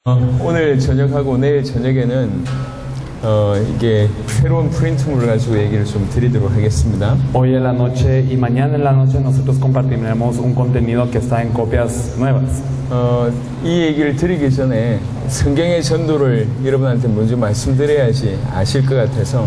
오늘 저녁하고 내일 저녁에는 이게 새로운 프린트물을 가지고 얘기를 좀 드리도록 하겠습니다. Hoy en la noche y mañana en la noche nosotros compartiremos un contenido que está en copias nuevas. 이 얘기를 드리기 전에 성경의 전도를 여러분한테 먼저 말씀드려야지 아실 것 같아서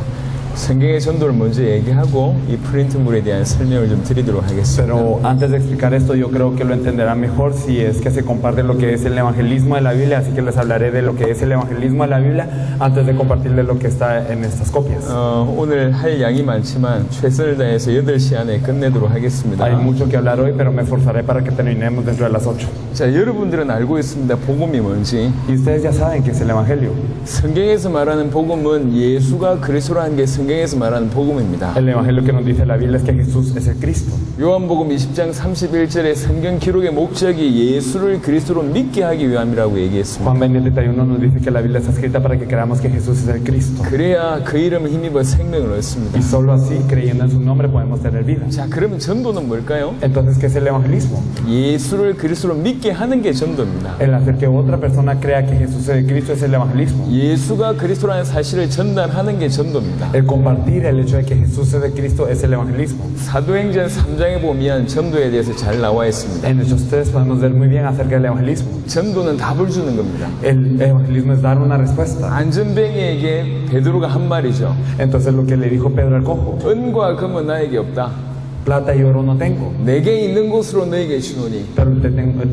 성경의 전도를 먼저 얘기하고 이 프린트물에 대한 설명을 좀 드리도록 하겠습니다. Pero antes de explicar esto, yo creo que lo entenderán mejor si es que se comparte lo que es el evangelismo de la Biblia, así que les hablaré de lo que es el evangelismo de la Biblia antes de compartirles lo que está en estas copias. 오늘 할 양이 많지만 최선을 다해서 8시 안에 끝내도록 하겠습니다. Hay mucho que hablar hoy, pero me esforzaré para que terminemos dentro de las 8. 자, 여러분들은 알고 있습니다. 복음이 뭔지. Y ustedes ya saben qué es el evangelio. 성경에서 말하는 복음은 예수가 그리스도라는 게 성경에서 말하는 복음입니다. El evangelio que nos dice la Biblia es que Jesús es el Cristo. 요한복음 20장 31절에 성경 기록의 목적이 예수를 그리스도로 믿게 하기 위함이라고 얘기했습니다. Juan 20:31 nos dice que la Biblia está escrita para que creamos que Jesús es el Cristo. 그래야 그 이름을 힘입어 생명을 얻습니다. Y solo así, creyendo en su nombre, podemos tener vida. 자, 그러면 전도는 뭘까요? Entonces, ¿qué es el evangelismo? 예수를 그리스도로 믿게 하는 게 전도입니다. El hacer que otra persona crea que Jesús es el Cristo es el evangelismo. 예수가 그리스도라는 사실을 전달하는 게 전도입니다. El compartir el hecho de que Jesús es el Cristo es el evangelismo. 사도행전 3장에 보면 전도에 대해서 잘 나와 있습니다. En Hechos 3 podemos ver muy bien acerca del evangelismo. 전도는 답을 주는 겁니다. El evangelismo es dar una respuesta. 안전뱅이에게 베드로가 한 말이죠. Entonces, lo que le dijo Pedro al cojo: 은과 금은 나에게 없다. plata y oro no tengo, 내게 있는 것으로 너에게 주노니 pero te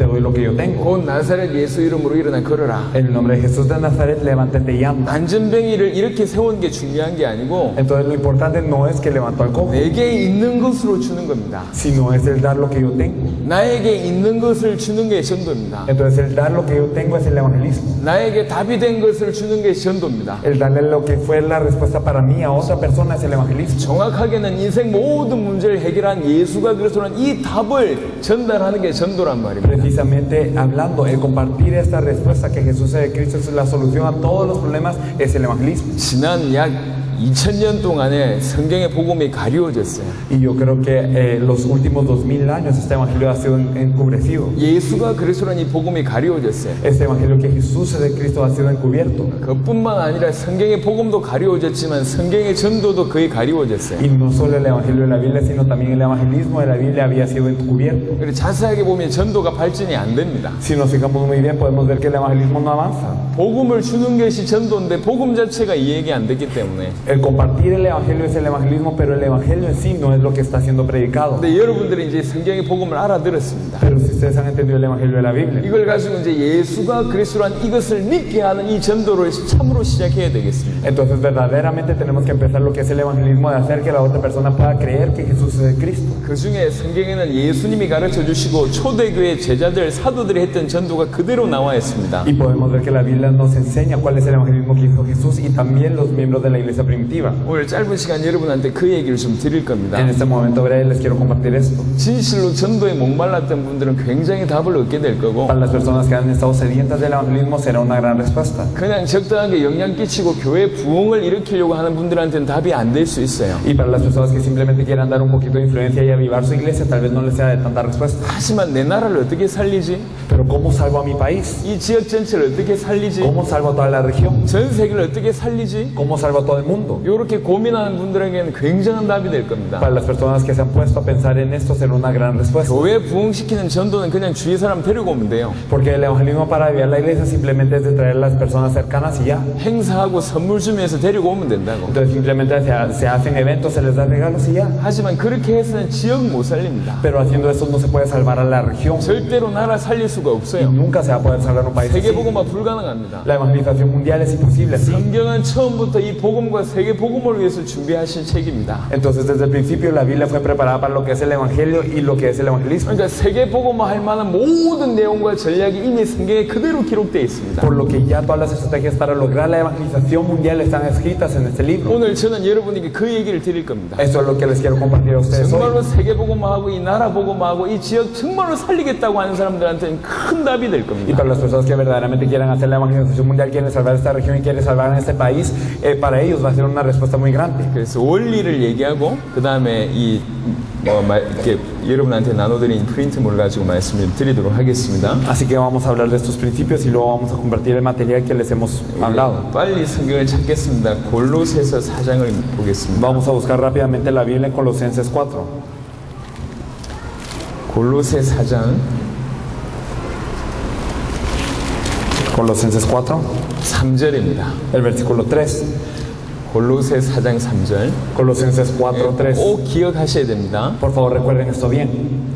doy lo que yo tengo. 곧 나사렛 예수 이름으로 일어나 걸어라. En el nombre de Jesús de Nazaret, levántate y anda. 안전뱅이를 이렇게 세운 게 중요한 게 아니고 Entonces, lo importante no es que levantó al cojo, 내게 있는 것으로 주는 겁니다. sino es el dar lo que yo tengo. 나에게 있는 것을 주는 게 전도입니다. Entonces, el dar lo que yo tengo es el evangelismo. 나에게 답이 된 것을 주는 게 전도입니다. El darle lo que fue la respuesta para mí a otra persona es el evangelismo. 정확하게는 인생 모든 문제를 해결한 예수가 그리스도라는 이 답을 전달하는 게 전도란 말입니다. Precisamente hablando, el compartir esta respuesta que Jesús es el Cristo es la solución a todos los problemas es el evangelismo. 지난 약 2000년 동안에 성경의 복음이 가리워졌어요. Y yo creo que los últimos 2000 años este evangelio ha sido encubrecido. 예수가 그리스도라는 이 복음이 가리워졌어요. Este evangelio que Jesús es el Cristo ha sido encubierto. 그뿐만 아니라 성경의 복음도 가리워졌지만 성경의 전도도 거의 가리워졌어요. Y no solo el evangelio de la Biblia, sino también el evangelismo de la Biblia había sido encubierto. 그리고 자세하게 보면 전도가 발전이 안 됩니다. Si nos fijamos muy bien, podemos ver que el evangelismo no avanza. 복음을 주는 것이 전도인데 복음 자체가 이해가 안 됐기 때문에. El compartir el evangelio es el evangelismo, pero el evangelio en sí no es lo que está siendo predicado. 근데 여러분들이 이제 성경의 복음을 알아들었습니다. Pero si ustedes han entendido el evangelio de la Biblia, 이걸 가지고 이제 예수가 그리스도란 이것을 믿게 하는 이 전도를 참으로 시작해야 되겠습니다. entonces verdaderamente tenemos que empezar lo que es el evangelismo de hacer que la otra persona pueda creer que Jesús es el Cristo. 그 중에 성경에는 예수님이 가르쳐 주시고 초대교회 제자들 사도들이 했던 전도가 그대로 나와 있습니다. Y podemos ver que la Biblia nos enseña cuál es el evangelismo que hizo Jesús y también los miembros de la iglesia primitiva. 오늘 짧은 시간 여러분한테 그 얘기를 좀 드릴 겁니다. En este momento breve les quiero compartir esto. 진실로 전도에 목말랐던 분들은 굉장히 답을 얻게 될 거고 Para las personas que han estado sedientas del evangelismo será una gran respuesta. 그냥 적당하게 영향 끼치고 교회 부흥을 일으키려고 하는 분들한테는 답이 안 될 수 있어요. Y para las personas que simplemente quieran dar un poquito de influencia y avivar su iglesia, tal vez no les sea de tanta respuesta. 하지만 내 나라를 어떻게 살리지? Pero ¿cómo salvo a mi país? 이 지역 전체를 어떻게 살리지? ¿Cómo salvo a toda la región? 전 세계를 어떻게 살리지? ¿Cómo salvo a todo el mundo? 이렇게 고민하는 분들에게는 굉장한 답이 될 겁니다. Para las personas que se han puesto a pensar en esto será una gran respuesta. 교회 부흥시키는 전도는 그냥 주위 사람 데리고 오면 돼요. Porque el evangelismo para avivar la iglesia simplemente es de traer a las personas cercanas y ya. 행사하고 선물 주면서 데리고 오면 된다고. Entonces simplemente se hacen eventos, se les da regalos y ya. 하지만 그렇게 해서는 지역 못 살립니다. Pero haciendo eso no se puede salvar a la región. 절대로 나라 살릴 수가 Y 없어요. nunca se va a poder salvar un país así. 세계복음화 불가능합니다. La evangelización mundial es imposible así. 성경은 처음부터 이 복음과 세계복음을 위해서 준비하신 책입니다. Entonces desde el principio la Biblia fue preparada para lo que es el evangelio y lo que es el evangelismo. 그러니까 세계복음화 할 만한 모든 내용과 전략이 이미 성경에 그대로 기록되어 있습니다. Por lo que ya todas las estrategias para lograr la evangelización mundial están escritas en este libro. 오늘 저는 여러분에게 그 얘기를 드릴 겁니다. Eso es lo que les quiero compartir a ustedes hoy. 정말로 세계복음화하고 이 나라 복음화하고 이 지역 정말로 살리겠다고 하는 사람들한테는 큰 답이 될 Y 겁니다. para las personas que verdaderamente quieran hacer la evangelización mundial, quieren salvar esta región y quieren salvar en este país, para ellos va a ser tiene una respuesta muy grande. 그래서 원리를 얘기하고 그 다음에 이렇게 여러분한테 나눠드린 프린트물을 가지고 말씀을 드리도록 하겠습니다. Así que vamos a hablar de estos principios y luego vamos a compartir el material que les hemos hablado. 빨리 성경을 찾겠습니다. 골로새서 4장을 보겠습니다. Vamos a buscar rápidamente la Biblia en Colosenses 4. 골로새 4장 Colosenses 4, 3절입니다. el versículo 3. 골로새 4장 3절. Colosenses 4, 3. 꼭 기억하셔야 됩니다. Por favor, recuerden esto bien.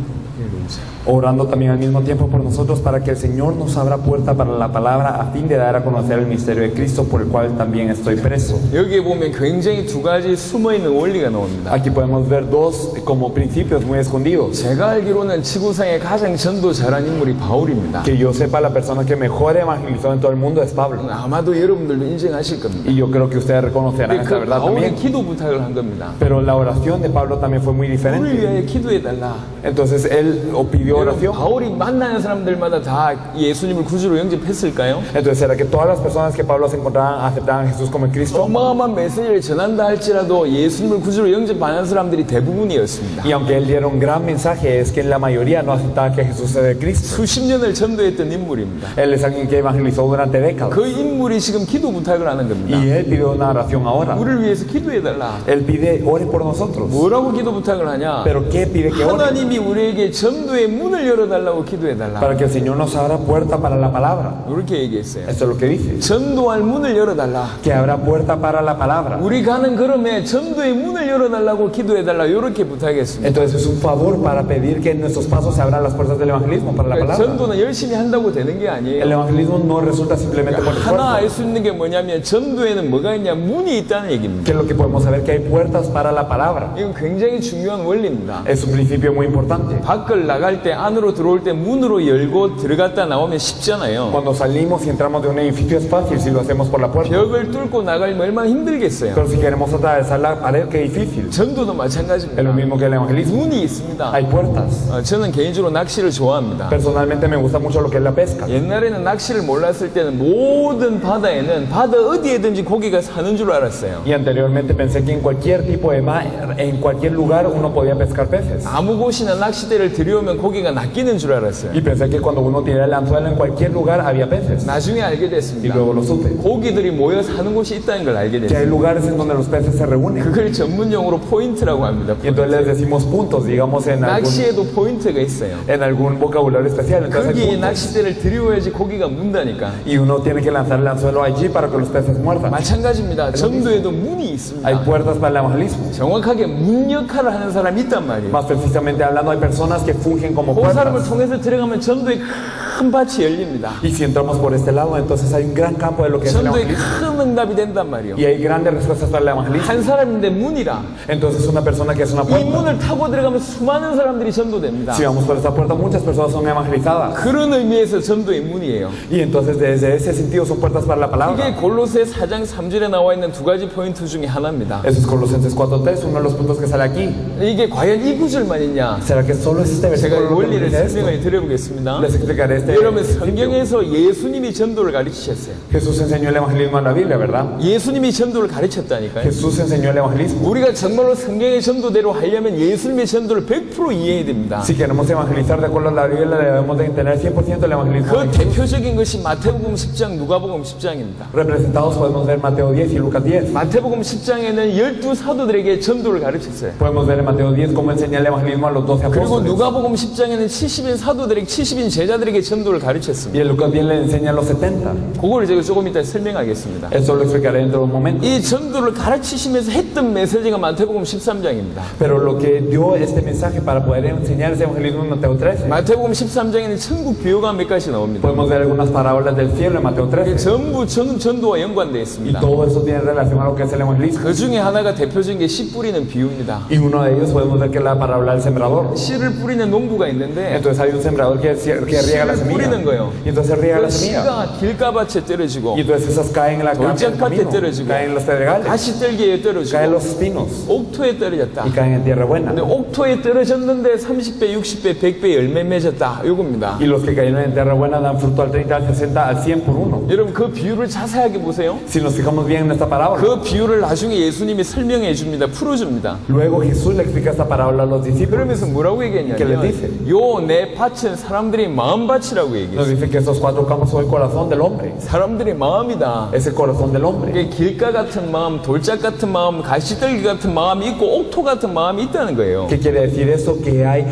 Orando también al mismo tiempo por nosotros para que el Señor nos abra puerta para la palabra a fin de dar a conocer el misterio de Cristo por el cual también estoy preso. 여기에 보면 굉장히 두 가지 숨어있는 원리가 나옵니다. Aquí podemos ver dos como principios muy escondidos. 제가 알기로는 지구상에 가장 전도 잘한 인물이 바울입니다. Que yo sepa, la persona que mejor evangelizó en todo el mundo es Pablo. 아마도 여러분들도 인정하실 겁니다. Y yo creo que ustedes reconocerán esta 그 verdad 바울이 también. 기도 부탁을 한 겁니다. Pero la oración de Pablo también fue muy 우리를 diferente. 위하여 기도해달라. Entonces él pidió oración. 바울이 만나는 사람들마다 다 예수님을 구주로 영접했을까요? Entonces, ¿será que todas las personas que Pablo se encontraban aceptaban a Jesús como el Cristo? 어마어마한 메시지를 전한다 할지라도 예수님을 구주로 영접하는 사람들이 대부분이었습니다. Y aunque él diera un gran mensaje, es que la mayoría no aceptaba que Jesús era el Cristo. 수십 년을 전도했던 인물입니다. Él es alguien que evangelizó durante décadas. 그 인물이 지금 기도 부탁을 하는 겁니다. Y él pidió una oración ahora. 우리를 위해서 기도해달라. Él pide, ore por nosotros. 뭐라고 기도 부탁을 하냐? Pero ¿qué pide que ore? 하나님이 우리에게 전도의 문을 열어달라고 기도해달라. Para que el Señor nos abra puerta para la palabra. 이렇게 얘기했어요. Esto es lo que dice. 전도할 문을 열어달라. Que abra puerta para la palabra. 우리 가는 걸음에 전도의 문을 열어달라고 기도해달라. 이렇게 부탁했습니다. Entonces es un favor para pedir que en nuestros pasos se abran las puertas del evangelismo para la palabra. 전도는 열심히 한다고 되는 게 El 아니에요. evangelismo no resulta simplemente por 하나 알 esfuerzo. 수 있는 게 뭐냐면 전도에는 뭐가 있냐? 문이 있다는 얘기입니다. Que es lo que podemos saber que hay puertas para la palabra. 이건 굉장히 중요한 원리입니다. Es un principio muy importante. 밖을 나갈 때 안으로 들어올 때 문으로 열고 들어갔다 나오면 쉽잖아요. Cuando salimos y entramos de un edificio es fácil si lo hacemos por la puerta. 벽을 뚫고 나가면 얼마나 힘들겠어요. Pero si queremos atravesar la pared, qué difícil. 전도도 Es 마찬가지입니다. lo mismo que el evangelismo. 문이 있습니다. Hay puertas. 저는 개인적으로 낚시를 좋아합니다. Personalmente me gusta mucho lo que es la pesca. 옛날에는 낚시를 몰랐을 때는 모든 바다에는 바다 어디에든지 고기가 사는 줄 알았어요. Y anteriormente pensé que en cualquier tipo de mar, en cualquier lugar uno podía pescar peces. 아무 곳이나 낚시대를 들여오면 고기가 낚이는 줄 알았어요. Y pensé que cuando uno tiraba el anzuelo en cualquier lugar había peces. 나중에 알게 Y 됐습니다. luego lo supe. 고기들이 모여 사는 곳이 있다는 걸 알게 Que hay 됐어요. lugares en donde los peces se reúnen. 그걸 전문용어로 포인트라고 합니다. Y entonces les decimos puntos, digamos 낚시에도 포인트가 있어요. en algún vocabulario especial. Entonces hay 거기에 puntos. 낚시대를 들여와야지 고기가 문다니까. Y uno tiene que lanzar el anzuelo allí para que los peces muerdan. 마찬가지입니다. 전도에도 문이 Hay 있습니다. puertas para el evangelismo. 정확하게 문 역할을 하는 사람이 있단 말이에요. Más precisamente hablando, hay personas que fungen como 그 사람을 puertas. 통해서 들어가면 전도의 큰 밭이 열립니다. Y si entramos por este lado, entonces hay un gran campo de lo que es el 전도의 evangelismo. 큰 응답이 된단 말이에요. Y hay grandes respuestas para el evangelismo. 한 사람인데 문이라 Entonces una persona que es una 이 puerta. 문을 타고 들어가면 수많은 사람들이 전도됩니다. Si vamos por esta puerta, muchas personas son evangelizadas. 그런 의미에서 전도의 문이에요. Y entonces desde ese sentido son puertas para la 이게 palabra. 골로새 4장 3절에 나와 있는 두 가지 포인트 중에 하나입니다. Eso es Colosenses 4:3, uno de los puntos que sale aquí. 이게 과연 이 구절만 있냐? ¿Será que solo es este 제가 versículo lo que 원리를 dice esto? 설명을 드려보겠습니다. Les explicaré este 여러분 principio. 성경에서 예수님이 전도를 가르치셨어요. Jesús enseñó el evangelismo en la Biblia, ¿verdad? 예수님이 전도를 가르쳤다니까요. Jesús enseñó el evangelismo. 우리가 정말로 성경의 전도대로 하려면 예수님의 전도를 100% 이해해야 됩니다. Si queremos evangelizar de acuerdo a la Biblia, debemos de tener 100% el evangelismo. 그 대표적인 것이 마태복음 10장, 누가복음 10장입니다. Representados podemos ver Mateo 10 y Lucas 10. 마태복음 10장에는 12 사도들에게 전도를 가르쳤어요. Podemos ver en Mateo 10 cómo enseña el evangelismo a los 12 그리고 apóstoles. 누가복음 10장에는 70인 사도들에게 70인 제자들에게 전도를 Y 가르쳤습니다. en Lucas 10 le enseña a los 70. 그걸 제가 조금 이따 설명하겠습니다. Eso lo explicaré dentro de un momento. 이 전도를 가르치시면서 했던 메시지가 마태복음 13장입니다. Pero lo que dio este mensaje para poder enseñar ese evangelismo en Mateo 13. 마태복음 13장에는 천국 비유가 몇 가지 나옵니다. Podemos ver algunas parábolas del cielo en Mateo 이게 13. 전부 전도와 연관되어 Y 있습니다. todo eso tiene relación a lo que es el evangelismo. 그 중에 하나가 대표적인 게 씨 뿌리는 비유입니다. Y uno de ellos podemos ver que es la parábola del sembrador. 씨를 뿌리는 농부가 있는데 Entonces hay un sembrador que riega la semilla. 뿌리는 거예요. Y entonces riega 그 la semilla. 씨가 길가밭에 떨어지고 Y entonces esas caen en la en el 돌짝밭에 camino, 떨어지고 caen en los pedregales, 가시떨기에 caen 떨어지고 los espinos 옥토에 떨어졌다. y caen en tierra buena. 근데 옥토에 떨어졌는데 30배, 60배, 100배 열매 맺었다. 이겁니다. Y los que cayeron en tierra buena dan fruto al 30, al 60, al 100 por uno. 여러분 그 비유를 자세하게 보세요. Si nos fijamos bien en esta parábola, 그 비유를 나중에 예수님이 설명해 줍니다. 풀어줍니다. luego Jesús le explica esta parábola a los discípulos. 그러면서 뭐라고 ¿Qué les 얘기했냐면 dice? 요 내 밭은 사람들이 마음밭이라고 Nos 얘기했어요. dice que estos 4 campos son el corazón del hombre. 사람들의 마음이다. Es el corazón del hombre. 이게 길가 같은 마음, 돌짝 같은 마음, 가시떨기 같은 마음이 있고 옥토 같은 마음이 있다는 거예요. ¿Qué quiere decir eso? Que hay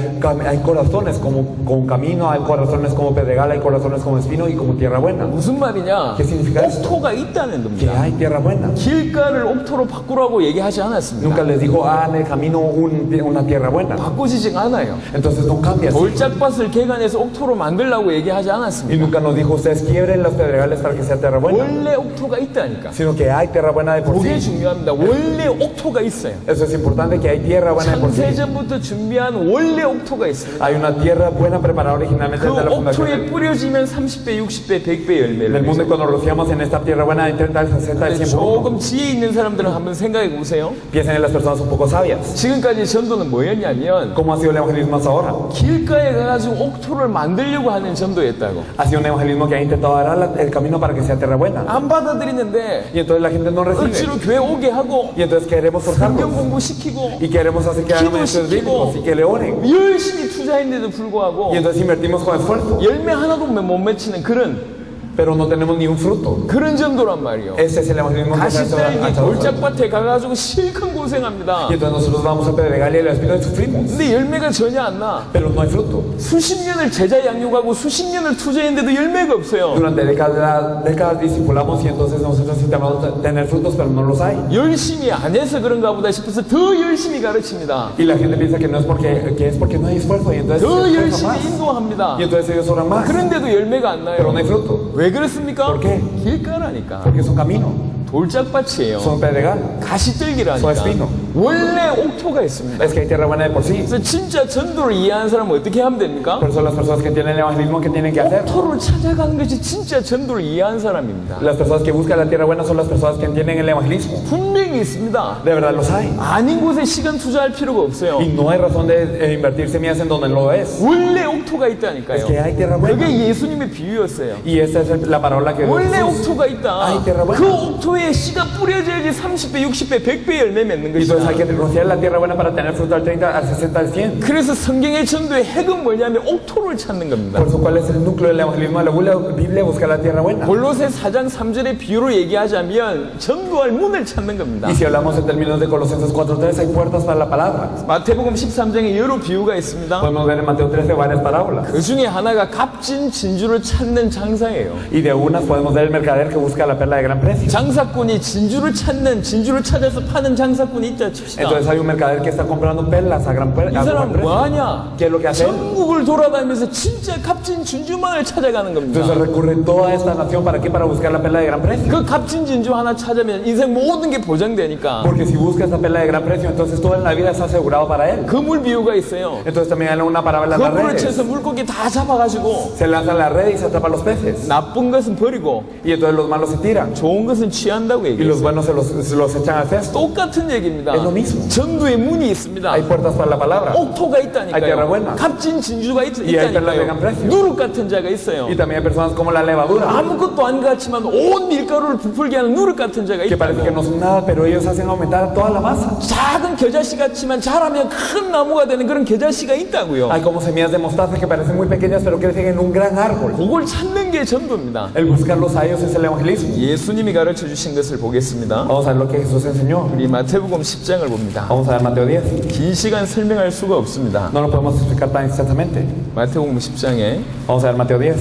corazones como camino, hay corazones como pedregal, hay corazones como espino y como tierra buena. 무슨 말이냐? ¿Qué significa esto? 옥토가 있다는 Que 겁니다. hay tierra buena. 길가를 옥토로 바꾸라고 얘기하지 않았습니다. Nunca les dijo, en el camino una tierra buena. 바꾸시지 않아요. Entonces no cambia. 돌짝밭을 개간해서 옥토로 만들라고 얘기하지 Y 않았습니다. nunca nos dijo, ustedes quiebren los pedregales para que sea tierra buena. 원래 옥토가 있다니까. Sino que hay tierra buena de por 그게 sí. 중요합니다. 원래 옥토가 있어요. Eso es importante, que hay tierra buena de por sí. 창세전부터 준비한 원래 옥토가 있습니다. Hay una tierra buena preparada originalmente 그 desde la fundación 옥토에 뿌려지면 30배, 60배, 100배 열매를 del mundo. Y 맺어요. cuando rociamos en esta tierra buena, hay 30, 60, 근데 100 por uno. 조금 지혜 있는 사람들은 한번 생각해 보세요. Piensen en las personas un poco sabias. 지금까지 전도는 뭐였냐면 ¿Cómo ha sido el evangelismo hasta ahora? 길가에 가가지고 옥토를 만들려고 하는 전도였다고. Ha sido un evangelismo que ha intentado dar el camino para que sea tierra buena. 안 받아들이는데 Y entonces la gente no recibe. 억지로 교회 오게 하고 Y entonces queremos 성경 forzarlos. 공부시키고 Y queremos hacer que hagan estudios bíblicos y que le oren. 열심히 투자했는데도 불구하고 Y entonces invertimos con esfuerzo. 열매 하나도 못 맺히는 Pero no tenemos ni un fruto. 그런 전도란 말이에요. Ese es el evangelismo que se hace 가시떨기 hasta ahora. 돌짝밭에 가가지고 실컷 고생합니다. Y entonces nosotros vamos a pedregal y el espíritu y sufrimos. 근데 열매가 전혀 안 나. Pero no hay fruto. 수십 년을 제자 양육하고 수십 년을 투자했는데도 열매가 없어요. Durante décadas discipulamos y entonces nosotros intentamos tener frutos, pero no los hay. 열심히 안 해서 그런가 보다 싶어서 더 열심히 가르칩니다. Y la gente piensa que no es porque no hay esfuerzo y entonces 더 se esfuerza 열심히 más. 인도합니다. Y entonces ellos oran más. 그런데도 열매가 안 Pero 나요. no hay fruto. 왜 그렇습니까? ¿Por qué? 길가라니까. Porque es un camino. 돌짝밭이에요. Son pedregal. 가시떨기라니까. Son espino. 원래 옥토가 있습니다. Es que hay tierra buena de por sí. 그래서 진짜 전도를 이해하는 사람은 어떻게 하면 됩니까? Por eso las personas que tienen el evangelismo, ¿qué tienen que hacer? 옥토를 찾아가는 것이 진짜 전도를 이해하는 사람입니다. Las personas que buscan la tierra buena son las personas que entienden el evangelismo. 분명히 있습니다. De verdad los hay. 아닌 곳에 시간 투자할 필요가 없어요. Y no hay razón de invertir semillas en donde no lo es. 원래 옥토가 있다니까요. Es que hay tierra buena. 그게 예수님의 비유였어요. Y esta es la parábola que dio 원래 Jesús. 옥토가 있다. Ay, tierra buena. 그 옥토에 씨가 뿌려져야지 30배, 60배, 100배 열매 맺는 Y entonces hay 것이다. que rociar la tierra buena para tener fruto al 30, al 60, al 100. 그래서 성경의 전도의 핵은 뭐냐면 옥토를 찾는 겁니다. Por eso, ¿cuál es el núcleo del evangelismo de la Biblia? Buscar la tierra buena. 골로새 4장 3절의 비유로 얘기하자면 전도할 문을 찾는 겁니다. Y si hablamos en términos de Colosenses 4:3, hay puertas para la palabra. 마태복음 13장에 여러 비유가 있습니다. Podemos ver en Mateo 13 varias parábolas. 그 중에 하나가 값진 진주를 찾는 장사예요. Y de unas podemos ver el mercader que busca la perla de gran precio. 장사꾼이 진주를 찾아서 파는 장사꾼이 있다 칩시다. Entonces hay un mercader que está comprando perlas a gran 이 precio. 사람 뭐 하냐? ¿Qué es lo que hace él? 전국을 돌아다니면서 진짜 값진 진주만을 찾아가는 겁니다. Entonces recurre toda esta nación, ¿para qué? Para buscar la perla de gran precio. 그 값진 진주 하나 찾으면 인생 모든 게 보장되니까. Porque si busca esta perla de gran precio, entonces toda la vida está asegurado para él. 그물 비유가 있어요. Entonces también hay una parábola en las 그물을 redes. 쳐서 물고기 다 잡아가지고 Se lanzan la red y se atrapan los peces. 나쁜 것은 버리고 Y entonces los malos se tiran. 좋은 것은 취한다고 Y los 얘기해요. buenos se los echan al cesto. 똑같은 얘기입니다. Es lo mismo. 전도의 문이 있습니다. Hay puertas para la palabra. 옥토가 Hay tierra 있다니까요. buena. 값진 진주가 Y hay perlas de gran 있다니까요. precio. 누룩 같은 자가 있어요. Y también hay personas como la levadura, 아무것도 안 같지만 온 밀가루를 부풀게 하는 누룩 같은 자가 que parece que 있다고. no son nada, pero ellos hacen aumentar toda la masa. 작은 겨자씨 같지만 자라면 큰 나무가 되는 그런 겨자씨가 있다고요. Hay como semillas de mostaza que parecen muy pequeñas, pero crecen en un gran árbol. 그걸 찾는 게 전도입니다. El buscarlos a ellos es el evangelismo. 예수님이 가르쳐 주신 것을 보겠습니다. Vamos a ver lo que Jesús enseñó. 우리 마태복음 10장을 봅니다. Vamos a ver Mateo 10. 긴 시간 설명할 수가 없습니다. No lo podemos explicar tan extensamente. 마태복음 10장에 Vamos a ver Mateo 10.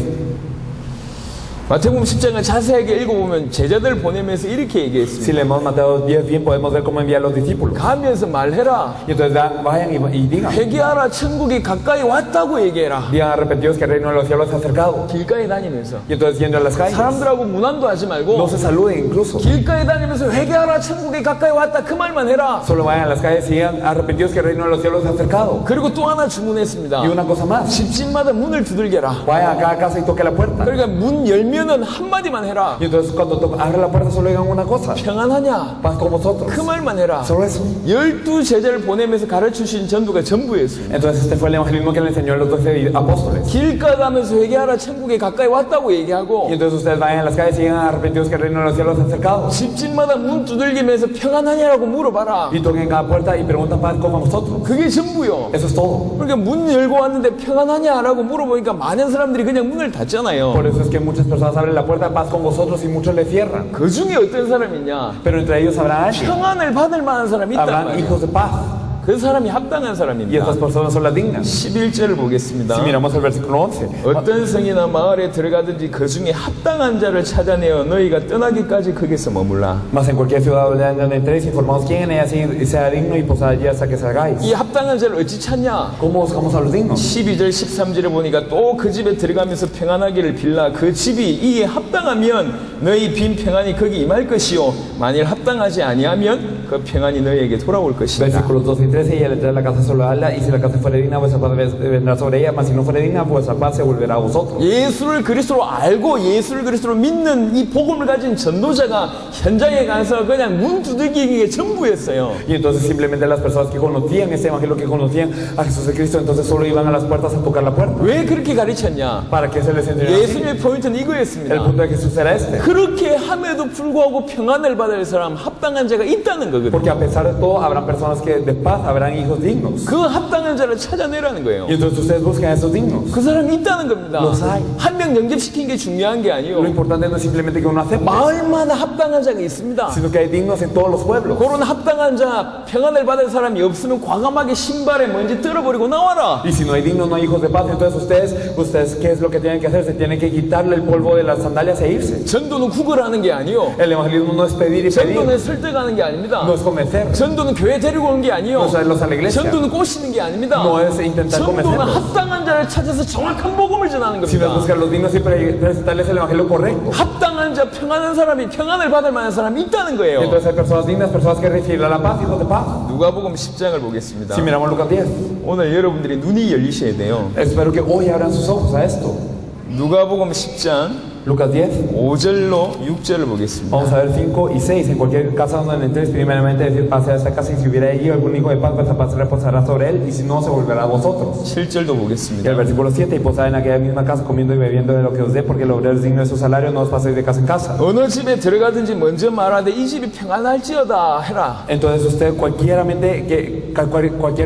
마태복음 10장을 자세하게 읽어보면 제자들 보내면서 이렇게 얘기했습니다. Si leemos Mateo 10 bien, podemos ver cómo envía a los discípulos. 가면서 말해라. Y entonces vayan y digan. 회개하라. 천국이 가까이 왔다고 얘기해라. Digan arrepentidos que el reino de los cielos se ha acercado. 길가에 다니면서 Y entonces yendo a las calles, 사람들하고 무난도 하지 no 말고 se saluden incluso. 길가에 다니면서 회개하라. 천국이 가까이 왔다. 그 말만 해라. Solo vayan a las calles y digan arrepentidos que el reino de los cielos se ha acercado. 그리고 또 하나 주문했습니다. Y una cosa más. 집집마다 문을 두들겨라. Vayan a cada casa y toque la puerta. 그러니까 문 열면은 한마디만 해라. Y entonces cuando abre la puerta solo digan una cosa. 평안하냐? Paz con vosotros. 그 말만 해라. Solo eso. 12제자를 보내면서 가르치신 전도가 전부였습니다. Entonces este fue el evangelismo que le enseñó a los 12 apóstoles. 길가 가면서 회개하라. 천국에 가까이 왔다고 얘기하고 Y entonces ustedes vayan a las calles y digan arrepentidos que el reino de los cielos se ha acercado. 집집마다 문 두들기면서 평안하냐라고 물어봐라. Y toquen cada puerta y preguntan paz con vosotros. 그게 전부요. Eso es todo. 그러니까 문 열고 왔는데 평안하냐라고 물어보니까 많은 사람들이 그냥 문을 닫잖아요. Por eso es que muchas personas abren la puerta paz con vosotros y muchos le cierran. 그 중에 어떤 사람이 있냐? Pero entre ellos habrá alguien. 평안을 받을 만한 사람이 있단 Habrán 말이에요. hijos de paz. 그 사람이 합당한 Y 사람입니다. estas personas son las dignas. 11절을 보겠습니다. Si miramos el versículo 11. 어떤 성이나 마을에 들어가든지 그 중에 합당한 자를 찾아내어 너희가 떠나기까지 거기서 머물라. Mas en cualquier ciudad donde entréis, informaos quién en ella sea digno y posad allí hasta que salgáis. 이 합당한 자를 어찌 찾냐? ¿Cómo buscamos a los dignos? 12절 13절에 보니까 또 그 집에 들어가면서 평안하기를 빌라. 그 집이 이에 합당하면 너희 빈 평안이 거기 임할 것이요 만일 합당하지 아니하면 그 평안이 너희에게 돌아올 것이다. Versículos 12 y 13. Y al entrar a la casa solo habla, y si la casa fuere digna, vuestra paz vendrá sobre ella, mas si no fuere digna, vuestra paz se volverá a vosotros. 예수를 그리스도로 알고 예수를 그리스도로 믿는 이 복음을 가진 전도자가 현장에 가서 그냥 문 두들기기에 전부였어요. Y entonces simplemente las personas que conocían ese evangelio, que conocían a Jesús de Cristo, entonces solo iban a las puertas a tocar la puerta. 왜 그렇게 가르쳤냐? ¿Para qué se les enseñó así? 예수님의 포인트는 El 이거였습니다. punto de Jesús era este. 그렇게 함에도 불구하고 평안을 받을 사람, 합당한 자가 있다는 거거든요. Porque a pesar de todo, habrán personas que de paz, habrán hijos dignos. 그 합당한 자를 찾아내라는 거예요. Y entonces ustedes buscan a esos dignos. 그 사람이 있다는 겁니다. Los hay. 한 명 영접시킨 게 중요한 게 Lo 아니에요. importante no es simplemente que uno acepte, 마을마다 합당한 자가 있습니다. sino que hay dignos en todos los pueblos. 그런 합당한 자, 평안을 받을 사람이 없으면 과감하게 신발에 먼지 떨어버리고 나와라. Y si no hay dignos, no hay hijos de paz. Entonces ustedes, ¿qué es lo que tienen que hacer? Se tienen que quitarle el polvo de las sandalias e irse. 전도는 구걸하는 게 아니요. El evangelismo no es pedir y pedir, 전도는 설득하는 게 아닙니다. no es convencer, 전도는 교회 데리고 오는 게 아니요. no es traerlos a la iglesia, 전도는 꼬시는 게 아닙니다. no es intentar 전도는 convencerlos, 합당한 자를 찾아서 정확한 복음을 전하는 sino es 겁니다. buscar los dignos y presentarles el evangelio correcto. 합당한 자, 평안한 사람이 평안을 받을 만한 사람이 있다는 Y 거예요. entonces hay personas dignas, personas que recibirán la paz, hijos de paz. 누가복음 10장을 보겠습니다. Si miramos Lucas 10, 오늘 여러분들이 눈이 열리셔야 돼요. espero que hoy abran sus ojos a esto. 누가복음 10장 Lucas 10. 5절로 6절을 보겠습니다. Vamos a ver 5 y 6. En cualquier casa donde entres, primeramente decir pase a esta casa, y si hubiera allí algún hijo de paz, vuestra paz reposará sobre él, y si no, se volverá a vosotros. 7절도 Y el 보겠습니다. versículo 7, y posad en aquella misma casa, comiendo y bebiendo de lo que os dé, porque el obrero es digno de su salario, no os paséis de casa en casa. 어느 집에 들어가든지 먼저 말하되 이 집이 평안할지어다 해라. Entonces usted cualquier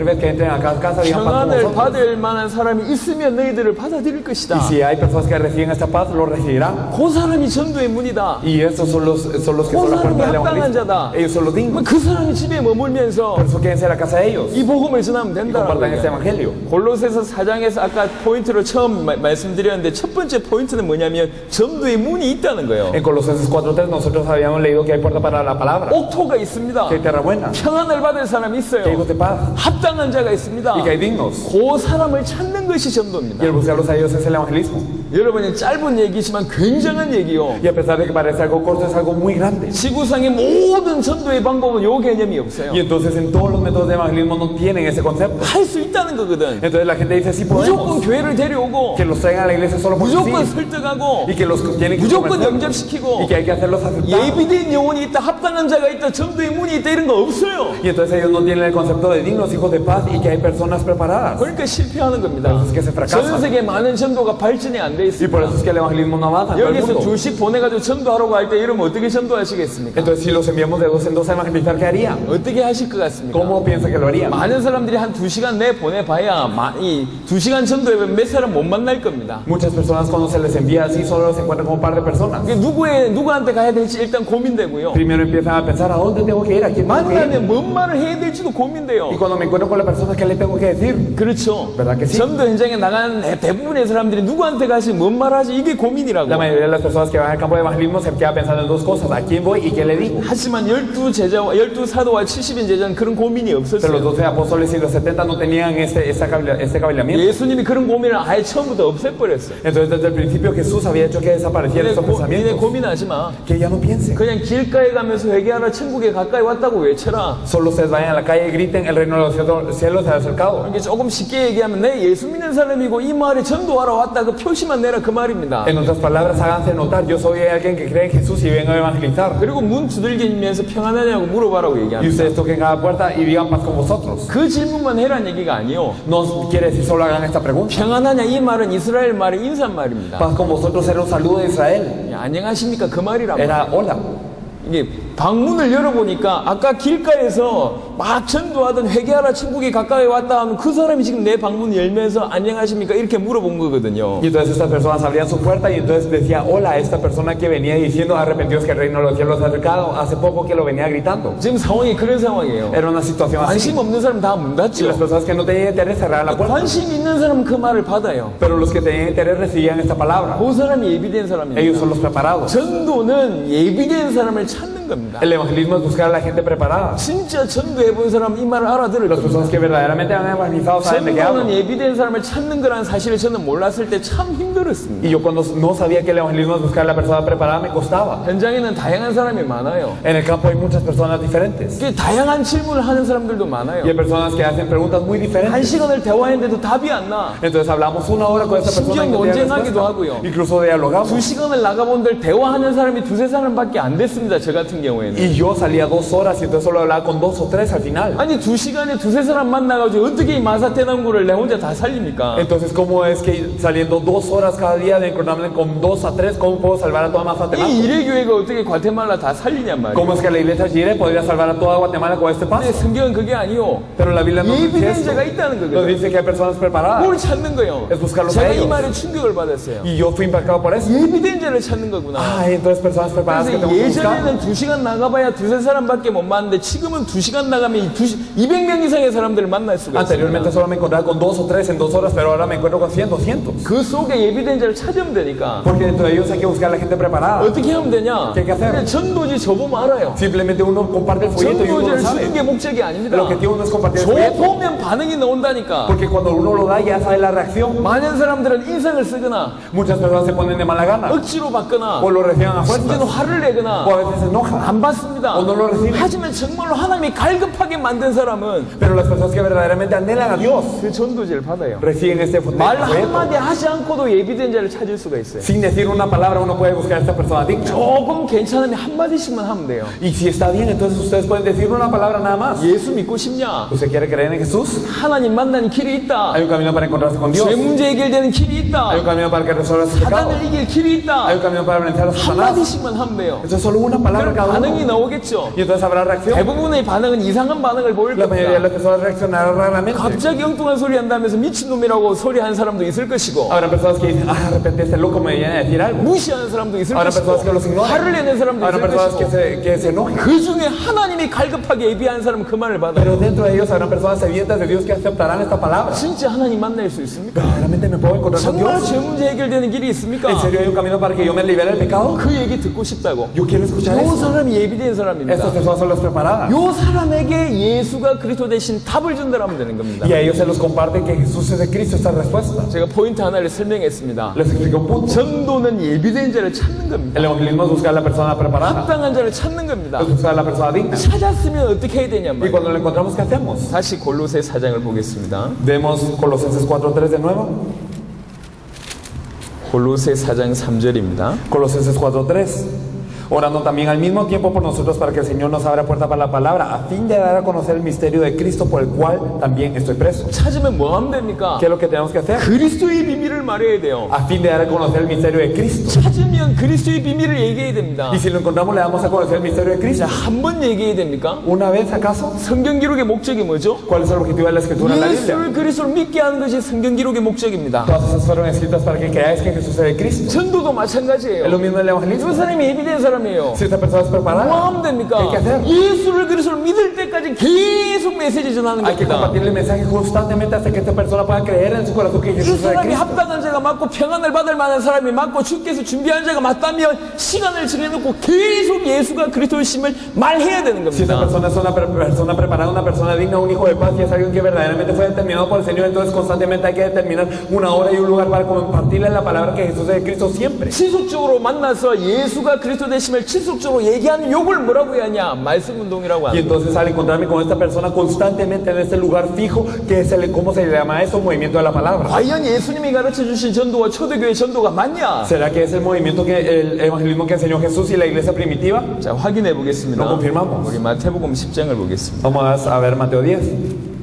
vez que entren a cada casa, digan paz con 평안을 vosotros. 받을 만한 사람이 있으면 너희들을 받아들일 것이다. Y si hay personas que reciben esta paz, lo recibirán. 그 사람이 전도의 문이다. Y estos son los que son la puerta del evangelismo. Ellos son los dignos. 그 사람이 집에 머물면서 Por eso quédense en la casa de ellos 이 복음을 전하면 y 된다. compartan este evangelio. 골로새서 4장에서 아까 포인트로 처음 말씀드렸는데 첫 번째 포인트는 뭐냐면 전도의 문이 있다는 거예요. En Colosenses 4:3 nosotros habíamos leído que hay puerta para la palabra, 옥토가 있습니다. que hay tierra buena, 평안을 받을 사람이 que hay hijos 있어요. de paz 합당한 자가 있습니다. y que hay dignos. 그 사람을 찾는 것이 Y 전도입니다. el buscarlos a ellos es el evangelismo. 여러분이 짧은 얘기지만 굉장한 얘기요. Y a pesar de que parece algo corto, es algo muy grande. 지구상의 모든 전도의 방법은 요 개념이 없어요. Y entonces en todos los métodos de evangelismo no tienen ese concepto. 할 수 있다는 거거든. Entonces la gente dice, sí 무조건 podemos, 교회를 데려오고 que los traigan a la iglesia solo porque 무조건 sí, 설득하고 y que los tienen que 무조건 convencer, 영접시키고 y que hay que hacerlos aceptar. 예비된 영혼이 있다, 합당한 자가 있다, 전도의 문이 있다 이런 거 없어요. Y entonces ellos no tienen el concepto de dignos, hijos de paz, y que hay personas preparadas. 그러니까 실패하는 겁니다. Por eso es que se 전 fracasan. 세계 많은 전도가 발전이 안 돼 Y 있습니다. por eso es que el evangelismo no avanza en todo el 여기서 mundo. 둘씩 보내가지고 전도하러 갈 때 이러면 어떻게 전도하시겠습니까? Entonces si los enviamos de 2 en 2 a evangelizar, ¿qué harían? 어떻게 하실 것 같습니까? ¿Cómo piensa que lo harían? 많은 사람들이 한 2시간 내 보내봐야 이 2시간 전도에 몇 사람 못 만날 겁니다. Muchas personas cuando se les envía así solo se encuentran con un par de personas. 이게 누구한테 가야 될지 일단 고민되고요. Primero empiezan a pensar, ¿a dónde tengo que ir? ¿A quién tengo que ir? 만나면 뭔 말을 해야 될지도 고민돼요. Y cuando me encuentro con la persona, ¿qué le tengo que decir? 그렇죠. ¿Verdad que sí? 전도 현장에 나가는 대부분의 사람들이 누구한테 가야 하지 뭔 말하지 이게 고민이라고. La mayoría de las personas que van al campo de evangelismo se queda pensando en dos cosas: ¿a quién voy y qué le digo? 하지만 12 사도와 70인 제자는 그런 고민이 Pero los 없었어요. 12 apóstoles y los 70 no tenían este cabilamiento. 예수님이 그런 고민을 아예 처음부터 없애버렸어요. Entonces desde el principio Jesús había hecho que desaparecieran esos 니네 pensamientos. 고민하지 마. Que ya no piensen. 그냥 길가에 가면서 회개하라 천국에 가까이 왔다고 외쳐라. Solo ustedes vayan a la calle y griten: el reino de los cielos se ha acercado. 이게 조금 쉽게 얘기하면 내 예수 믿는 사람이고 이 마을에 전도하러 왔다 그 표시만 내라 그 말입니다. En otras palabras, háganse notar: yo soy alguien que cree en Jesús y vengo a evangelizar. 그리고 문 두들기면서 평안하냐고 물어봐라고 Y 얘기합니다. ustedes toquen cada puerta y digan paz con vosotros. 그 질문만 해란 얘기가 아니요. No quiere decir solo hagan esta pregunta. 평안하냐 이 말은 이스라엘 말의 인사말입니다. Paz con vosotros era un saludo de Israel. 안녕하십니까 그 말이란 Era 말이에요. hola. 이게 방문을 열어보니까 아까 길가에서 막 전도하던 회개하라 천국이 가까이 왔다 하면 그 사람이 지금 내 방문을 열면서 안녕하십니까 이렇게 물어본 거거든요. Y entonces estas personas abrían su puerta y entonces decía hola a esta persona que venía diciendo: arrepentidos que el reino de los cielos se ha acercado. Hace poco que lo venía gritando. 지금 상황이 그런 상황이에요. Era una situación así. 관심 없는 사람 다 문 Y las 닫죠. personas que no tenían interés cerraban la puerta. 관심 있는 사람은 그 말을 받아요. Pero los que tenían interés recibían esta palabra. 그 사람이 예비된 사람입니다. Ellos son los preparados. 전도는 예비된 사람을 찾는 겁니다. El evangelismo es buscar a la gente preparada. 진짜 전도해본 사람은 이 말을 알아들을 Las 겁니다. personas que verdaderamente han evangelizado saben de qué 전도는 hablo. 예비된 사람을 찾는 거라는 사실을 저는 몰랐을 때 참 힘들었습니다. Y yo cuando no sabía que el evangelismo es buscar a la persona preparada me costaba. 현장에는 다양한 사람이 많아요. En el campo hay muchas personas diferentes. 이게 다양한 질문을 하는 사람들도 Y 많아요. hay personas que hacen preguntas muy 한 diferentes. 시간을 대화했는데도 답이 안 나. Entonces hablamos una hora con esta persona y no tiene 논쟁하기도 respuesta. 하고요. Incluso dialogamos. 2시간을 나가본들 대화하는 사람이 2-3사람밖에 안 됐습니다. 저 같은 경우에는. Y yo salía 2 horas y entonces solo hablaba con 2 o 3 al final. 아니 2시간에 2-3사람 만나가지고 어떻게 이 마사테나무를 내 혼자 다 살립니까? Entonces, ¿cómo es que saliendo 2 horas cada día de encontrarme con 2 a 3, cómo puedo salvar a toda 이 Mazatlán? 이래교회가 어떻게 과테말라 다 살리냔 말이에요. ¿Cómo es que la iglesia Jireh podría salvar a toda Guatemala con este 근데 paso? 성경은 그게 아니요. Pero la Biblia no dice 예비된 esto. 자가 있다는 Nos 거거든요. dice que hay personas preparadas. 뭘 찾는 거예요? Es buscarlos a 제가 이 ellos. 말에 충격을 받았어요. Y yo fui impactado por eso. 예비된 자를 찾는 거구나. Ay, entonces personas preparadas que 그래서 tenemos que buscar. 예전에는 2시간 나가봐야 2-3사람밖에 못 만났는데 지금은 2시간 나가면 200명 이상의 사람들을 만날 수가 Anteriormente 있습니다. solo me encontraba con 2 o 3 en 2 horas, pero ahora me encuentro con 100, 200. 그 속에 예비된 자를 찾으면 되니까 Porque dentro de ellos hay que buscar a la gente preparada. 어떻게 하면 되냐? ¿Qué hay que hacer? 그냥 전도지 줘보면 알아요. Simplemente uno comparte el folleto y uno lo 전도지를 주는 sabe. 게 목적이 아닙니다. El objetivo no es compartir el folleto. 줘보면 반응이 나온다니까. Porque cuando uno lo da ya sabe la reacción. 많은 사람들은 인상을 쓰거나 Muchas personas se ponen de mala gana. 억지로 받거나 O lo reciben a 심지어는 fuerzas. 화를 내거나 O a veces se enojan. 안 받습니다. O no lo reciben. 하지만 정말로 하나님이 갈급하게 만든 사람은 Pero las personas que verdaderamente anhelan a Dios 그 전도지를 받아요. reciben este 말 folleto. 한마디 하지 않고도 예비된 자를 찾을 수가 있어요. Sin decir una palabra uno puede buscar a esta persona digna. 조금 괜찮으면 한마디씩만 하면 돼요. Y si está bien, entonces ustedes pueden decir una palabra nada más. 예수 믿고 싶냐? ¿Usted quiere creer en Jesús? 하나님 만나는 길이 있다. Hay un camino para encontrarse con Dios. 죄 문제 해결되는 길이 Hay 있다. un camino para que resuelva su pecado. 사단을 이길 길이 있다. Hay un camino para vencer a Satanás. 한마디씩만 하면 돼요. Entonces solo una palabra 그럼 cada 반응이 uno. 나오겠죠. Y entonces habrá reacción. 대부분의 반응은 이상한 반응을 보일 La mayoría de las 겁니다. personas reaccionarán raramente. 갑자기 엉뚱한 소리 한다면서 미친놈이라고 소리하는 사람도 있을 것이고 Habrá personas que dicen, de repente este loco me viene a decir algo. 무시하는 사람도 있을 Habrá personas que los 것이고 ignoran. 화를 내는 사람도 Habrá 있을 personas 것이고 que se enojen. 그 중에 하나님이 갈급하게 예비한 사람은 그 말을 받아요. Pero dentro de ellos habrán personas sedientas de Dios que aceptarán esta palabra. 진짜 하나님 만날 수 있습니까? ¿Realmente me puedo encontrar con 정말 Dios? 죄 문제 해결되는 길이 있습니까? ¿En serio hay un camino para que yo me libere del pecado? 그 얘기 듣고 싶다고. Yo quiero escuchar 요 eso. 사람이 예비된 사람입니다. Estas personas son las preparadas. 요 사람에게 예수가 그리스도 대신 답을 준다라면 되는 겁니다. Y a ellos se los comparte que Jesús es de Cristo esta respuesta. 제가 포인트 하나를 설명했습니다. Les explico un punto. 전도는 예비된 자를 찾는 겁니다. El evangelismo es buscar a la persona preparada. 합당한 자를 찾는 겁니다. Es buscar a la persona digna. 찾았으면 어떻게 해야 되냔 Y 말이에요. cuando lo encontramos, ¿qué hacemos? 다시 골로새 4장을 보겠습니다. Vemos Colosenses 4:3 de nuevo. 골로새 4장 3절입니다. Colosenses 4:3. Orando también al mismo tiempo por nosotros para que el Señor nos abra puerta para la palabra, a fin de dar a conocer el misterio de Cristo por el cual también estoy preso. 찾으면 뭐 하면 됩니까? ¿Qué es lo que tenemos que hacer? 그리스도의 비밀을 말해야 돼요. A fin de dar a conocer el misterio de Cristo. 찾으면 찾으면 그리스도의 비밀을 얘기해야 됩니다. Y si lo encontramos, le damos a conocer el misterio de Cristo. 자, 한 번 얘기해야 됩니까? Una vez acaso, 성경 기록의 목적이 뭐죠? ¿cuál es el objetivo de la escritura en la Biblia? 예수를 그리스도를 믿게 하는 것이 성경 기록의 목적입니다. Todas esas fueron escritas para que creáis que Jesús es el Cristo. 전도도 Es lo 마찬가지예요. mismo en el evangelismo. 그 사람이 예비된 사람이에요. Si esta persona es 뭐 preparada, 하면 됩니까? ¿qué hay que hacer? 예수를 그리스도를 믿을 때까지 계속 메시지 전하는 Hay que 겁니다. compartirle el mensaje constantemente hasta que esta persona pueda creer en su corazón que 이 Jesús es el 사람이 Cristo. 합당한 자가 맞고 평안을 받을 만한 사람이 맞고 주께서 준비한 자가 맞다면 시간을 정해놓고 계속 예수가 그리스도이심을 말해야 되는 Si esta 겁니다. persona es una persona preparada, una persona digna, un hijo de paz y es alguien que verdaderamente fue determinado por el Señor, entonces constantemente hay que determinar una hora y un lugar para compartirle la palabra que Jesús es el Cristo siempre. 지속적으로 만나서 예수가 그리스도 되심을 지속적으로 얘기하는 욕을 뭐라고 해야 하냐? 말씀 운동이라고 Y 합니다. entonces al encontrarme con esta persona constantemente en este lugar fijo, que es el, ¿cómo se le llama eso? Movimiento de la palabra. 과연 예수님이 가르쳐 주신 전도와 초대교회 전도가 맞냐? ¿Será que es el movimiento que el evangelismo que enseñó Jesús y la iglesia primitiva? 자, 확인해 보겠습니다. Lo confirmamos. 우리 마태복음 10장을 보겠습니다. Vamos a ver Mateo 10.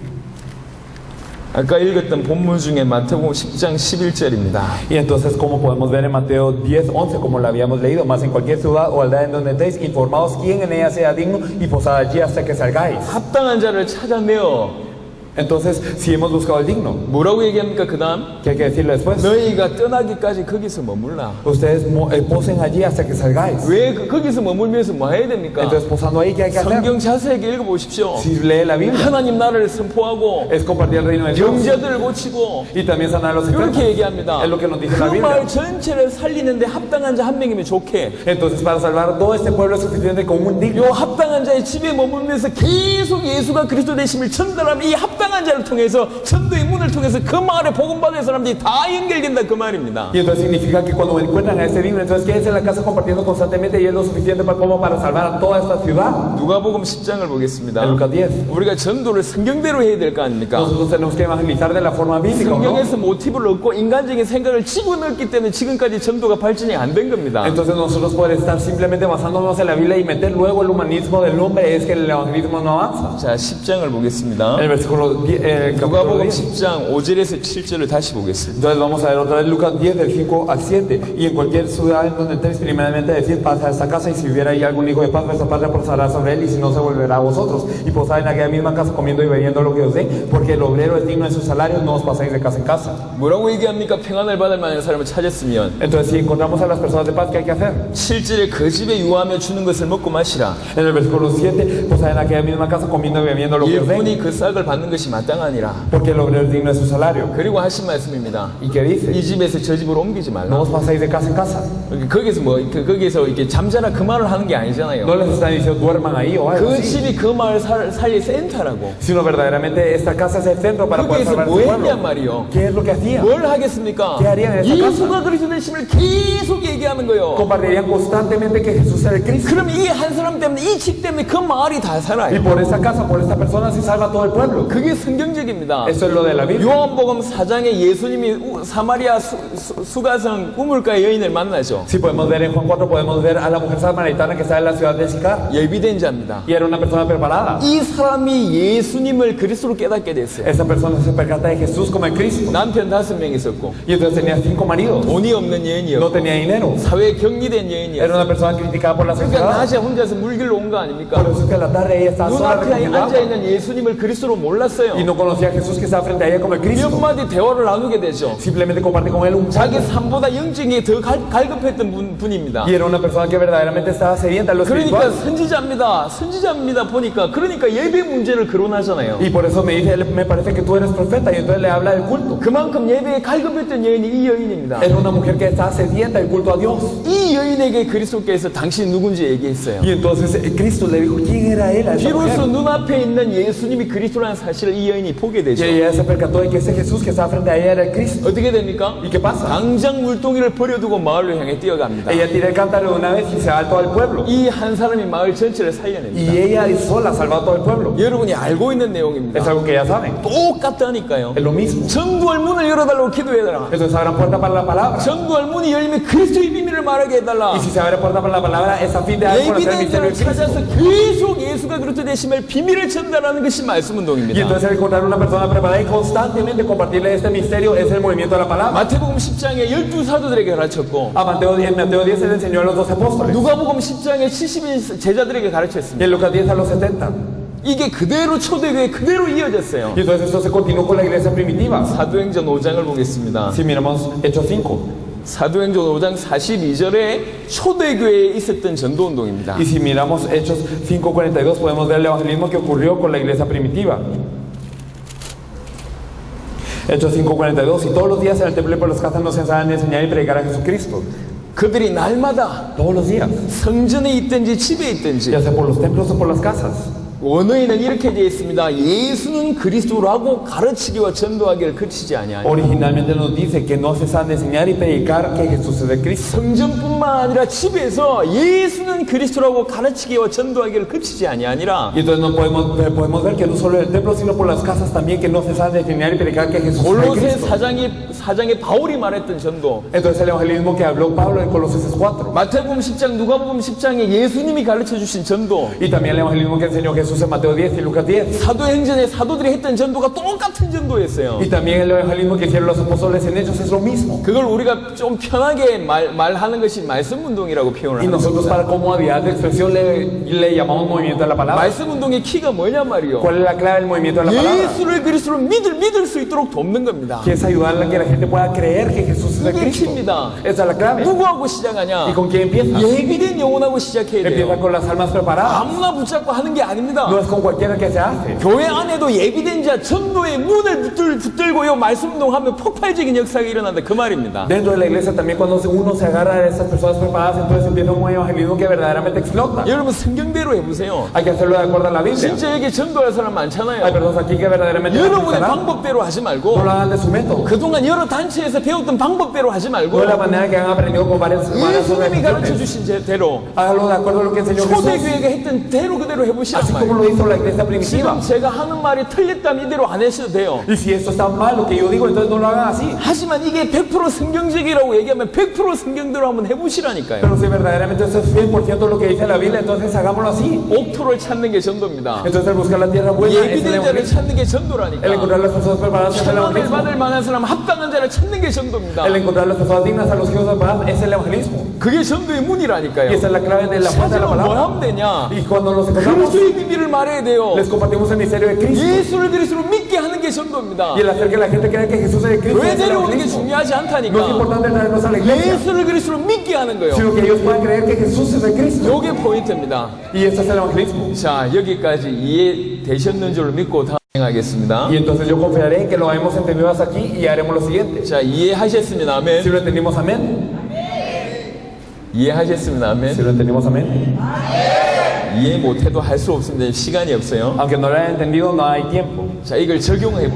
아까 읽었던 본문 중에 마태복음 10장 11절입니다. Y entonces, como podemos ver en Mateo 10, 11, como lo habíamos leído, más en cualquier ciudad o aldea en donde estéis, informaos quién en ella sea digno y posad allí hasta que salgáis. 합당한 자를 찾아내어. Entonces, si hemos buscado el digno, 뭐라고 얘기합니까? 그 다음 ¿qué hay que decirle después? 너희가 떠나기까지 거기서 머물라. Ustedes posen allí hasta que salgáis. 왜 거기서 머물면서 뭐 해야 됩니까? Entonces, posando ahí, ¿qué hay que hacer? 성경 자세하게 읽어보십시오. Si lee la Biblia, 하나님 나라를 선포하고 es compartir el reino de Dios 병자들을 고치고 y también sanar a los 이렇게 enfermos. 얘기합니다. Es lo que nos dice 그 la 말 Biblia. 전체를 살리는데 합당한 자 한 명이면 좋게. Entonces, para salvar todo este pueblo es suficiente con un digno. 요 합당한 자의 집에 머물면서 계속 예수가 그리스도 되심을 전달하면 이 합당한 자를 통해서 전도의 문을 통해서 그 마을에 복음받은 사람들이 다 연결된다 그 말입니다. Y entonces significa que cuando encuentran a este digno, entonces quédense en la casa compartiendo constantemente y es lo suficiente para, como para salvar a toda esta ciudad. 누가복음 10장을 보겠습니다. En Lucas 10. 우리가 전도를 성경대로 해야 될 거 아닙니까? Nosotros tenemos que evangelizar de la forma bíblica, ¿no? 성경에서 모티브를 얻고 인간적인 생각을 집어넣었기 때문에 지금까지 전도가 발전이 안 된 겁니다. Entonces nosotros por estar simplemente basándonos en la Biblia y meter luego el humanismo del hombre es que el evangelismo no avanza. 자, 10장을 보겠습니다. El versículo capítulo 누가복음 10. 10장 5절에서 7절을 다시 보겠습니다. Entonces vamos a ver otra vez Lucas 10 del 5 al 7. Y en cualquier ciudad en donde estéis, primeramente decid, pasa a esta casa, y si hubiera ahí algún hijo de paz, vuestra patria posará sobre él, y si no, se volverá a vosotros. Y posad en aquella misma casa comiendo y bebiendo lo que os dé, porque el obrero es digno de su salario, no os paséis de casa en casa. 뭐라고 얘기합니까? 평안을 받을 만한 사람을 찾았으면 Entonces si encontramos a las personas de paz, ¿qué hay que hacer? 7절에 그 집에 유하며 주는 것을 먹고 마시라. En el versículo 7, posad en aquella misma casa comiendo y bebiendo lo que os dé, 일꾼이 그 싹을 받는 것이 마땅하니라. porque el obrero es digno de su salario. 그리고 하신 말씀입니다. ¿Y qué dice? 이 집에서 저 집으로 옮기지 No 말라. os paséis de casa en casa. 거기서 거기서 이렇게 잠자라 그 말을 하는 게 아니잖아요. No les está diciendo duerman ahí o algo 그 así, 집이 그 마을 살릴 센터라고. sino verdaderamente esta casa es el centro para poder 거기에서 salvar 뭐 su 했냔 pueblo. 말이요. ¿Qué es lo que hacían? 뭘 하겠습니까? ¿Qué harían en esa 예수가 그리스도 되심을 계속 얘기하는 거예요. Compartirían constantemente que Jesús era el Cristo. 그럼 이 한 사람 때문에 이 집 때문에 그 마을이 다 Y 살아요. por esta casa, por esta persona se salva todo el pueblo. 그게 성경적입니다. Eso es lo de la Biblia. 요한복음 4장에 예수님이 사마리아 수가성 우물가의 여인을 만나죠. Si podemos ver en Juan 4, podemos ver a la mujer samaritana que está en la ciudad de Sicar. 예비된 자입니다. Y era una persona preparada. 이 사람이 예수님을 그리스도로 깨닫게 됐어요. Esa persona se percata de Jesús como el Cristo. 남편 5명 있었고 Y entonces tenía 5 maridos. 돈이 없는 No 여인이었고 tenía dinero. 사회에 격리된 Era 여인이었어요. una persona criticada por la 그러니까 sociedad. 낮에 혼자서 물길로 온 거 아닙니까? Por eso es que a la tarde ella estaba sola 눈앞에 recogiendo agua. 앉아있는 예수님을 그리스도로 몰랐어요. Y no conocía a Jesús que estaba frente a ella como el 몇 Cristo. 마디 대화를 나누게 되죠. Simplemente comparte con él un 자기 poco. 삶보다 영적인 게 더 갈급했던 분입니다. Y era una persona que verdaderamente estaba sedienta en lo 그러니까 espiritual. 선지자입니다 보니까 그러니까 예배 문제를 거론하잖아요. Y por eso me dice, me parece que tú eres profeta. Y entonces le habla del culto. 그만큼 예배에 갈급했던 여인이 이 여인입니다. Era una mujer que estaba sedienta del culto a Dios. 이 여인에게 그리스도께서 당신 누군지 얘기했어요. Y entonces Cristo le dijo, ¿quién era él a esa 비로소 mujer? 눈앞에 있는 예수님이 그리스도라는 사실을 이 여인이 보게 Y 되죠. ella se percató de que ese Jesús que estaba frente a ella era el Cristo. 어떻게 됩니까? ¿Y qué pasa? 당장 물동이를 버려두고 마을로 향해 뛰어갑니다. Ella tira el cántaro de una vez y se va a todo el pueblo. 이 한 사람이 마을 전체를 Y 살려냅니다. ella sola salvó a todo el pueblo. 여러분이 알고 있는 Es 내용입니다. algo que ya saben. 똑같다니까요. Es lo mismo. 전도할 문을 열어달라고 기도해달라. Entonces abran puerta para la palabra. 전도할 문이 열리면 그리스도의 비밀을 말하게 해달라. Y si se abre puerta para la palabra, es a fin de dar a conocer el 예비된 misterio 자를 de Cristo. 찾아서 계속 예수가 그리스도 되심을 비밀을 전달하는 것이 말씀 Y 운동입니다. entonces encontrar una persona preparada y constantemente compartirle este misterio es el movimiento de la palabra. 마태복음 10장에 12사도들에게 가르쳤고 en Mateo 10 se le enseñó a los 12 apóstoles. 누가복음 10장에 70인 제자들에게 Y 가르쳤습니다. en Lucas 10 a los 70. 이게 그대로 초대교회 그대로 이어졌어요. Y entonces esto se continuó con la iglesia primitiva. 사도행전 5장을 보겠습니다. Si miramos Hechos 5. 사도행전 5장 42절에 초대교회에 있었던 전도운동입니다. Y si miramos Hechos 5:42 podemos ver el evangelismo que ocurrió con la iglesia primitiva. Hechos 5:42. Y todos los días en el templo y por las casas nos enseñaban a enseñar y predicar a Jesucristo. 그들이 날마다 Todos los días. 성전에 있든지 집에 있든지 Ya sea por los templos o por las casas. 원어에는 이렇게 되어 있습니다. 예수는 그리스도라고 가르치기와 전도하기를 그치지 아니하니. Originalmente nos dice que no cesan de enseñar y predicar que Jesús es de Cristo. 성전뿐만 아니라 집에서 예수는 그리스도라고 가르치기와 전도하기를 그치지 아니하니라. Y entonces no podemos ver que no solo en el templo sino por las casas también que no cesan de enseñar y predicar que Jesús es de 골로새 Cristo. 사장에 바울이 말했던 전도, Entonces el evangelismo que habló Pablo en Colosenses 4. 마태복음 10장, 누가복음 10장에 예수님이 가르쳐 주신 전도, Y también el evangelismo que enseñó Jesús en Mateo 10 y Lucas 10. 사도행전에 사도들이 했던 전도가 똑같은 전도였어요. Y también el evangelismo que hicieron los apóstoles en Hechos es lo mismo. 그걸 우리가 좀 편하게 말하는 것이 말씀 운동이라고 표현을 Y 하는 nosotros 겁니다. para comodidad de expresión le llamamos movimiento de la palabra. 말씀 운동의 키가 뭐냐 말이요. ¿Cuál es la clave del movimiento de la palabra? 예수를 그리스도로 믿을 수 있도록 돕는 겁니다. Que es ayudar a que la gente pueda creer que Jesús es de 이게 Cristo. 키입니다. Esa es la clave. 누구하고 시작하냐? ¿Y con quién empieza? 예비된 영혼하고 시작해야 Empieza 돼요. con las almas preparadas. 아무나 붙잡고 하는 게 아닙니다. No es con cualquiera que se hace. 교회 안에도 예비된 자 전도의 문을 붙들고요 말씀 운동하면 폭발적인 역사가 일어난다 그 말입니다. Dentro de la iglesia también cuando uno se agarra de esas personas preparadas, entonces empieza un evangelismo que verdaderamente explota. 여러분 성경대로 해보세요. Hay que hacerlo de acuerdo a la Biblia. 진짜 여기 전도할 사람 Hay 많잖아요. personas aquí que verdaderamente 여러분의 evangelizarán. 방법대로 하지 No 말고 lo hagan de su método. 그동안 여러 단체에서 배웠던 방법대로 하지 말고 No de la manera que han aprendido con varias 예수님이 가르쳐 organizaciones. 주신 대로 Hágalo de acuerdo a lo que enseñó Jesús. 초대교회가 했던 대로 그대로 해보시란 Así como 말이에요. lo hizo la iglesia primitiva. 지금 제가 하는 말이 틀렸다면 이대로 안 하셔도 돼요. Y si esto está mal, lo que yo digo, entonces no lo hagan así. 하지만 이게 100% 성경적이라고 얘기하면 100% 성경대로 한번 해보시라니까요. Pero si verdaderamente eso es 100% lo que dice la Biblia, entonces hagámoslo así. 옥토를 찾는 게 전도입니다. Entonces el buscar la tierra buena es el 예비된 자를 evangelismo. 찾는 게 El 전도라니까. encontrar las personas preparadas es el 천원을 evangelismo. 받을 만한 사람, 합당한 자를 찾는 게 전도입니다. El encontrar las personas dignas a los hijos preparados es el evangelismo. 그게 전도의 Y 문이라니까요. esa es la clave de la fuente de la 찾으면 뭐 palabra. 하면 되냐? Y cuando nos encontramos, 그리스도의 비밀을 말해야 돼요. les compartimos el misterio de Cristo. 예수를 그리스도로 믿게 하는 게 전도입니다. Y el hacer que la gente crea que Jesús es de Cristo 왜 es el 데려오는 게 evangelismo. 중요하지 No es 않다니까. importante traernos a la iglesia, 예수를 그리스도로 믿게 하는 거예요. sino que ellos puedan creer que Jesús es de Cristo. 요게 포인트입니다. Y eso es el evangelismo. 자, 여기까지 이해되셨는 줄 믿고 다행하겠습니다. Y entonces yo confiaré en que lo hemos entendido hasta aquí y haremos lo siguiente. 자, 이해하셨으면 Si 아멘. lo entendimos, amén. 이해하셨으면 아멘. Si lo entendimos, amén. 이해 못해도 할 수 없습니다. 시간이 없어요. Aunque no lo hayan entendido, no hay tiempo. 자, 이걸 적용해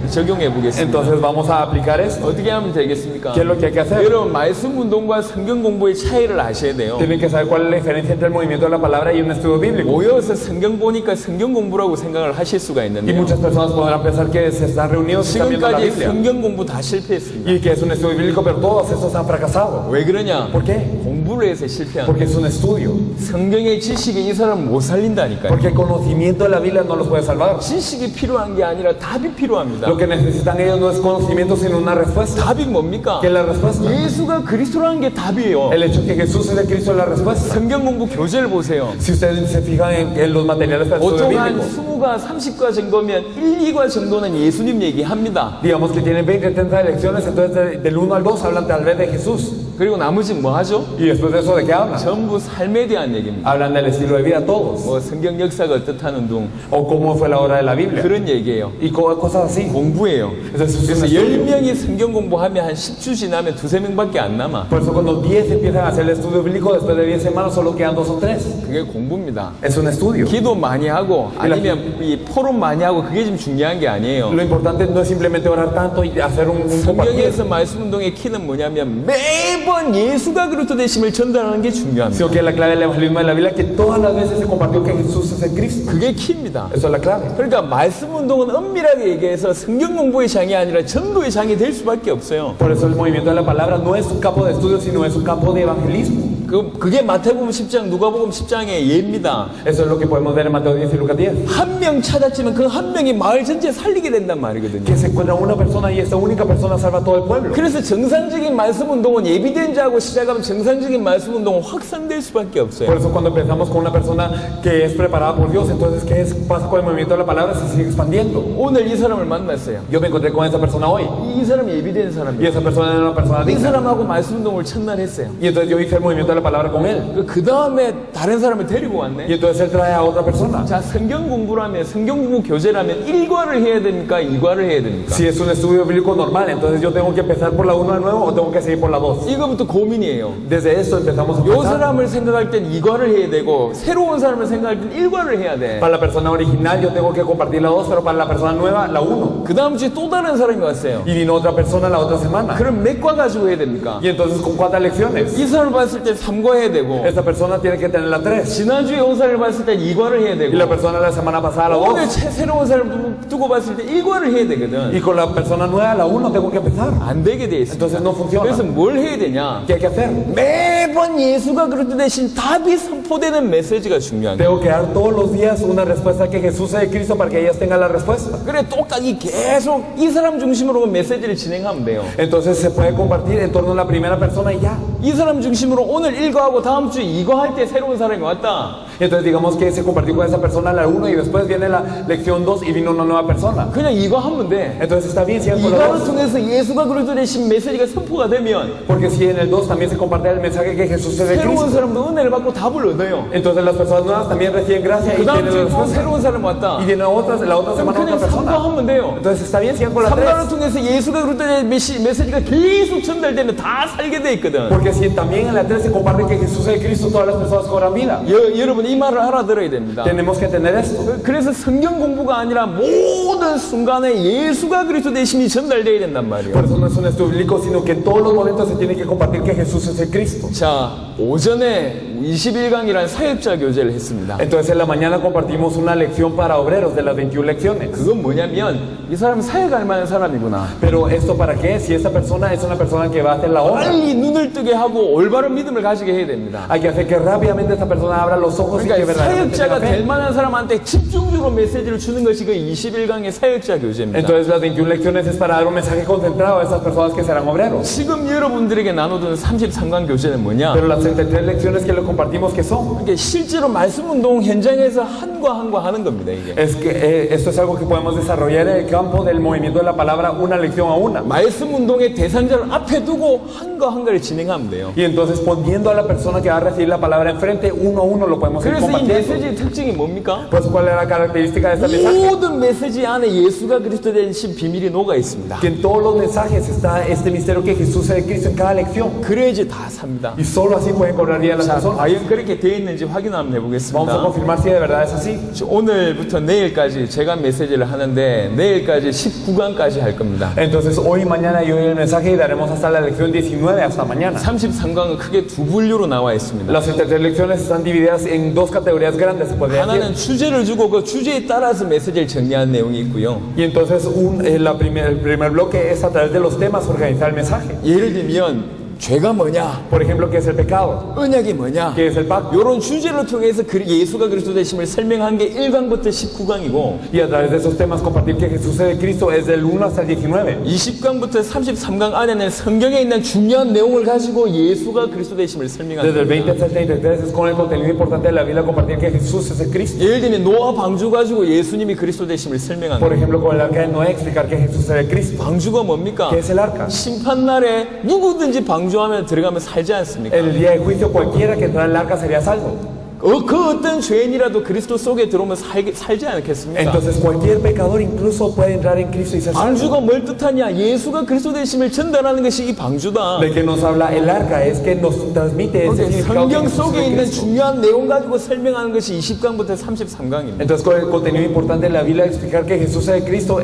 보겠습니다. Entonces vamos a aplicar esto. 어떻게 하면 되겠습니까? ¿Qué es lo que hay que hacer? 여러분, 말씀 운동과 성경 공부의 차이를 아셔야 돼요. Tienen que saber cuál es la diferencia entre el movimiento de la palabra y un estudio bíblico. 모여서 성경 보니까 성경 공부라고 생각을 하실 수가 Y 있는데요. muchas personas podrán pensar que se están reunidos y están viendo la 지금까지 Biblia. 성경 공부 다 실패했습니다. Y que es un estudio bíblico, pero todos estos han fracasado. 왜 그러냐? ¿Por qué? 공부를 해서 실패한 Porque es un estudio. 성경의 지식이 이 사람 못 살린다니까요. Porque el conocimiento de la Biblia no los puede salvar. 지식이 필요한 게 아니라 답이 필요합니다. Lo que necesitan ellos no es conocimiento, sino una respuesta. 답이 뭡니까? ¿Qué es la respuesta? 예수가 그리스도라는 게 답이에요. El hecho de que Jesús es de Cristo es la respuesta. 성경 공부 교재를 보세요. Si ustedes se fijan en los materiales para el estudio 보통 한 bíblico, 20과 30과 정도면 1, 2과 정도는 예수님 얘기합니다. digamos que tienen 20, 30 lecciones, entonces del 1 al 2 hablan tal vez de Jesús. 그리고 나머지 뭐 하죠? Y después de eso, ¿de qué hablan? 전부 삶에 대한 얘기입니다. Hablan del estilo de vida todos. 뭐 성경 역사가 어떻다는 둥 O cómo fue la obra de la Biblia. 그런 얘기예요. Y cosas así. 공부예요. Entonces, es un 그래서 estudio. 10명이 성경 공부하면 한 10주 지나면 2~3명밖에 안 남아. Por eso cuando 10 empiezan a hacer el estudio bíblico, después de 10 semanas solo quedan 2 o 3. 그게 공부입니다. Es un estudio. 기도 많이 하고 아니면 이 포럼 많이 하고 그게 지금 중요한 게 아니에요. Lo importante no es simplemente orar tanto y hacer un compartir, 성경에서 말씀 운동의 키는 뭐냐면 매번 예수가 그리스도 되심을 전달하는 게 중요합니다. sino que la clave del evangelismo de la Biblia es que todas las veces se compartió que Jesús es el Cristo. 그게 키입니다. Eso es la clave. 그러니까 말씀 운동은 엄밀하게 얘기해서 성경 공부의 장이 아니라 전도의 장이 될 수밖에 없어요. Por eso el movimiento de la palabra no es un campo de estudio, sino es un campo de evangelismo. 그게 마태복음 10장, 누가복음 10장의 예입니다. Eso es lo que podemos ver en Mateo 10 y Lucas 10. 한 명 찾았지만 그 한 명이 마을 전체 살리게 된단 말이거든요. Que se encuentra una persona y esta única persona salva a todo el pueblo. 그래서 정상적인 말씀 운동은 예비된자하고 시작하면 정상적인 말씀 운동은 확산될 수밖에 없어요. Por eso cuando empezamos con una persona que es preparada por Dios, entonces pasa con el movimiento de la palabra? Se sigue expandiendo. 오늘 이 사람을 만났어요. Yo me encontré con esa persona hoy 이 사람이 예비된 y 사람이에요. esa persona era una persona 이 digna. 사람하고 말씀 운동을 첫날 했어요. Y entonces yo hice el movimiento de la palabra con él. 그 다음에 다른 사람을 데리고 Y 왔네. entonces él trae a otra persona. 자, 성경 공부라면, 성경 공부 교재라면 1과를 해야 됩니까? 2과를 해야 됩니까? Si es un estudio bíblico normal, entonces yo tengo que empezar por la 1 de nuevo o tengo que seguir por la 2. 이거부터 고민이에요. Desde esto empezamos a 요 pensar. 사람을 생각할 땐 2과를 해야 되고, 새로운 사람을 생각할 땐 1과를 해야 돼. Para la persona original yo tengo que compartir la 2, pero para la persona nueva la 1. 그 다음 주에 또 다른 사람이 왔어요. Y vino otra persona la otra semana. 그럼 몇 과 가지고 해야 됩니까? Y entonces con cuántas lecciones. 이 사람을 봤을 때 3과 해야 되고, Esta persona tiene que tener la 3. 지난주에 온 사람을 봤을 때 2과를 해야 Y 되고, la persona la semana pasada la 오늘 2. 새로운 사람 두고 봤을 때 1과를 해야 되거든. Y con la persona nueva la 1 tengo que empezar. 안 되게 돼 있어. Entonces no funciona. 그래서 뭘 해야 되냐? ¿Qué hay que hacer? 매번 예수가 그리스도 대신 답이 선포되는 메시지가 중요한 거야. Tengo que dar todos los días una respuesta que Jesús es de Cristo para que ellas tengan la respuesta. 그래 똑같이 계속 이 사람 중심으로 메시지를 진행하면 돼요. Entonces se puede compartir en torno a la primera persona y ya. 이 사람 중심으로 오늘 1과하고 다음 주에 2과 할 때 새로운 사람이 왔다. Entonces digamos que se compartió con esa persona la 1 y después viene la lección 2 y vino una nueva persona. 그냥 2과 하면 돼. Entonces está bien si es por la 2과를 2. 통해서 예수가 그리스도 대신 메시지가 선포가 되면 Porque si en el 2 también se comparte el mensaje que Jesús es de 새로운 Cristo. 사람도 은혜를 받고 답을 얻어요. Entonces las personas nuevas también reciben gracia y 그 다음 tienen la 주에 또 respuesta. 새로운 사람 왔다. Y viene la otra 그럼 semana 그냥 otra 3과 persona. 하면 돼요. Entonces está bien si es por la 3과를 3. 통해서 예수가 그리스도 대신 메시지가 계속 전달되면 다 살게 돼 있거든. Porque si también en la 3 se comparte que Jesús es de Cristo, todas las personas cobran vida. 여러분 이 말을 알아들어야 됩니다. Tenemos que entender esto. 그래서 성경 공부가 아니라 모든 순간에 예수가 그리스도 되심이 전달되어야 된단 말이에요. Por eso no es un estudio bíblico, sino que en todos los momentos se tiene que compartir que Jesús es el Cristo. 자, 오전에 21강이라는 사역자 교제를 했습니다. Entonces en la mañana compartimos una lección para obreros de las 21 lecciones. 그건 뭐냐면 이 사람은 사역할 만한 사람이구나. Pero esto para qué? Si esta persona es una persona que va a hacer la obra, 빨리 눈을 뜨게 하고 올바른 믿음을 가지게 해야 됩니다. hay que hacer que rápidamente esta persona abra los ojos y que 그러니까 verdaderamente 사역자가 tenga 될 fe. 만한 사람한테 집중적으로 메시지를 주는 것이 그 21강의 사역자 교제입니다. Entonces las 21 lecciones es para dar un mensaje concentrado a esas personas que serán obreros. 지금 여러분들에게 나누던 33강 교제는 뭐냐? Pero las 33 lecciones que le compartimos que son, 이게 실제로 말씀 운동 현장에서 한과 한과 하는 겁니다. 이게 es que esto es algo que podemos desarrollar en el campo del movimiento de la palabra una lección a una. 말씀 운동의 대상자를 앞에 두고 한과 한과를 진행하면 돼요. Y entonces poniendo a la persona que va a recibir la palabra enfrente, uno a uno lo podemos ir 그래서 이 compartiendo. 메시지의 특징이 뭡니까? Por eso, ¿cuál es la característica de este mensaje? 모든 메시지 안에 예수가 그리스도 되신 비밀이 녹아 있습니다. Que en todos los mensajes está este misterio que Jesús es de Cristo en cada lección. 그래야지 다 삽니다. Y solo así pueden cobrar vida las 자, personas. 과연 그렇게 되어 있는지 확인 한번 Vamos a 해보겠습니다. confirmar si de verdad es así. 오늘부터 내일까지 제가 메시지를 하는데 내일까지 19강까지 할 겁니다. Entonces hoy, mañana y hoy el mensaje y daremos hasta la lección 19 hasta mañana. 33강은 크게 두 분류로 나와 있습니다. Las 33 lecciones están divididas en dos categorías grandes, se podría 하나는 decir. 주제를 주고 그 주제에 따라서 메시지를 정리한 내용이 있고요. Y entonces el primer bloque es a través de los temas organizar el mensaje. 예를 들면 죄가 뭐냐, Por ejemplo, ¿qué es el pecado? 언약이 뭐냐, ¿Qué es el pacto? 이런 주제를 통해서 예수가 그리스도 되심을 설명한 게 1강부터 19강이고 Y a través de esos temas compartir que Jesús es de Cristo es del 1 hasta el 19. 20강부터 33강 안에는 성경에 있는 중요한 내용을 가지고 예수가 그리스도 되심을 설명한 Desde el 20 겁니다. hasta el 33 es con el contenido importante de la Biblia compartir que Jesús es el Cristo. 예를 들면 노아 방주 가지고 예수님이 그리스도 되심을 설명한 Por 겁니다. ejemplo, con el arca de Noé explicar que Jesús es el Cristo. 방주가 뭡니까? ¿Qué es el arca? 심판날에 누구든지 방주하면 들어가면 살지 않습니까? En el día de juicio cualquiera que entrara en el arca sería salvo. 그 어떤 죄인이라도 그리스도 속에 들어오면 살지 않겠습니까? Entonces cualquier pecador incluso puede entrar en Cristo y ser salvo. 방주가 뭘 뜻하냐? 예수가 그리스도 되심을 전달하는 것이 이 방주다. ¿De qué nos habla el arca? Es que nos transmite ese significado que 성경 Jesús es 속에 el 있는 Cristo. 중요한 내용 가지고 설명하는 것이 20강부터 33강입니다. Entonces con el contenido importante de la Biblia explicar que Jesús es el Cristo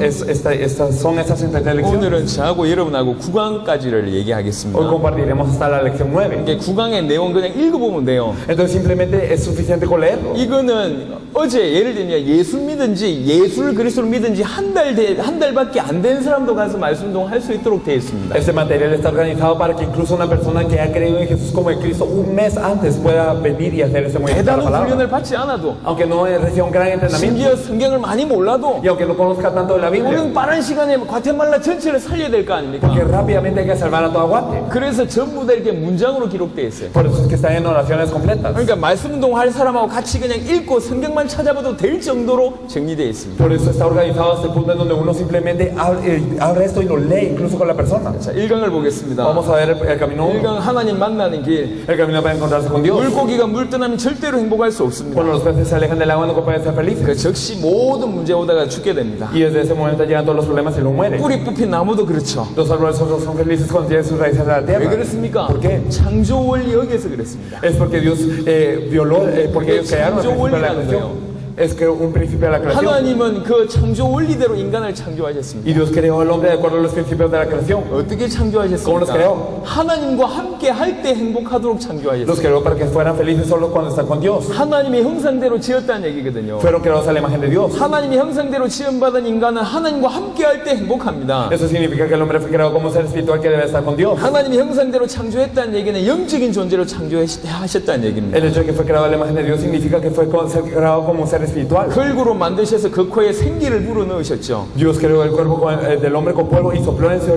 son estas 33 lecciones. 오늘은 저하고 여러분하고 9강까지를 얘기하겠습니다. Hoy compartiremos hasta la lección 9. 이게 9강의 내용 그냥 읽어보면 돼요. Entonces simplemente es es suficiente con leerlo. 이거는 어제 예를 들면 예수 믿은지 예수를 그리스도로 믿은지 한 달밖에 안 된 사람도 가서 말씀 운동할 수 있도록 되어 있습니다. Este material está organizado para que incluso una persona que ha creído en Jesús como en Cristo un mes antes pueda venir y hacer este movimiento de la 대단한 palabra. 훈련을 받지 않아도 Aunque no reciba un gran entrenamiento 심지어 성경을 많이 몰라도 y aunque no conozca tanto de la Biblia, 우리는 빠른 시간에 과테말라 전체를 살려야 될 거 아닙니까? porque rápidamente hay que salvar a toda Guate. 그래서 전부 다 이렇게 문장으로 기록되어 있어요. Por eso es que están en oraciones completas. 그러니까 말씀 운동할 사람하고 같이 그냥 읽고 성경만 찾아봐도 될 정도로 정리되어 있습니다. Por eso está organizado hasta el punto en donde uno simplemente abre esto y lo lee incluso con la persona. 자, 1강을 보겠습니다. Vamos a ver el camino 1. 1강 하나님 만나는 길. El camino para encontrarse con Dios. 물고기가 물 떠나면 절대로 행복할 수 없습니다. Cuando los peces se alejan del agua no pueden ser felices. 그 즉시 모든 문제 오다가 죽게 됩니다. Y desde ese momento llegan todos los problemas y lo mueren. 뿌리 뽑힌 나무도 그렇죠. Los árboles son felices cuando tienen sus raíces a la 왜 tierra. 그렇습니까? ¿Por qué? 창조 원리 여기에서 그랬습니다. Es porque Dios violó, porque ellos crearon el principio de la creación. Es que un principio de la creación. 하나님은 그 창조 원리대로 인간을 창조하셨습니다. Y Dios creó al hombre de acuerdo a los principios de la creación. 어떻게 ¿Cómo los 창조하셨습니까? creó? 하나님과 함께 할 때 행복하도록 Los 창조하셨습니다. creó para que fueran felices solo cuando están con Dios. 하나님의 형상대로 지었다는 얘기거든요. Fueron creados a la imagen de Dios. 하나님의 형상대로 지음받은 인간은 하나님과 함께 할 때 행복합니다. Eso significa que el hombre fue creado como un ser espiritual que debe estar con Dios. 하나님의 형상대로 창조했다는 얘기는 영적인 존재로 창조하셨다는 얘기입니다. El hecho de que fue creado a la imagen de Dios significa que fue creado como un ser espiritual. 흙으로 만드셔서 그 코에 생기를 불어넣으셨죠. Dios creó el cuerpo del hombre con polvo y sopló en su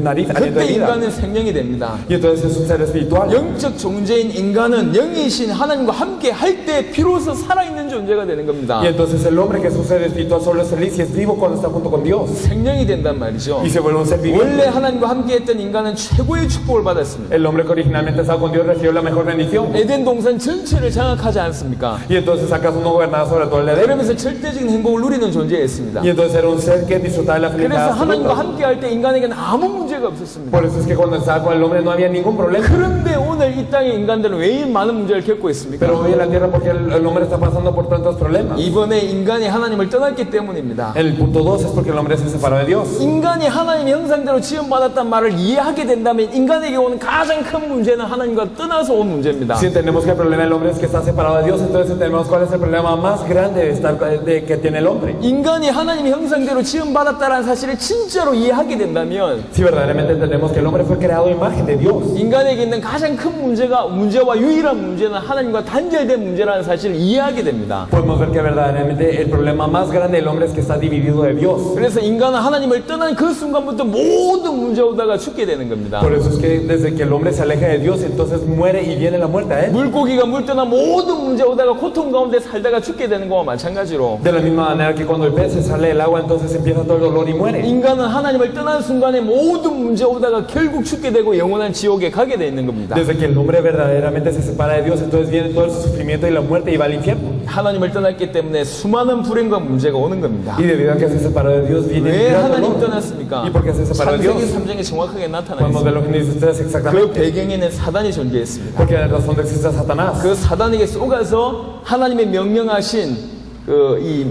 nariz aliento de 그때 vida. 인간은 생명이 됩니다. Y entonces es un ser espiritual. 영적 존재인 인간은 영이신 하나님과 함께 할 때 비로소 살아있는 존재가 되는 겁니다. Y entonces el hombre que es un ser espiritual solo es feliz y es vivo cuando está junto con Dios. 생명이 된단 말이죠. Y se vuelve un ser 원래 viviente. 하나님과 함께 했던 인간은 최고의 축복을 받았습니다. El hombre que originalmente estaba con Dios recibió la mejor bendición. 에덴 동산 전체를 장악하지 않습니까? Y entonces acaso no gobernaba sobre todo el Edén. 그러면서 절대적인 행복을 누리는 존재였습니다. Y entonces era un ser que disfrutaba de la 그래서 felicidad 하나님과 absoluta. 함께 할 때 인간에게는 아무 문제가 없었습니다. Por eso es que cuando estaba con el hombre no había ningún problema. 그런데 오늘 이 땅의 인간들은 왜 이 많은 문제를 겪고 있습니까? Pero hoy en la tierra porque el hombre está pasando por tantos problemas. 이번에 인간이 하나님을 떠났기 때문입니다. El punto 2 es porque el hombre se separó de Dios. 인간이 하나님의 형상대로 지음받았단 말을 이해하게 된다면 인간에게 오는 가장 큰 문제는 하나님과 떠나서 온 문제입니다. Si entendemos que el problema del hombre es que está separado de Dios, entonces entendemos cuál es el problema más grande que tiene el hombre. 인간이 하나님의 형상대로 지음받았다는 사실을 진짜로 이해하게 된다면 Si verdaderamente entendemos que el hombre fue creado a imagen de Dios, 인간에게 있는 가장 큰 문제와 유일한 문제는 하나님과 단절된 문제라는 사실을 이해하게 됩니다. podemos ver que verdaderamente el problema más grande del hombre es que está dividido de Dios. 그래서 인간은 하나님을 떠난 그 순간부터 모든 문제 오다가 죽게 되는 겁니다. Por eso es que desde que el hombre se aleja de Dios, entonces muere y viene la muerte a él. 물고기가 물 떠나 모든 문제 오다가 고통 가운데 살다가 죽게 되는 거와 마찬가지로 De la misma manera que cuando el pez se sale del agua, entonces empieza todo el dolor y muere. 인간은 하나님을 떠난 순간에 모든 문제 오다가 결국 죽게 되고 영원한 지옥에 가게 돼 있는 겁니다. Desde que el hombre verdaderamente se separa de Dios, entonces viene todo el sufrimiento y la muerte y va al infierno. 하나님을 떠났기 때문에 수많은 불행과 문제가 오는 겁니다. Y debido a que se separó de Dios, viene 왜 el gran 하나님 dolor. 떠났습니까? ¿Y por qué se separó de 창세기 Dios? 3장에 정확하게 나타나 Podemos ver 있습니다. lo que dice ustedes 그 exactamente. 배경에는 사단이 존재했습니다. Porque en el trasfondo existe Satanás. 그 사단에게 속아서 하나님의 명령하신 이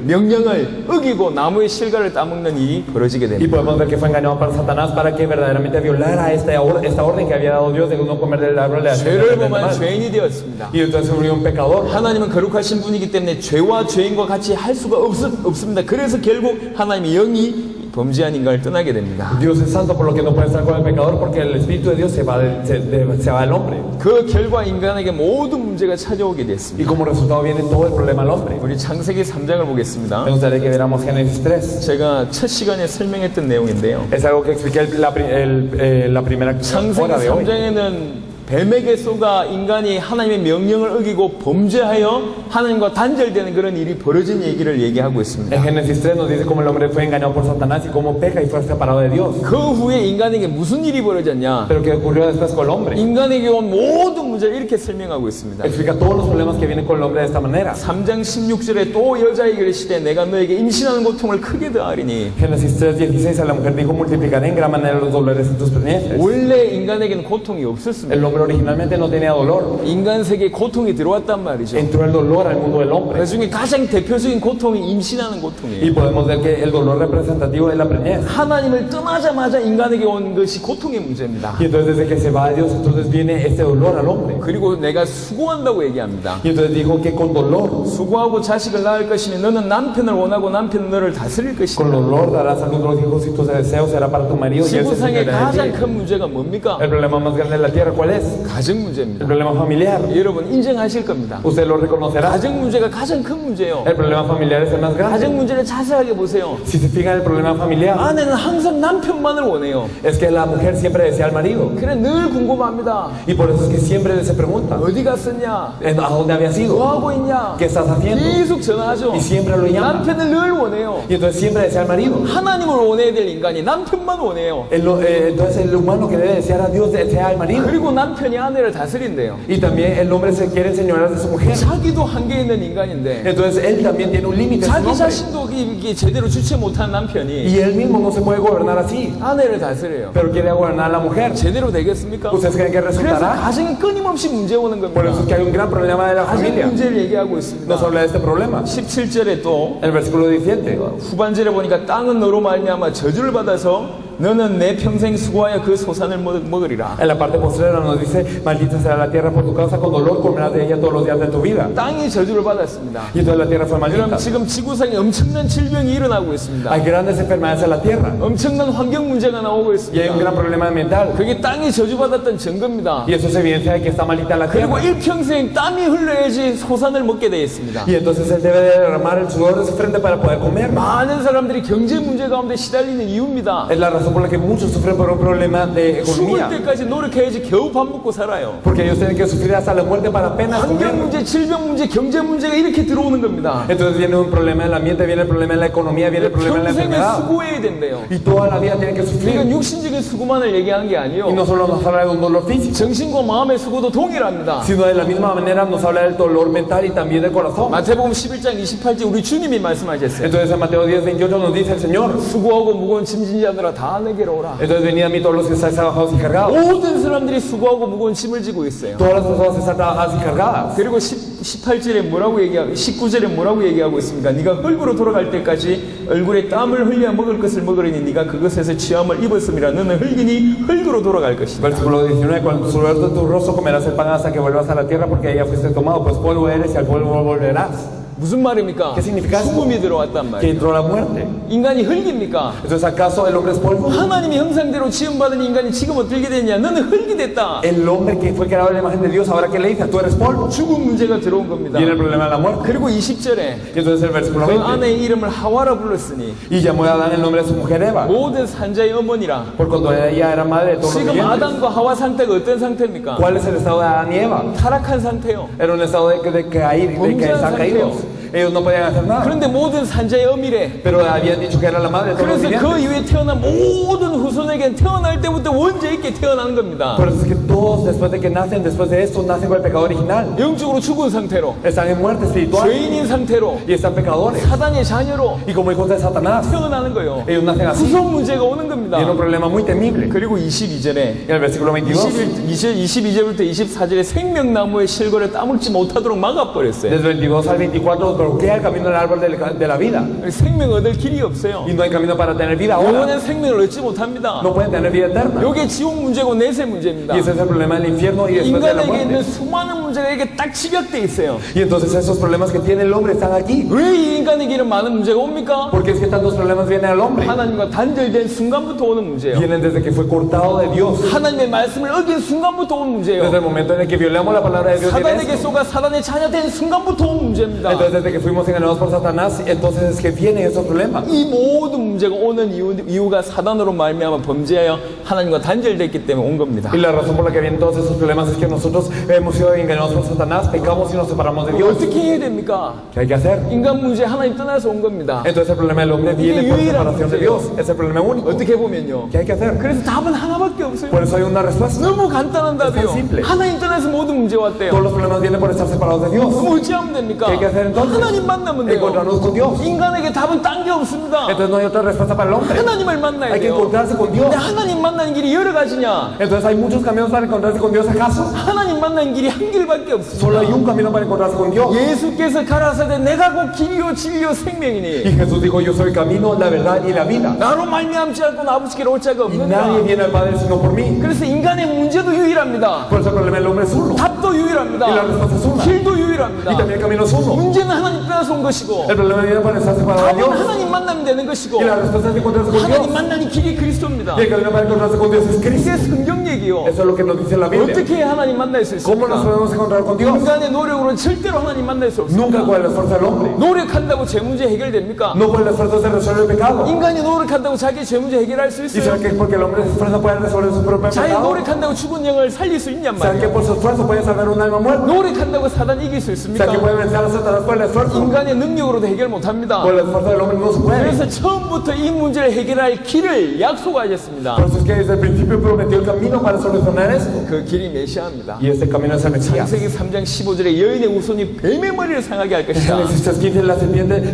명령을 어기고 나무의 실과를 따먹는 일이 벌어지게 Y 됩니다. podemos ver que fue engañado por Satanás para que verdaderamente violara esta orden que había dado Dios de no comer del árbol de la ciencia 죄를 del 범한 mal. 죄인이 되었습니다. Y entonces se volvió un pecador. 하나님은 거룩하신 분이기 때문에 죄와 죄인과 같이 할 수가 없습니다. 그래서 결국 하나님의 영이 범죄한 인간을 떠나게 됩니다. Dios es santo, por lo que no puede estar con el pecador, porque el Espíritu de Dios se va del hombre. 그 결과 인간에게 모든 문제가 찾아오게 됐습니다. Y como resultado viene todo el problema al hombre. 우리 창세기 3장을 보겠습니다. Me gustaría que viéramos Génesis 3. 제가 첫 시간에 설명했던 내용인데요. Es algo que expliqué la primera 창세기 hora de hoy. 3장에는 뱀에게 쏘가 인간이 하나님의 명령을 어기고 범죄하여 하나님과 단절되는 그런 일이 벌어진 얘기를 얘기하고 있습니다. En Génesis 3 nos dice cómo el hombre fue engañado por Satanás y cómo peca y fue separado de Dios. 그 후에 인간에게 무슨 일이 벌어졌냐? Pero ¿qué ocurrió después con el hombre? 인간에게 온 모든 문제를 이렇게 설명하고 있습니다. Explica todos los problemas que vienen con el hombre de esta manera. 3장 16절에 또 여자에게 이르시되 내가 너에게 임신하는 고통을 크게 더하리니 Génesis 3:16 a la mujer dijo multiplicaré en gran manera los dolores en tus nieces. 원래 인간에게는 고통이 없었습니다. El hombre originalmente no tenía dolor. 인간 세계에 고통이 들어왔단 말이죠. Entró el dolor al mundo del hombre. 그 중에 가장 대표적인 고통이 임신하는 Y 고통이에요. podemos ver que el dolor representativo es la preñez. 하나님을 떠나자마자 인간에게 온 것이 고통의 문제입니다. Y entonces desde que se va a Dios, entonces viene este dolor al hombre. 그리고 내가 수고한다고 얘기합니다. Y entonces dijo que con dolor, 수고하고 자식을 낳을 것이면 너는 남편을 원하고 남편은 너를 다스릴 것이다. con dolor darás a luz los hijos y tus deseos será para tu marido y él se 지구상의 enseñará de 가장 ti. 큰 문제가 뭡니까? El problema más grande de la tierra, ¿cuál es? 가정 El 문제입니다. problema familiar. 여러분 인정하실 겁니다. Usted lo reconocerá. 가정 문제가 가장 큰 문제예요. El problema familiar es el más grande. 가정 문제를 자세하게 보세요. Si se fijan en el problema familiar, 아내는 항상 남편만을 원해요. es que la mujer siempre desea al marido. 그래 늘 궁금합니다. Y por eso es que siempre se pregunta, 어디 갔었냐? ¿a dónde había sido? 뭐 하고 있냐? ¿Qué estás haciendo? 계속 전화하죠. Y siempre lo llama. 남편을 늘 원해요. Y entonces siempre desea al marido. 하나님을 원해야 될 인간이 남편만 원해요. Entonces el humano que debe desear a Dios desea al marido. 그리고 남편이 아내를 다스린대요. Y también el hombre se quiere enseñorear de su mujer. 자기도 한계 있는 인간인데 Entonces él también tiene un límite. en su 자기 hombre. 자신도 이게 제대로 주체 못한 남편이 Y él mismo no se puede gobernar así. 아내를 다스려요. Pero quiere gobernar a la mujer. 제대로 되겠습니까? ¿Ustedes creen que 그래서 resultará? 가정이 끊임없이 문제 오는 Por eso 겁니다. es que hay un gran problema de la 가정 familia. 문제를 얘기하고 있습니다. Nos habla de este problema. 17절에 또 En el versículo 17. 후반절에 보니까 땅은 너로 말미암아 저주를 받아서 너는 내 평생 수고하여 그 소산을 먹으리라. En la parte posterior nos dice, maldita será la tierra por tu causa, con dolor comerás de ella todos los días de tu vida. 땅이 저주를 받았습니다. Y entonces la tierra fue 그럼 maldita. 지금 지구상에 엄청난 질병이 일어나고 있습니다. Hay grandes enfermedades en la tierra. 엄청난 환경 문제가 나오고 Y hay un 있습니다. gran problema ambiental. 그게 땅이 저주받았던 증거입니다. Y eso es evidencia de que está maldita la 그리고 tierra. 일평생 땀이 흘러야지 소산을 먹게 되어 있습니다. Y entonces él debe de derramar el sudor de su frente para poder comer. 많은 사람들이 경제 문제 가운데 시달리는 이유입니다. Es la razón por la que muchos sufren por un problema de 죽을 economía. 때까지 노력해야지 겨우 밥 먹고 살아요. Porque ellos tienen que sufrir hasta la muerte para apenas 환경 comer. 문제, 질병 문제, 경제 문제가 이렇게 들어오는 겁니다. Entonces viene un problema en el ambiente, viene el problema en la economía, viene el problema en la 평생에 enfermedad. 수고해야 된대요. Y toda la vida tienen que 이건 sufrir. 육신적인 수고만을 얘기하는 게 Y 아니에요. no solo nos habla de un dolor físico, 정신과 마음의 수고도 동일합니다. sino de la misma manera nos habla del dolor mental y también del corazón. 마태복음 11장 28절 우리 주님이 말씀하셨어요. Entonces en Mateo 10:28 nos dice el Señor, 수고하고 무거운 짐진 자들아 다 내게로 오라. entonces venid a mí todos los que estáis trabajados y cargados. 모든 사람들이 수고하고 무거운 짐을 지고 있어요. Todas las personas están trabajadas y cargadas. 그리고 18절에 뭐라고 얘기하고 19절에 뭐라고 얘기하고 있습니까? 네가 흙으로 돌아갈 때까지 얼굴에 땀을 흘려 먹을 것을 먹으려니 네가 그것에서 취함을 입었음이라. 너는 흙이니 흙으로 돌아갈 것이다. Versículo 19, cuando sudor de tu rostro comerás el pan hasta que vuelvas a la tierra porque ella fuiste tomado, pues polvo eres y al polvo volverás. 무슨 말입니까? ¿Qué significa eso? 죽음이 들어왔단 Que 말이에요. entró la muerte. 인간이 흙입니까? Entonces ¿acaso el hombre es polvo? 하나님의 형상대로 지음받은 인간이 지금 어떻게 됐냐? 너는 흙이 됐다. El hombre que fue creado a la imagen de Dios, ahora que le dice, tú eres polvo. 죽음 문제가 들어온 겁니다. Viene el problema de la muerte. 그리고 20절에 Y entonces el versículo 그 20. 아내의 이름을 하와라 불렀으니 Y llamó a Adán el nombre de su mujer Eva. 모든 산자의 어머니라. Por cuando ella era madre de todos los 지금 vivientes. 아담과 하와 상태가 어떤 상태입니까? ¿Cuál es el estado de Adán y Eva? 타락한 상태요. Era un estado de caer, de que están caídos. Ellos no podían hacer nada. 그런데 모든 산자의 어미래. Pero habían dicho que era la madre de todos los 그래서 그 vivientes. 이후에 태어난 모든 후손에겐 태어날 때부터 원죄 있게 태어나는 겁니다. Por eso es que todos después de que nacen, después de esto, nacen con el pecado original. 영적으로 죽은 상태로, Están en muerte espiritual 죄인인 상태로, y están pecadores. 사단의 자녀로 Y como hijos de Satanás, 태어나는 거예요. ellos nacen así. 후손 문제가 오는 겁니다. Tienen un problema muy temible. 그리고 22절에 En el versículo 22, 22절부터 24절에 생명나무의 실과를 따먹지 못하도록 막아버렸어요. desde el 22 al 24, bloquea el camino del árbol de la vida. 생명 얻을 길이 없어요. Y no hay camino para tener vida ahora. 영원한 생명을 얻지 못합니다. No pueden tener vida eterna. 이게 지옥 문제고 내세 문제입니다. Y ese es el problema del infierno y después de la 인간에게 있는 muerte. 수많은 문제가 이게 딱 집약돼 있어요. Y entonces esos problemas que tiene el hombre están aquí. 왜 이 인간에게 이런 많은 문제가 옵니까? Porque es que tantos problemas vienen al hombre. 하나님과 단절된 순간부터 오는 문제예요. Vienen desde que fue cortado de Dios. 하나님의 말씀을 어긴 순간부터 온 문제예요. Desde el momento en el que violamos la palabra de Dios. viene 사단에게 esto. 속아 사단의 자녀된 순간부터 온 문제입니다. Entonces desde que fuimos engañados por Satanás, entonces es que vienen esos problemas. 이 모든 문제가 오는 이유가 사단으로 말미암아 범죄하여 하나님과 단절됐기 때문에 온 겁니다. Y la razón por la que vienen todos esos problemas es que nosotros hemos sido engañados por Satanás, pecamos y nos separamos de 이게 Dios. 어떻게 해야 됩니까? ¿Qué hay que hacer? 인간 문제 하나님 떠나서 온 겁니다. Entonces el problema del hombre viene por separación de Dios. Es el problema único. 어떻게 보면요. ¿Qué hay que hacer? 그래서 답은 하나밖에 없어요. Por eso hay una respuesta. 너무 간단한 답이요. simple. 하나님 떠나서 모든 문제 왔대요. Todos los problemas vienen por estar separados de Dios. 그럼 어찌하면 됩니까? ¿Qué hay que hacer entonces? 하나님 만나면 돼요. encontrarnos con Dios. 인간에게 답은 딴 게 없습니다. Entonces no hay otra respuesta para el hombre. 하나님을 만나야 Hay que 돼요. encontrarse con Dios. 근데 하나님 만나는 길이 여러 가지냐? Entonces hay muchos caminos para encontrarse con Dios, ¿acaso? 하나님 만나는 길이 한 길밖에 Solo hay 없습니다. un camino para encontrarse con Dios. 예수께서 가라사대 내가 곧 길이요 진리요 Y 생명이니 Jesús dijo, yo soy el camino, la verdad y la vida. 나로 말미암지 않고는 아버지께로 올 자가 Y nadie 없느니라. viene al Padre sino por mí. 그래서 인간의 문제도 유일합니다. Por eso el problema del hombre es uno. 답도 유일합니다. Y la respuesta es una. 길도 Y 유일합니다. también el camino es uno. 문제는 하나님 떠나서 온 것이고 El problema viene para estar separado de 답은 Dios. 하나님 만나면 되는 것이고 Y la respuesta es encontrarse con Dios. 하나님 만나는 길이 그리스도입니다. Y el camino para encontrarse con Dios es Cristo. 이게 성경 얘기요. Eso es lo que nos dice la Biblia. 어떻게 해야 하나님 만날 수 ¿Cómo nos 있습니까? podemos encontrar con Dios? 인간의 노력으로는 절대로 하나님 만날 수 Nunca 없습니다. con el esfuerzo del hombre. 노력한다고 제 문제 해결됩니까? No por el esfuerzo se resuelve el pecado. 인간이 노력한다고 자기 제 문제 해결할 수 ¿Y 있어요? saben que es porque el hombre se esfuerza puede resolver su propio 자기 pecado? 노력한다고 죽은 영을 살릴 수 있냔 ¿Saben que 말이에요. por su esfuerzo puede salvar un alma muerta? 노력한다고 사단 이길 수 ¿Saben 있습니까? que puede vencer a Satanás por el esfuerzo? 인간의 능력으로도 해결 못합니다. Por el esfuerzo del hombre no se puede. 그래서 처음부터 이 문제를 해결할 길을 약속하셨습니다. Por eso es que desde el principio prometió el camino para solucionar esto. 그 길이 메시아입니다. Y este camino es el Mesías. 창세기 3장 15절에 여인의 우손이 뱀의 머리를 상하게 할 것이다. Génesis 15, la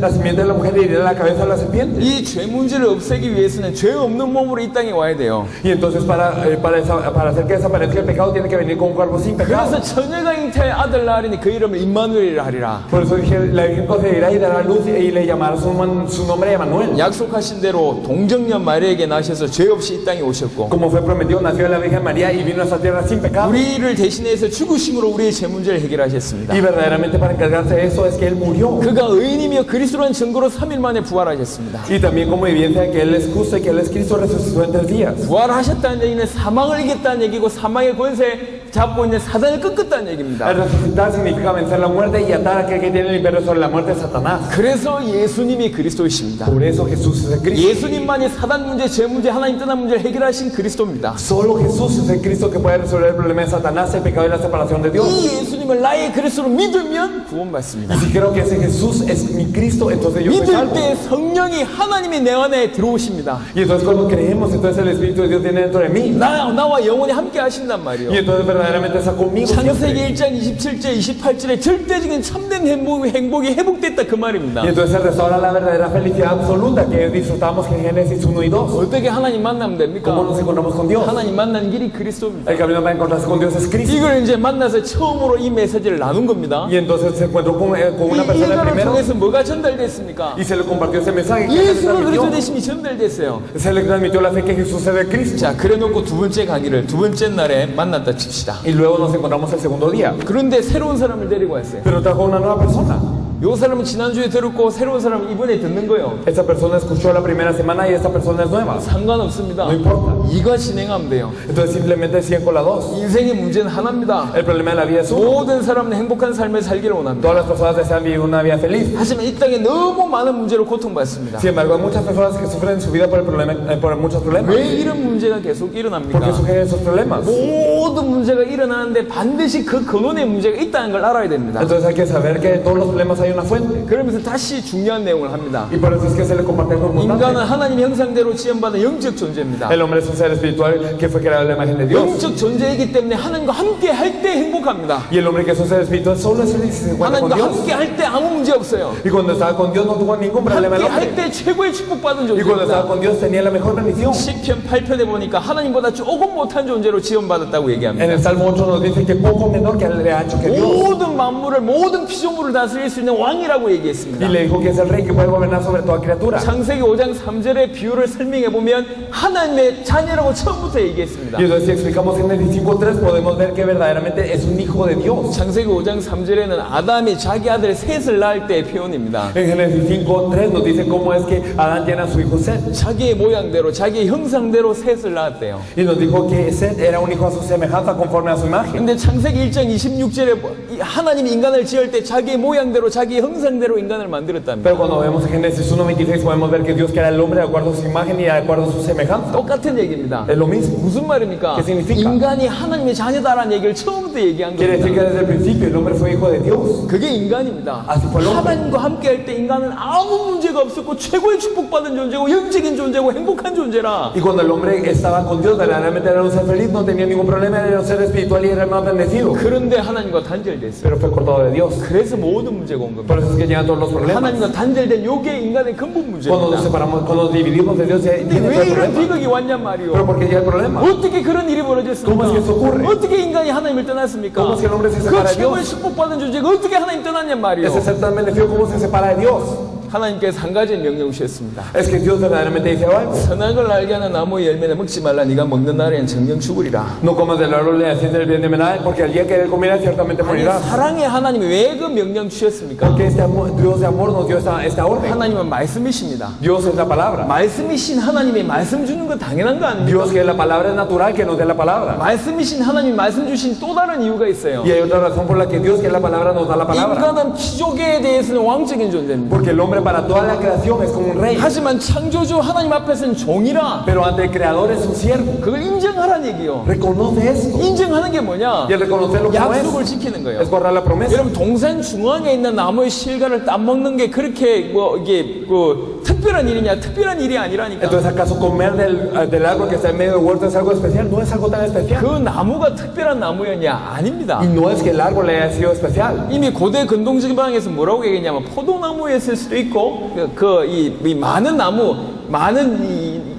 simiente de la mujer herirá la cabeza de la serpiente. 이 죄 문제를 없애기 위해서는 죄 없는 몸으로 이 땅에 와야 돼요. Y entonces para hacer que desaparezca el pecado tiene que venir con un cuerpo sin pecado. 그래서 처녀가 잉태할 아들 낳으리니 그 이름을 임마누엘이라 하리라. Por eso dije, la Virgen concebirá y dará luz y le llamará su nombre Emmanuel. 약속하신 대로 동정녀 마리아에게 나셔서 죄 없이 이 땅에 오셨고 Como fue prometido, nació de la Virgen María y vino a esta tierra sin pecado. 우리를 대신해서 죽으심으로 우리의 죄 문제를 해결하셨습니다. Y verdaderamente para encargarse de eso es que Él murió. 그가 의인이며 그리스도라는 증거로 3일 만에 부활하셨습니다. Y también como evidencia de que Él es justo y que Él es Cristo, resucitó en 3 días. 부활하셨다는 얘기는 사망을 이겼다는 얘기고 사망의 권세 잡고 있는 사단을 꺾었다는 얘기입니다. El resucitar significa vencer la muerte y atar a aquel que tiene el imperio sobre la muerte, Satanás. 그래서 예수님이 그리스도이십니다. Por eso Jesús es el Cristo. 예수님만이 사단 문제, 죄 문제, 하나님 떠난 문제를 해결하신 그리스도입니다. Solo Jesús es el Cristo que puede resolver el problema de Satanás, el pecado y la separación de Dios. 이 예수님을 나의 그리스도로 믿으면 구원받습니다. Y si creo que ese Jesús es mi Cristo, entonces yo soy 믿을 salvo. 때 성령이 하나님의 내 안에 들어오십니다. Y entonces cuando creemos, entonces el Espíritu de Dios viene dentro de mí. 나와 영원히 함께 하신단 말이에요. Y entonces verdaderamente está conmigo siempre. 창세기 1장 27절 28절에 절대적인 참된 행복이 회복됐다 그 말입니다. Y entonces se restaura la verdadera felicidad absoluta que disfrutamos en Génesis 1 y 2. 어떻게 하나님 만나면 됩니까? ¿Cómo nos encontramos con Dios? 하나님 만나는 길이 그리스도입니다. El camino para encontrarse con Dios es Cristo. 이걸 이제 만나서 처음으로 이 메시지를 나눈 겁니다. Y entonces se encontró con una persona 이거를 primero 통해서 뭐가 전달됐습니까? y se le compartió ese mensaje que se le 예수가 그리스도 transmitió. 되심이 전달됐어요. Se le transmitió la fe que Jesús es el Cristo. 자, 그래놓고 두 번째 강의를 두 번째 날에 만났다 칩시다. Y luego nos encontramos el segundo día. 그런데 새로운 사람을 데리고 왔어요. Pero trajo una nueva persona. 요 사람은 지난주에 들었고 새로운 사람은 이번에 듣는 거예요. Esta persona escuchó la primera semana y esta persona es nueva. 상관없습니다. No importa. 이거 진행하면 돼요. Entonces simplemente siguen con la dos. 인생의 문제는 하나입니다. El problema de la vida es uno. 모든 사람은 행복한 삶을 살기를 원합니다. Todas las personas desean vivir una vida feliz. 하지만 이 땅에 너무 많은 문제로 고통받습니다. Sin embargo, hay muchas personas que sufren en su vida por muchos problemas. 왜 이런 문제가 계속 ¿Por qué 일어납니까? sufren esos problemas? 모든 문제가 일어나는데 반드시 그 근원의 문제가 있다는 걸 알아야 됩니다. Entonces hay que saber que en todos los problemas hay una fuente. 그러면서 다시 중요한 내용을 합니다. Y por eso es que se le comparte algo 인간은 importante. 하나님 형상대로 지음받은 영적 존재입니다. El hombre es un ser espiritual que fue creado a la imagen de Dios. 영적 존재이기 때문에 하나님과 함께 할 때 행복합니다. Y el hombre que es un ser espiritual solo es feliz si se encuentra con 하나님과 Dios. 함께 할 때 아무 문제 없어요. Y cuando estaba con Dios no tuvo ningún problema el 함께 할 hombre. 때 최고의 축복받은 Y cuando estaba 존재입니다. con Dios tenía la mejor bendición. 시편 8편에 보니까 하나님보다 조금 못한 존재로 지원받았다고 En 얘기합니다. el Salmo 8 nos dice que poco menor que le ha hecho que Dios. 모든 만물을 모든 피조물을 다스릴 수 있는 왕이라고 Y 얘기했습니다. le dijo que es el rey que puede gobernar sobre toda criatura. 창세기 5장 3절의 비유를 설명해 보면 하나님의 자녀라고 처음부터 얘기했습니다. Y entonces si explicamos Génesis 5.3 podemos ver que verdaderamente es un hijo de Dios. 창세기 5장 3절에는 아담이 자기 아들 셋을 낳을 때의 표현입니다. En Génesis 5.3 nos dice cómo es que Adán tiene a su hijo Seth. 자기의 모양대로 자기의 형상대로 셋을 낳았대요. Y nos dijo que Seth era un hijo a su semejanza conforme a su imagen. 근데 창세기 1장 26절에 하나님이 인간을 지을 때 자기의 모양대로 자기의 형상대로 인간을 만들었답니다. Pero cuando vemos en Génesis 1.26 podemos ver que Dios crea al hombre de acuerdo a su imagen y de acuerdo a su semejanza. 똑같은 얘기입니다. Es lo mismo. 무슨 말입니까? ¿Qué significa? 인간이 하나님의 자녀다라는 얘기를 처음부터 얘기한 Quiere decir que 겁니다. desde el principio el hombre fue hijo de Dios. 그게 인간입니다. Así fue el hombre. 하나님과 함께 할 때 인간은 아무 문제가 없었고 최고의 축복받은 존재고 영적인 존재고 행복한 존재라. Y cuando el hombre estaba con Dios, verdaderamente era un ser feliz, no tenía ningún problema, era un ser espiritual y era el más bendecido. 그런데 하나님과 단절됐어요. Pero fue cortado de Dios. 그래서 모든 문제가 온 겁니다. Por eso es que llegan todos los problemas. 하나님과 단절된 요게 인간의 근본 Cuando nos 문제입니다. separamos, cuando nos dividimos de Dios, 근데 viene todo 왜 el 이런 problema. 비극이 왔냔 Pero 말이요. ¿por qué llega el problema? 어떻게 그런 일이 벌어졌습니까? ¿Cómo es que eso ocurre? 어떻게 인간이 하나님을 떠났습니까? ¿Cómo es que el hombre se 그 separa de 최고의 Dios? 축복받은 존재가 어떻게 하나님 떠났냔 말이요. Ese ser tan beneficio, ¿cómo se separa de Dios? 하나님께서 한 가지 명령 주셨습니다. Es que Dios verdaderamente dice algo. 선악을 알게 하는 나무 열매는 먹지 말라. 네가 먹는 날엔 정령 죽으리라. No comas del árbol de la ciencia del bien de mal, porque al día que él comiera ciertamente 아니, morirás. 사랑의 하나님이 왜 그 명령 주셨습니까? Porque este amor, Dios de amor nos dio esta orden. 하나님은 말씀이십니다. Dios es la palabra. 말씀이신 하나님이 말씀 주는 거 당연한 거 아닙니까? Dios que es la palabra es natural que nos dé la palabra. 말씀이신 하나님이 말씀 주신 또 다른 이유가 있어요. Y hay otra razón por la que Dios que es la palabra nos da la palabra. 인간은 피조계에 대해서는 왕적인 존재입니다. Porque el hombre para toda la creación es como un rey. 하지만 창조주 하나님 앞에서는 종이라. Pero ante el creador es un siervo. 그걸 인정하라는 얘기요. Reconoce esto. 인정하는 게 뭐냐? Y el reconocer lo que no 약속을 es, 지키는 거예요. es guardar la promesa. 여러분 동산 중앙에 있는 나무의 실과를 따먹는 게 그렇게 뭐 이게 그 특별한 일이냐? 특별한 일이 아니라니까. Entonces, ¿acaso comer del árbol que está en medio del huerto es algo especial? No es algo tan especial. 그 나무가 특별한 나무였냐? 아닙니다. Y no es que el árbol haya sido especial. 이미 고대 근동지방에서 뭐라고 얘기했냐면 포도나무였을 수도 있고 이 많은 나무, 많은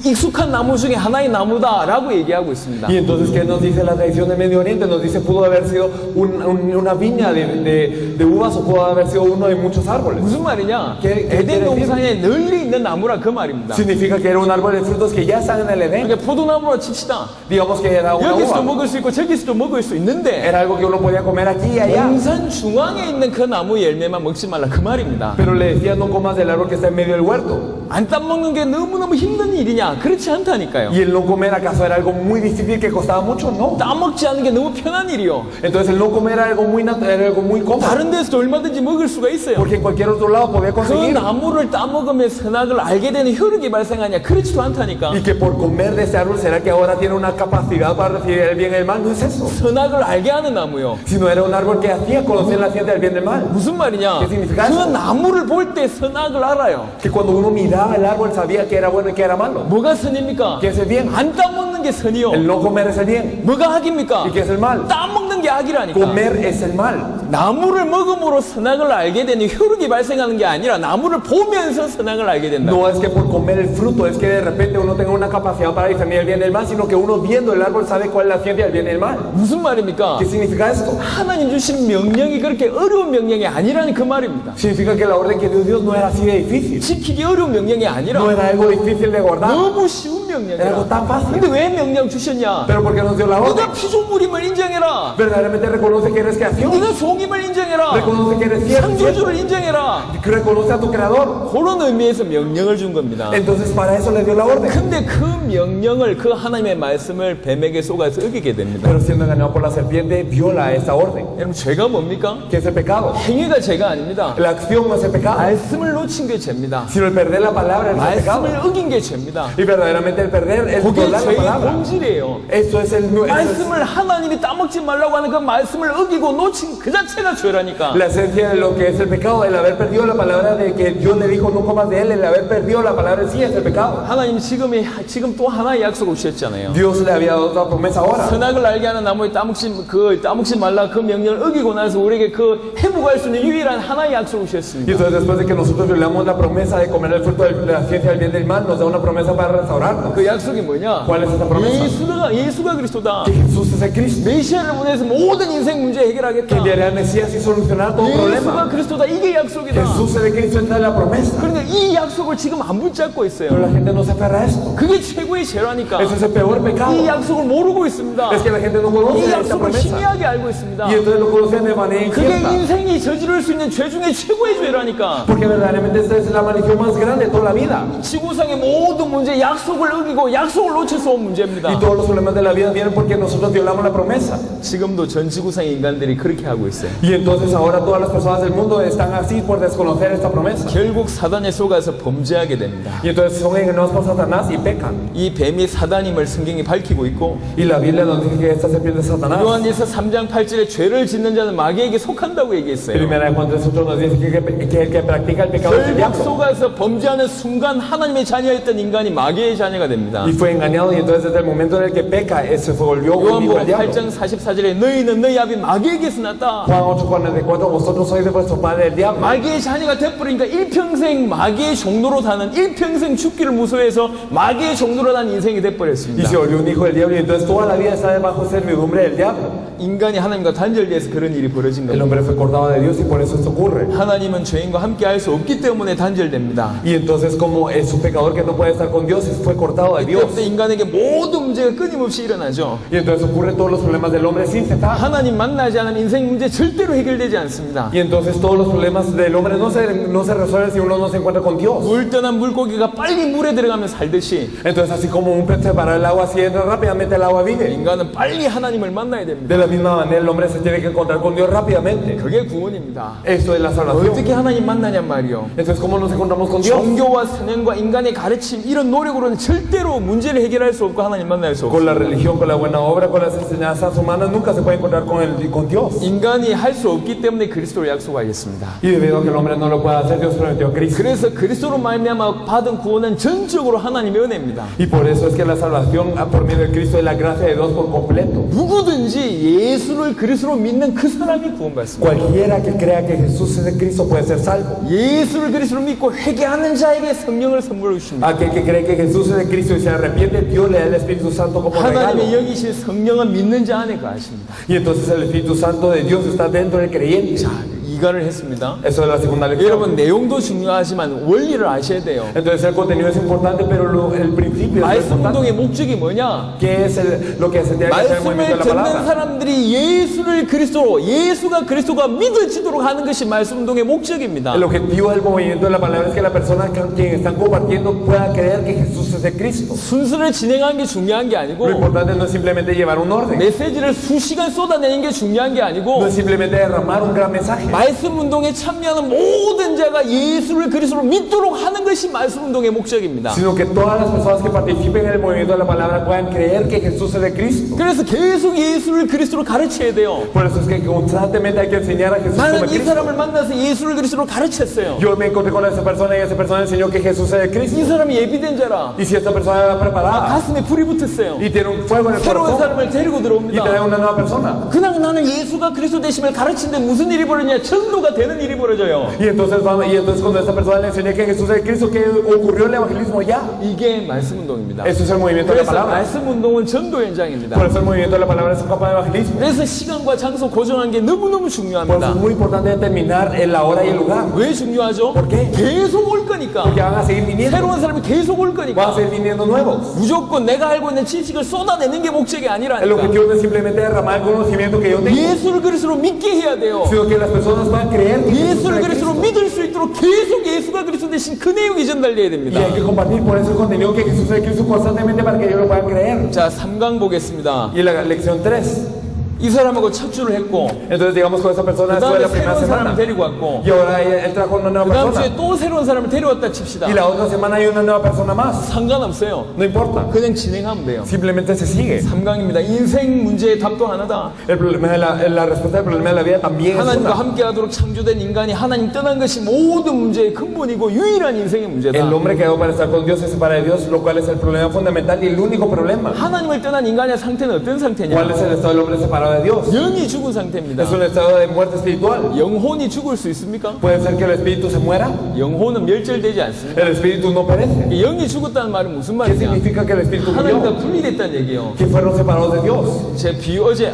익숙한 나무 중에 하나의 나무다라고 얘기하고 있습니다. Y entonces, ¿qué nos dice la tradición del Medio Oriente? Nos dice, pudo haber sido una viña de uvas o pudo haber sido uno de muchos árboles. 무슨 말이냐? ¿Qué 에덴 quiere decir? 동산에 널리 있는 나무라 그 말입니다. Significa que era un árbol de frutos que ya están en el Edén. 그러니까 포도나무로 칩시다. Digamos que era una 여기서도 uva. 먹을 수 있고 저기서도 먹을 수 있는데 Era algo que uno podía comer aquí y allá. 동산 중앙에 있는 그 나무 열매만 먹지 말라 그 말입니다. Pero le decía, no comas del árbol que está en medio del huerto. 안 따먹는 게 너무너무 힘든 일이냐? 그렇지 않다니까요. Y el no comer, ¿acaso era algo muy difícil que costaba mucho? No. 따먹지 않는 게 너무 편한 일이요. Entonces el no comer era algo muy era algo muy cómodo. 다른 데서도 얼마든지 먹을 수가 있어요. Porque en cualquier otro lado podía 그 conseguir. 나무를 따먹으면 선악을 알게 되는 효력이 발생하냐? 그렇지도 않다니까. Y que por comer de ese árbol, ¿será que ahora tiene una capacidad para recibir el bien y el mal? No es eso. 선악을 알게 하는 나무요. Sino era un árbol que hacía conocer la ciencia del bien y del mal. 무슨 말이냐? ¿Qué significa 그 eso? 나무를 볼 때 선악을 알아요. Que cuando uno miraba el árbol sabía que era bueno y que era malo. 뭐가 선입니까? ¿Qué es el bien? 안 따먹는 게 선이요. El no comer es el bien. 뭐가 악입니까? ¿Y qué es el mal? 따먹는 게 악이라니까. Comer es el mal. 나무를 먹음으로 선악을 알게 되는 효력이 발생하는 게 아니라 나무를 보면서 선악을 알게 된다. No es que por comer el fruto es que de repente uno tenga una capacidad para discernir el bien y el mal, sino que uno viendo el árbol sabe cuál es la ciencia del bien y el mal. 무슨 말입니까? ¿Qué significa esto? 하나님 주신 명령이 그렇게 어려운 명령이 아니라는 그 말입니다. Significa que la orden que Dios dio no era así de difícil. 지키기 어려운 명령이 아니라 No era algo difícil de guardar. 너무 쉬운 Era algo 명령이라. tan fácil. 근데 왜 명령 주셨냐? Pero porque nos dio la orden. 네가 피조물임을 인정해라. Verdaderamente reconoce que eres creación. 네가 종임을 인정해라. Reconoce que eres fiel. 창조주를 인정해라. Reconoce a tu creador. 그런 의미에서 명령을 준 겁니다. Entonces para eso le dio la orden. 근데 그 명령을 그 하나님의 말씀을 뱀에게 속아서 어기게 됩니다. Pero siendo engañado por la serpiente, viola esta orden. 여러분 죄가 뭡니까? ¿Qué es el pecado? 행위가 죄가 아닙니다. La acción no es el pecado, 말씀을 놓친 게 죄입니다. sino el perder la palabra es el pecado. 말씀을 어긴 게 죄입니다. Y verdaderamente el perder es 그게 violar la 죄의 palabra. 본질이에요. Eso es el eso es 말씀을 하나님이 따먹지 말라고 하는 그 말씀을 어기고 놓친 그 자체가 죄라니까. la esencia de lo que es el pecado, el haber perdido la palabra de que Dios le dijo no comas de él, el haber perdido la palabra en sí es el pecado. 하나님 지금 또 하나의 약속을 주셨잖아요. Dios le había dado otra promesa ahora. 선악을 알게 하는 나무에 따먹지 말라 그 명령을 어기고 나서 우리에게 그 회복할 수 있는 유일한 하나의 약속을 Y 주셨습니다. entonces después de que nosotros violamos la promesa de comer el fruto de la ciencia del bien y del mal, nos da una promesa para restaurarnos. 그 약속이 뭐냐? ¿Cuál es esa promesa? 예수가 그리스도다. Que Jesús es el Cristo. 메시아를 보내서 모든 인생 문제 Que 해결하겠다. enviará al Mesías y solucionará todo 예수가 problema. 그리스도다. 이게 약속이다. Jesús es el Cristo, esta es la promesa. 그러니까 이 약속을 지금 안 붙잡고 Pero 있어요. la gente no se aferra a esto. 그게 최고의 죄라니까. Eso es el peor pecado. 이 약속을 모르고 있습니다. Es que la gente no 이 conoce esta 약속을 promesa. 희미하게 알고 있습니다. Y entonces lo conocen de manera 그게 incierta. 인생이 저지를 수 있는 죄 중에 최고의 죄라니까. Porque verdaderamente esta es la maldición más grande de toda la vida. 지구상의 모든 문제 약속을 어기고 약속을 놓쳐서 온 문제입니다. Y todos los problemas de la vida vienen porque nosotros violamos la promesa. 지금도 전 지구상의 인간들이 그렇게 하고 있어요. Y entonces ahora todas las personas del mundo están así por desconocer reconocer esta promesa. 결국 사단에 속아서 범죄하게 됩니다. Y entonces son engañados por Satanás y pecan. 이 뱀이 사단임을 성경이 밝히고 있고 Y la Biblia nos dice que esta serpiente es Satanás. 요한일서 3장 8절에 죄를 짓는 자는 마귀에게 속한다고 얘기했어요. Primera de Juan 3:8 nos dice que el que practica el pecado es el 결국 diablo. 속아서 범죄하는 순간 하나님의 자녀였던 인간이 마귀의 자녀가 됩니다. Y fue engañado y entonces desde el momento en el que peca, se volvió un hijo del 요한복음 diablo. 8장 44절에 너희는 너희 아비 마귀에게서 났다. Juan 8:44, vosotros sois de vuestro padre el diablo. 마귀의 자녀가 되어버리니까 일평생 마귀의 종로로 사는 일평생 죽기를 무서워해서 마귀의 종로로 사는 인생이 Y 되어버렸습니다. se volvió un hijo del diablo y entonces toda la vida está bajo servidumbre del diablo. 인간이 하나님과 단절돼서 그런 일이 벌어진 El 겁니다. hombre fue cortado de Dios y por eso esto ocurre. 하나님은 죄인과 함께 할 수 없기 때문에 단절됩니다. Y entonces como es un pecador que no puede estar con Dios, fue cortado de Dios. 이때부터 인간에게 모든 문제가 끊임없이 일어나죠. Y entonces ocurren todos los problemas del hombre sin cesar. 하나님 만나지 않으면 인생 문제 절대로 해결되지 않습니다. Y entonces todos los problemas del hombre no se resuelven si uno no se encuentra con Dios. 물 떠난 물고기가 빨리 물에 들어가면 살듯이 Entonces así como un pez se para el agua, si entra rápidamente el agua vive. 인간은 빨리 하나님을 만나야 됩니다. De la misma manera el hombre se tiene que encontrar con Dios rápidamente. 그게 구원입니다. Esto es la salvación. 어떻게 하나님 만나냔 말이요. Entonces ¿cómo nos encontramos con Dios? 종교와 선행과 인간의 가르침 이런 노력으로는 절대로 문제를 해결할 수 없고 하나님 만날 수 Con la 없습니다. religión, con la buena obra, con las enseñanzas humanas nunca se puede encontrar con Dios. 인간이 할 수 없기 때문에 그리스도로 약속하겠습니다. Y debido a que el hombre no lo puede hacer, Dios prometió a Cristo. 그래서 그리스도로 말미암아 받은 구원은 전적으로 하나님의 은혜입니다. Y por eso es que la salvación por medio de Cristo es la gracia de Dios por completo. 누구든지 예수를 그리스도로 믿는 그 사람이 구원받습니다. Cualquiera que crea que Jesús es de Cristo puede ser salvo. 예수를 그리스도로 믿고 회개하는 자에게 성령을 선물해 주십니다. Aquel que cree que Jesús es de Cristo y se arrepiente, Dios le da el Espíritu Santo como regalo. 하나님의 영이신 성령은 믿는 자 안에 거하십니다. Y entonces el Espíritu Santo de Dios está dentro del creyente. 자, 이가를 했습니다. Eso es la segunda lección. 여러분 내용도 중요하지만 원리를 아셔야 돼요. Entonces el contenido es importante, pero el principio es 말씀 importante. 운동의 목적이 뭐냐? ¿Qué es lo que se tiene que hacer en el movimiento 말씀을 de la 듣는 palabra? 사람들이 예수를 그리스도로, 예수가 그리스도가 믿어지도록 하는 것이 말씀 운동의 목적입니다. El objetivo del movimiento de la palabra es que la persona con quien están compartiendo pueda creer que Jesús es de Cristo. 순서를 진행하는 게 중요한 게 Lo 아니고 importante no es simplemente llevar un orden, 메시지를 수시간 쏟아내는 게 중요한 게 no 아니고 es simplemente derramar un gran mensaje. 말씀 운동에 참여하는 모든 자가 예수를 그리스도로 믿도록 하는 것이 말씀 운동의 목적입니다. Sino que todas las personas que participen en el movimiento de la palabra puedan creer que Jesús es de Cristo. 그래서 계속 예수를 그리스도로 가르쳐야 돼요. Por eso es que constantemente hay que enseñar a Jesús como 나는 이 Cristo. 사람을 만나서 예수를 그리스도로 가르쳤어요. Yo me encontré con esa persona y esa persona enseñó que Jesús es de 이 Cristo. 사람이 예비된 자라. Y si esta persona era preparada 가슴에 불이 붙었어요. y tiene un fuego en el 새로운 corazón 사람을 데리고 y 들어옵니다. trae una nueva persona. 그냥 나는 예수가 그리스도 되심을 가르치는데 무슨 일이 벌어지냐? 전도가 되는 일이 벌어져요. Y entonces cuando esta persona le enseñé que Jesús es de Cristo, que ocurrió el evangelismo ya. 이게 말씀 운동입니다. Eso es el movimiento de la 그래서 palabra. 말씀 운동은 전도 현장입니다. Por eso el movimiento de la palabra es un campo de evangelismo. 그래서 시간과 장소 고정한 게 너무너무 Por eso 중요합니다. es muy importante determinar en la hora y el lugar. 왜 중요하죠? ¿Por qué? 계속 올 거니까. Porque van a seguir viniendo. 새로운 사람이 계속 올 Van a 거니까. seguir viniendo nuevos. 무조건 내가 알고 있는 지식을 쏟아내는 게 목적이 El 아니라니까. objetivo no es simplemente derramar el conocimiento que yo tengo, 예수를 그리스도로 믿게 해야 돼요. sino que las personas puedan creer que Jesús es 예수를 de 그리스도로 Cristo. 믿을 수 있도록 계속 예수가 그리스도 대신 그 내용이 전달돼야 Y 됩니다. hay que compartir por eso el contenido que Jesús es de Cristo constantemente para que ellos lo puedan creer. 자, 3강 보겠습니다. Y la lección 3. 이 사람하고 첫 주를 했고 Entonces digamos con esa persona 그 después de 다음에 la primera 새로운 semana. 사람을 데리고 왔고 Y ahora él trajo una nueva 그 다음 persona. 주에 또 새로운 사람을 데려왔다 칩시다. Y la otra semana hay una nueva persona más. 상관없어요. No importa. 그냥 진행하면 돼요. Simplemente se sigue. 3강입니다. 인생 문제의 답도 하나다. El problema de la respuesta del problema de la vida también es 하나님과 una. 함께하도록 창조된 인간이 하나님 떠난 것이 모든 문제의 근본이고 유일한 인생의 문제다. El hombre quedó para estar con Dios se separa de Dios, lo cual es el problema fundamental y el único problema. 하나님을 떠난 인간의 상태는 어떤 상태냐? ¿Cuál es el estado del hombre separado de Dios? 영이 죽은 상태입니다. Es un estado de muerte espiritual. 영혼이 죽을 수 있습니까? Puede ser que el espíritu se muera, 영혼은 멸절되지 않습니다. el espíritu no perece. 영이 죽었다는 말은 무슨 ¿Qué 말이냐? significa que el espíritu 하나님과 murió? 분리됐다는 얘기예요. Que fueron separados de Dios. 제 어제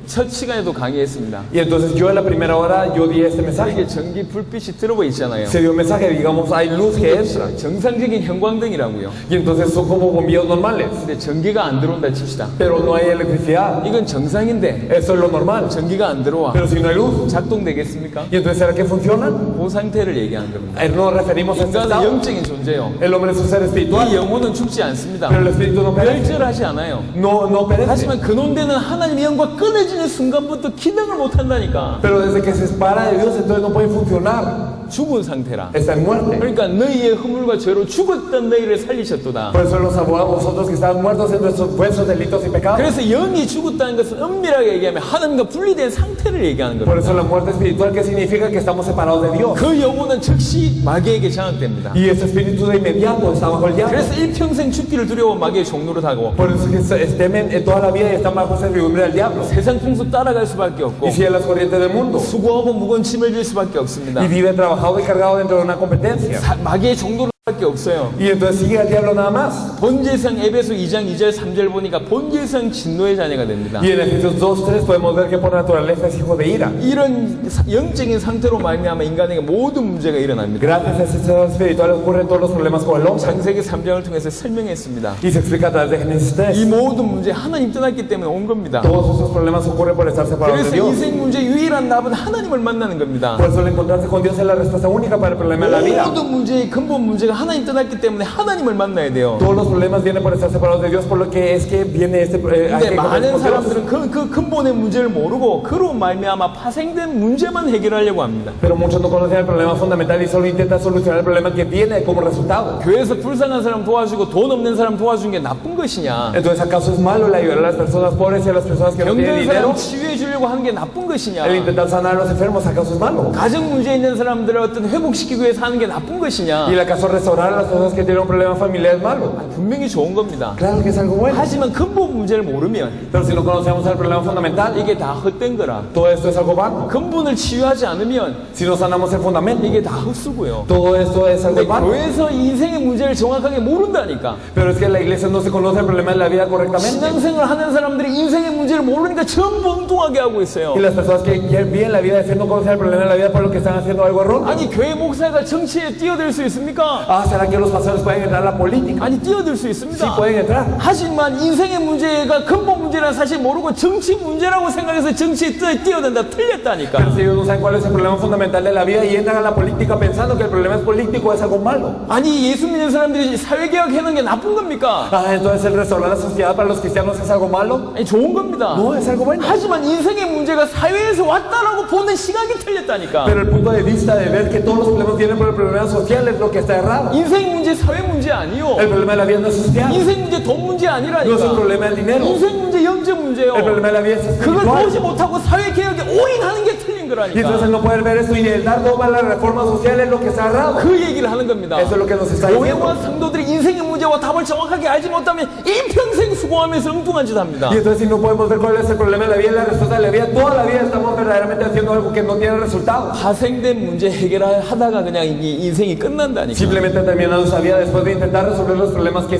첫 시간에도 강의했습니다. Y entonces yo en la primera hora yo di este mensaje. 이게 전기 불빛이 들어가 있잖아요. Se dio un mensaje, digamos, hay luz que entra. 정상적인 형광등이라고요. Y entonces son como bombillos normales. 근데 전기가 안 들어온다 칩시다. Pero no hay electricidad. 이건 정상인데 Eso es lo normal. 전기가 안 들어와. Pero si no hay luz. 작동되겠습니까? ¿Y entonces será que funcionan? 그 상태를 얘기하는 겁니다. Nos referimos a este 인간은 estado. 영적인 존재요. El hombre es un ser 이 espiritual. 영혼은 죽지 않습니다. Pero el espíritu no perece. 멸절하지 않아요. No perece. 하지만 그놈들은 하나님의 영과 끊어지는 순간부터 기능을 못 한다니까. Pero desde que se separa de Dios, entonces no puede funcionar. 죽은 상태라. está en muerte. 그러니까 너희의 허물과 죄로 죽었던 너희를 살리셨도다. Por eso los salvó a vosotros que estaban muertos en vuestros delitos y pecados. 그래서 영이 죽었다는 것은 엄밀하게 얘기하면 하나님과 분리된 상태를 얘기하는 Por 겁니다. eso la muerte espiritual, que significa que estamos separados de Dios. 그 영혼은 즉시 마귀에게 장악됩니다. Y ese espíritu de inmediato está bajo el diablo. 그래서 일평생 죽기를 두려워 마귀의 종로를 하고 Por eso que temen toda la vida y están bajo servidumbre del diablo. 세상 풍습 따라갈 수밖에 없고 Y siguen las corrientes del mundo. 수고하고 무거운 짐을 질 수밖에 없습니다. Y vive trabajado y cargado dentro de una competencia. 마귀의 종로를 밖에 없어요. Y entonces sigue al diablo nada más. 본질상 에베소 2장 2절 3절 보니까 본질상 진노의 자녀가 됩니다. Y en Efesios 2:3 podemos ver que por naturaleza es hijo de ira. 이런 영적인 상태로 말미암아 인간에게 모든 문제가 일어납니다. Gracias a ese estado espiritual ocurren todos los problemas con el hombre. 창세기 3장을 통해서 설명했습니다. Y se explica a través de Génesis 이 3. 모든 문제 하나님 떠났기 때문에 온 겁니다. Todos esos problemas ocurren por estar separados de 그래서 Dios. 인생 문제 유일한 답은 하나님을 만나는 겁니다. Por eso el encontrarse con Dios es la respuesta única para el problema de la vida. 모든 문제의 근본 문제가 하나님 떠났기 때문에 하나님을 만나야 돼요. Todos los problemas vienen por estar separados de Dios, por lo que es que viene hay 근데 que encontrarse 많은 con Dios. 사람들은 그 근본의 문제를 모르고 그로 말미암아 파생된 문제만 해결하려고 합니다. Pero muchos no conocen el problema fundamental y solo intentan solucionar el problema que viene como resultado. 교회에서 불쌍한 사람 도와주고 돈 없는 사람 도와주는 게 나쁜 것이냐? Entonces, ¿acaso es malo el ayudar a las personas pobres y a las personas que no tienen 병든 dinero? 사람 치유해 주려고 하는 게 나쁜 것이냐? El intentar sanar a los enfermos, ¿acaso es malo? 가정 문제 있는 사람들을 어떤 회복시키기 위해서 하는 게 나쁜 것이냐? ¿Y el acaso restaurar a las personas que tienen un problema familiar es malo? 분명히 좋은 겁니다. Claro que es algo bueno. 하지만 근본 문제를 모르면 Pero si no conocemos el problema fundamental, 이게 다 헛된 거라. todo esto es algo vano. 근본을 치유하지 않으면 Si no sanamos el fundamento, 이게 다 헛수고요. todo esto es algo 근데 vano. 교회에서 인생의 문제를 정확하게 모른다니까. Pero es que la iglesia no se conoce el problema de la vida correctamente. 신앙생활 하는 사람들이 인생의 문제를 모르니까 전부 엉뚱하게 하고 있어요. Y las personas que viven la vida de fe no conocen el problema de la vida por lo que están haciendo algo erróneo. 아니 교회 목사가 정치에 뛰어들 수 있습니까? Ah, ¿será que los pastores pueden entrar a la política? 아니 뛰어들 수 Sí, 있습니다. pueden entrar. 하지만 인생의 문제가 근본 문제라는 사실 모르고 정치 문제라고 생각해서 정치에 뛰어든다 틀렸다니까. Pero si ellos no saben cuál es el problema fundamental de la vida y entran a la política pensando que el problema es político, es algo malo. 아니 예수 믿는 사람들이 사회개혁 해놓은 게 나쁜 겁니까? Ah, entonces el restaurar la sociedad para los cristianos es algo malo. 아니 좋은 겁니다. No, es algo bueno. 하지만 인생의 문제가 사회에서 왔다라고 보는 시각이 틀렸다니까. Pero el punto de vista de ver que todos los problemas vienen por el problema social es lo que está errado. 인생 문제 사회 문제 아니요. El problema de la vida no es social. 인생 문제 돈 문제 No es el 아니라니까. problema del dinero. 인생 문제 영적 문제요. El problema de la vida es 그걸 espiritual. 보지 못하고 사회개혁에 올인하는 게 틀린 Y entonces 거라니까. el no poder ver esto y el dar todo para la reforma social es lo que está errado. 그 얘기를 하는 겁니다. Eso es lo que nos está diciendo. 교회와 성도들이 인생의 문제와 답을 정확하게 알지 못하면 일평생 수고하면서 엉뚱한 짓 합니다. Y entonces si no podemos ver cuál es el problema de la vida y la respuesta de la vida, toda la vida estamos verdaderamente haciendo algo que no tiene resultado. 파생된 문제 해결하다가 그냥 이 인생이 끝난다니까. Simplemente terminando nuestra vida después de intentar resolver los problemas que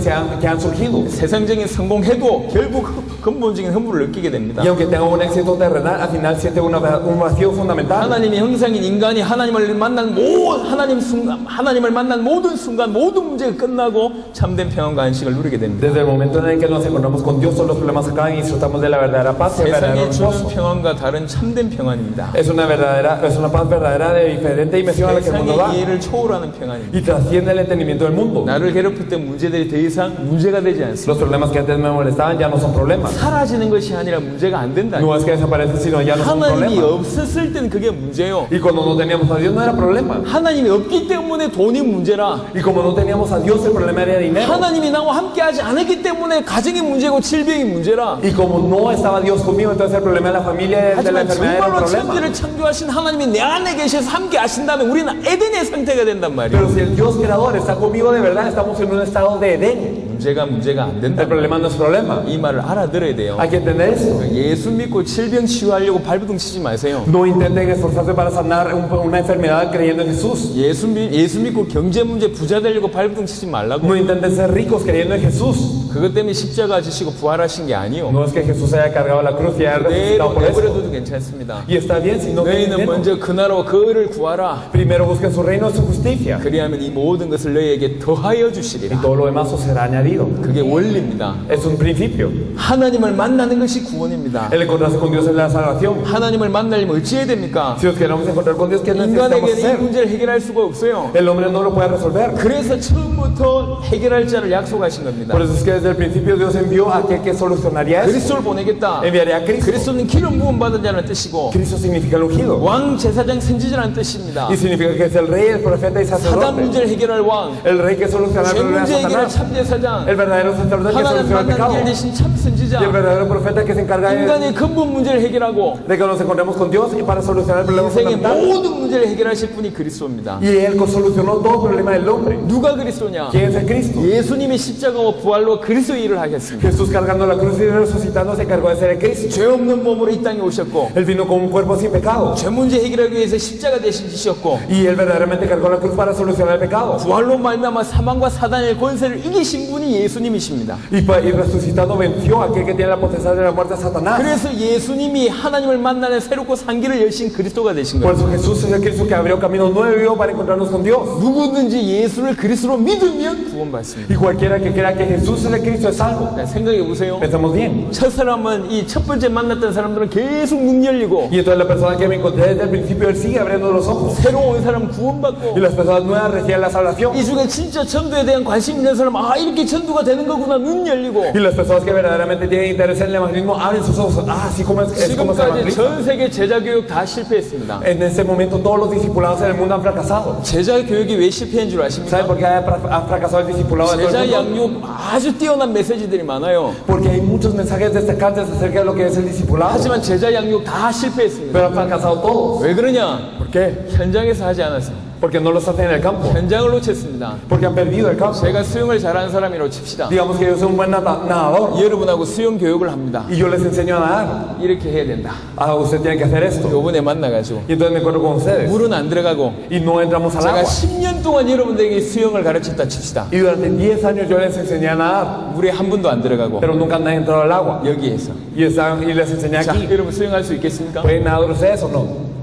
han surgido. 세상적인 성공해도 결국 근본적인 허물을 느끼게 됩니다. Y aunque tenga un éxito terrenal, al final siente un vacío fundamental. 하나님의 형상인 인간이 하나님을 만난 모든 순간 모든 문제가 끝나고 참된 평안과 안식을 누리게 됩니다. Desde el momento en el que nos encontramos con Dios, todos los problemas acaban y disfrutamos de la verdadera paz, el verdadero 세상에 주는 reposo. 평안과 다른 참된 평안입니다. Es una paz verdadera de diferente dimensión a la que el mundo da 세상의 이해를 초월하는 평안입니다. y trasciende el entendimiento del mundo. 나를 괴롭혔던 문제들이 더 이상 문제가 되지 않습니다. Los problemas que antes me molestaban ya no son problemas. 사라지는 것이 아니라 문제가 안 된다. No es que desaparecen, sino ya no son 하나님이 problemas. 없었을 때는 그게 문제요. Y cuando no teníamos a Dios no era problema. 하나님이 없기 때문에 돈이 문제라. Y como no teníamos a Dios, el problema era dinero. 하나님이 나와 함께하지 않았기 때문에 가정의 문제고 질병이 문제라. Y como no estaba Dios conmigo, entonces el problema de la familia y de la 하지만 enfermedad era un 정말로 problema. 천지를 창조하신 하나님이 내 안에 계셔서 함께 하신다면 우리는 에덴의 상태가 된단 말이에요. Pero si el Dios creador está conmigo de verdad, estamos en un estado de Edén. 문제가 안 된다. El problema no es problema. 이 말을 알아들어야 돼요. Hay que entender eso. 예수 믿고 질병 치유하려고 발버둥 치지 마세요. No intenten esforzarse para sanar una enfermedad creyendo en Jesús. 예수 믿고 경제 문제 부자 되려고 발버둥 치지 말라고. No intenten ser ricos creyendo en Jesús. 그것 때문에 십자가 지시고 부활하신 게 아니요. No es que Jesús haya cargado la cruz y haya 그대로 resucitado por eso. 내버려둬도 괜찮습니다. Y está bien si no 너희는 creen. 먼저 그 나라와 그 의를 구하라. Primero busquen su reino y su justicia. 그리하면 이 모든 것을 너희에게 더하여 Y 주시리라. todo lo demás os será añadido. añadido. 그게 원리입니다. Es un principio. 하나님을 만나는 것이 구원입니다. El encontrarse con Dios es la salvación. 하나님을 만나려면 어찌해야 됩니까? Si nos queremos encontrar con Dios, ¿qué necesitamos 인간에게는 이 hacer? 문제를 해결할 수가 없어요. El hombre no lo puede resolver. 그래서 처음부터 해결할 자를 약속하신 겁니다. Por eso es que desde el principio Dios envió a aquel que solucionaría eso. 그리스도를 보내겠다. Enviaría a Cristo. 그리스도는 기름 부음 받은 자라는 뜻이고 Cristo significa el ungido. 왕 제사장 선지자라는 뜻입니다. Y significa que es el rey, el profeta y 사단 sacerdote. 문제를 해결할 왕, El rey que soluciona el 죄 problema de 문제 해결할 Satanás. 참 제사장, El verdadero sacerdote que 하나님 soluciona el 만나는 pecado. 길 대신 참 Y el 선지자, verdadero profeta que se encarga 인간의 근본 문제를 해결하고 de que nos encontremos con Dios y para solucionar el problema 인생의 fundamental. 모든 문제를 해결하실 분이 그리스도입니다. Y él solucionó todo problema del hombre. 누가 그리스도냐? ¿Quién es el Cristo? 예수님이 십자가와 부활로 그리스도의 일을 하겠습니다. Jesús cargando la cruz y resucitando se encargó de ser el Cristo. 죄 없는 몸으로 이 땅에 오셨고 Él vino con un cuerpo sin pecado. 죄 문제 해결하기 위해서 십자가 대신 지셨고 Y él verdaderamente cargó la cruz para solucionar el pecado. 부활로 말미암아 사망과 사단의 권세를 이기신 분이 예수님이십니다. Y resucitando venció a aquel que tiene la potestad de la muerte, Satanás. 그래서 예수님이 하나님을 만나는 새롭고 산길을 여신 그리스도가 되신 Por 거예요. eso Jesús es el Cristo que abrió camino nuevo para encontrarnos con Dios. 누구든지 예수를 그리스도로 믿으면 구원받습니다. Y cualquiera que crea que Jesús es el Cristo es salvo. 생각해 보세요. Pensemos bien. 첫 사람은 이 첫 번째 만났던 사람들은 계속 눈 열리고 Y entonces la persona que me encontré desde el principio, él sigue abriendo los ojos. 새로 온 사람 구원받고 Y las personas nuevas reciben la salvación. 이 중에 진짜 전도에 대한 관심 있는 사람 아 이렇게 전도가 되는 거구나 눈 열리고 Y las personas que verdaderamente tienen interés en el evangelismo abren sus ojos. Ah, así como es como se 지금까지 evangeliza. 전 세계 제자 교육 다 실패했습니다. En este momento todos los discipulados en el mundo han fracasado. 제자 교육이 왜 실패한 줄 아십니까? ¿Saben por qué han fracasado el discipulado de todo 제자 el mundo? 양육 아주 뛰어난 메시지들이 많아요. Porque hay muchos mensajes destacantes acerca de lo que es el discipulado. 하지만 제자 양육 다 실패했습니다. Pero han fracasado todos. 왜 그러냐? ¿Por qué? 현장에서 하지 않았어요. Porque no los hacen en el campo. 현장을 놓쳤습니다. Porque han perdido el campo. 제가 수영을 잘하는 사람이라고 칩시다. Digamos que yo soy un buen nadador 여러분하고 수영 교육을 합니다. y yo les enseño a nadar. 이렇게 해야 된다. Ah, usted tiene que hacer esto. 요번에 만나가지고 Y entonces me encuentro con ustedes 물은 안 들어가고 y no entramos al 제가 agua. 10년 동안 여러분들에게 수영을 가르쳤다 칩시다. Y durante 10 años yo les enseñé a nadar, 물에 한 번도 안 들어가고 pero nunca han entrado al agua. 여기에서 Y les enseñé 자, aquí. 여러분 수영할 수 있겠습니까? ¿Pueden nadar ustedes o no?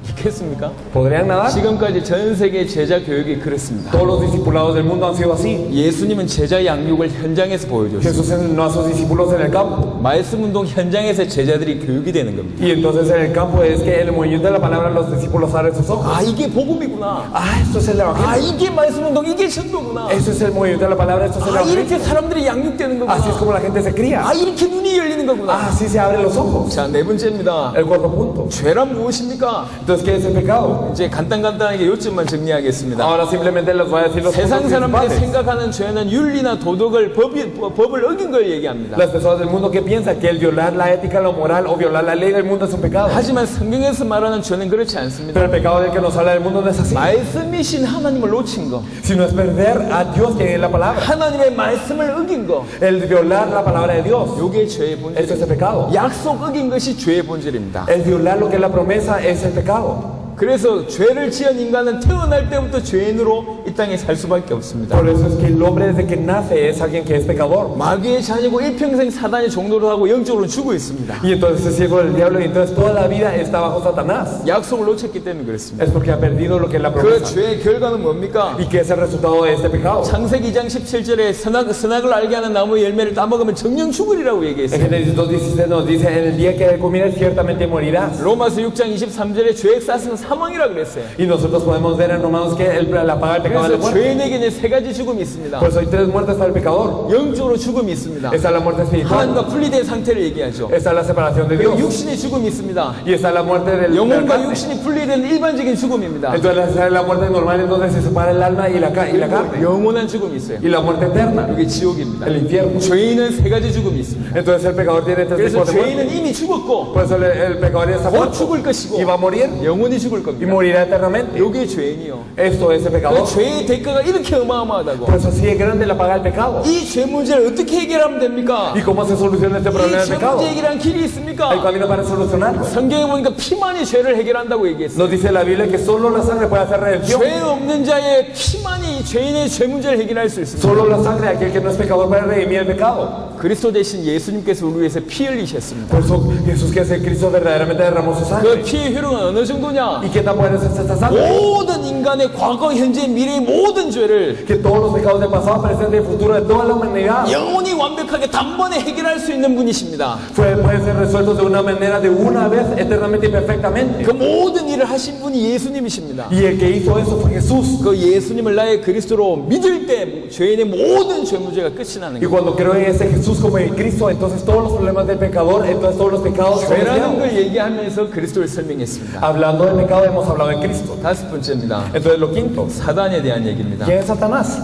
있겠습니까? ¿Podrían nadar? 지금까지 전 세계 제자 교육이 그렇습니다. Todos los discipulados del mundo han sido así. 예수님은 제자 양육을 현장에서 보여줬어요. Jesús no a sus discípulos en el campo. 말씀 운동 현장에서 제자들이 교육이 되는 겁니다. Y entonces en el campo es que en el movimiento de la palabra los discípulos abren sus ojos. 아 이게 복음이구나. Ah, esto es el 아 evangelio. 이게 말씀 운동 이게 전도구나. Eso es el movimiento de la palabra, esto es el 아 evangelio. 이렇게 사람들이 양육되는 Así es 거구나. como la gente se cría. 아 이렇게 눈이 열리는 거구나. Así se abren los ojos. 자, 네 번째입니다. El cuarto punto. 죄란 무엇입니까? Entonces, ¿qué es el pecado? 이제 간단하게 요점만 정리하겠습니다. Ahora simplemente les voy a decir los puntos 세상 사람들이 principales. 생각하는 죄는 윤리나 도덕을 법을 어긴 걸 얘기합니다. Las personas del mundo que piensan que el violar la ética, la moral o violar la ley del mundo es un pecado. 하지만 성경에서 말하는 죄는 그렇지 않습니다. Pero el pecado del que nos habla del mundo no es así. 말씀이신 하나님을 놓친 거, Sino es perder a Dios que es la palabra. 하나님의 말씀을 어긴 거, El violar la palabra de Dios. 요게 죄의 Eso 본질. es el pecado. 약속 어긴 것이 죄의 본질입니다. El violar lo que es la promesa es el pecado. 그래서 죄를 지은 인간은 태어날 때부터 죄인으로 이 땅에 살 수밖에 없습니다. Por eso es que el hombre desde que nace es alguien que es pecador. 마귀의 자녀고 일평생 사단의 종노릇 하고 영적으로 죽어 있습니다. Y entonces es ciego del diablo y entonces toda la vida está bajo Satanás. 약속을 놓쳤기 때문에 그렇습니다. Es porque ha perdido lo que es la 그 promesa. 죄의 결과는 뭡니까? ¿Y qué es el resultado de este pecado? 창세기 2장 17절에 선악을 알게 하는 나무 열매를 따먹으면 정령 죽으리라고 En 얘기했어요. Génesis 2:17 nos dice, en el día que él comieres ciertamente morirás. 로마서 6장 23절에 죄의 쌌은 사망이라 그랬어요. Y nosotros podemos ver en Romanos que la paga del pecado es la 그래서 muerte. 죄인에게는 세 가지 죽음이 있습니다. Por eso hay 3 muertes para el pecador. 영적으로 죽음이 있습니다. Está la muerte espiritual. 하나님과 분리된 상태를 얘기하죠. Está la separación de 그리고 Dios. 육신의 죽음이 있습니다. Y está la muerte del 영혼과 carne. 육신이 분리된 일반적인 죽음입니다. Entonces está la muerte normal en donde se separa el alma y la carne. 영원한 죽음이 있어요. Y la muerte eterna, 이게 지옥입니다. el infierno. 죄인은 세 가지 죽음이 있습니다. Entonces el pecador tiene 3 그래서 tipos de muerte. 죄인은 이미 죽었고 Por eso el pecador ya está 곧 muerto 죽을 것이고 y va a morir 영원히 죽을 y 겁니다. morirá eternamente. 이게 죄인이요. Esto es el 그 pecador. 죄의 대가가 이렇게 어마어마하다고. Por eso así es grande la paga del pecado. 이 죄 문제를 어떻게 해결하면 됩니까? ¿Y cómo se soluciona este problema 이 del 죄 pecado? 문제 해결한 길이 Hay 있습니까? camino para solucionarlo. 성경에 보니까 피만이 죄를 해결한다고 얘기했어요. Nos dice la Biblia que solo la sangre puede hacer redención. 죄 없는 자의 피만이 죄인의 죄 문제를 해결할 수 있습니다. Solo la sangre de aquel que no es pecador puede redimir el pecado. 그리스도 대신 예수님께서 우리 위해서 피 흘리셨습니다. Por eso Jesús, que es el Cristo, verdaderamente derramó su 그 sangre. 피의 효력은 어느 정도냐? ¿Y qué tan buena es esta sangre? 모든 인간의 과거, 현재, 미래의 모든 죄를 que todos los pecados del pasado, presente y futuro de toda la humanidad 영원히 완벽하게 단번에 해결할 수 있는 분이십니다. pueden ser resueltos de una manera, de una vez, eternamente y perfectamente. 그 모든 일을 하신 분이 예수님이십니다. Y el que hizo eso fue Jesús. 그 예수님을 나의 그리스도로 믿을 때 죄인의 모든 죄 문제가 끝이 나는 Y 거예요. cuando creo en ese Jesús como el Cristo, entonces todos los problemas del pecador, entonces todos los pecados son 죄라는 olvidados. 걸 얘기하면서 그리스도를 설명했습니다. Hablando del pecado hemos hablado de Cristo. 다섯 번째입니다. Entonces lo quinto, 사단에 대한 얘기입니다. ¿quién es Satanás?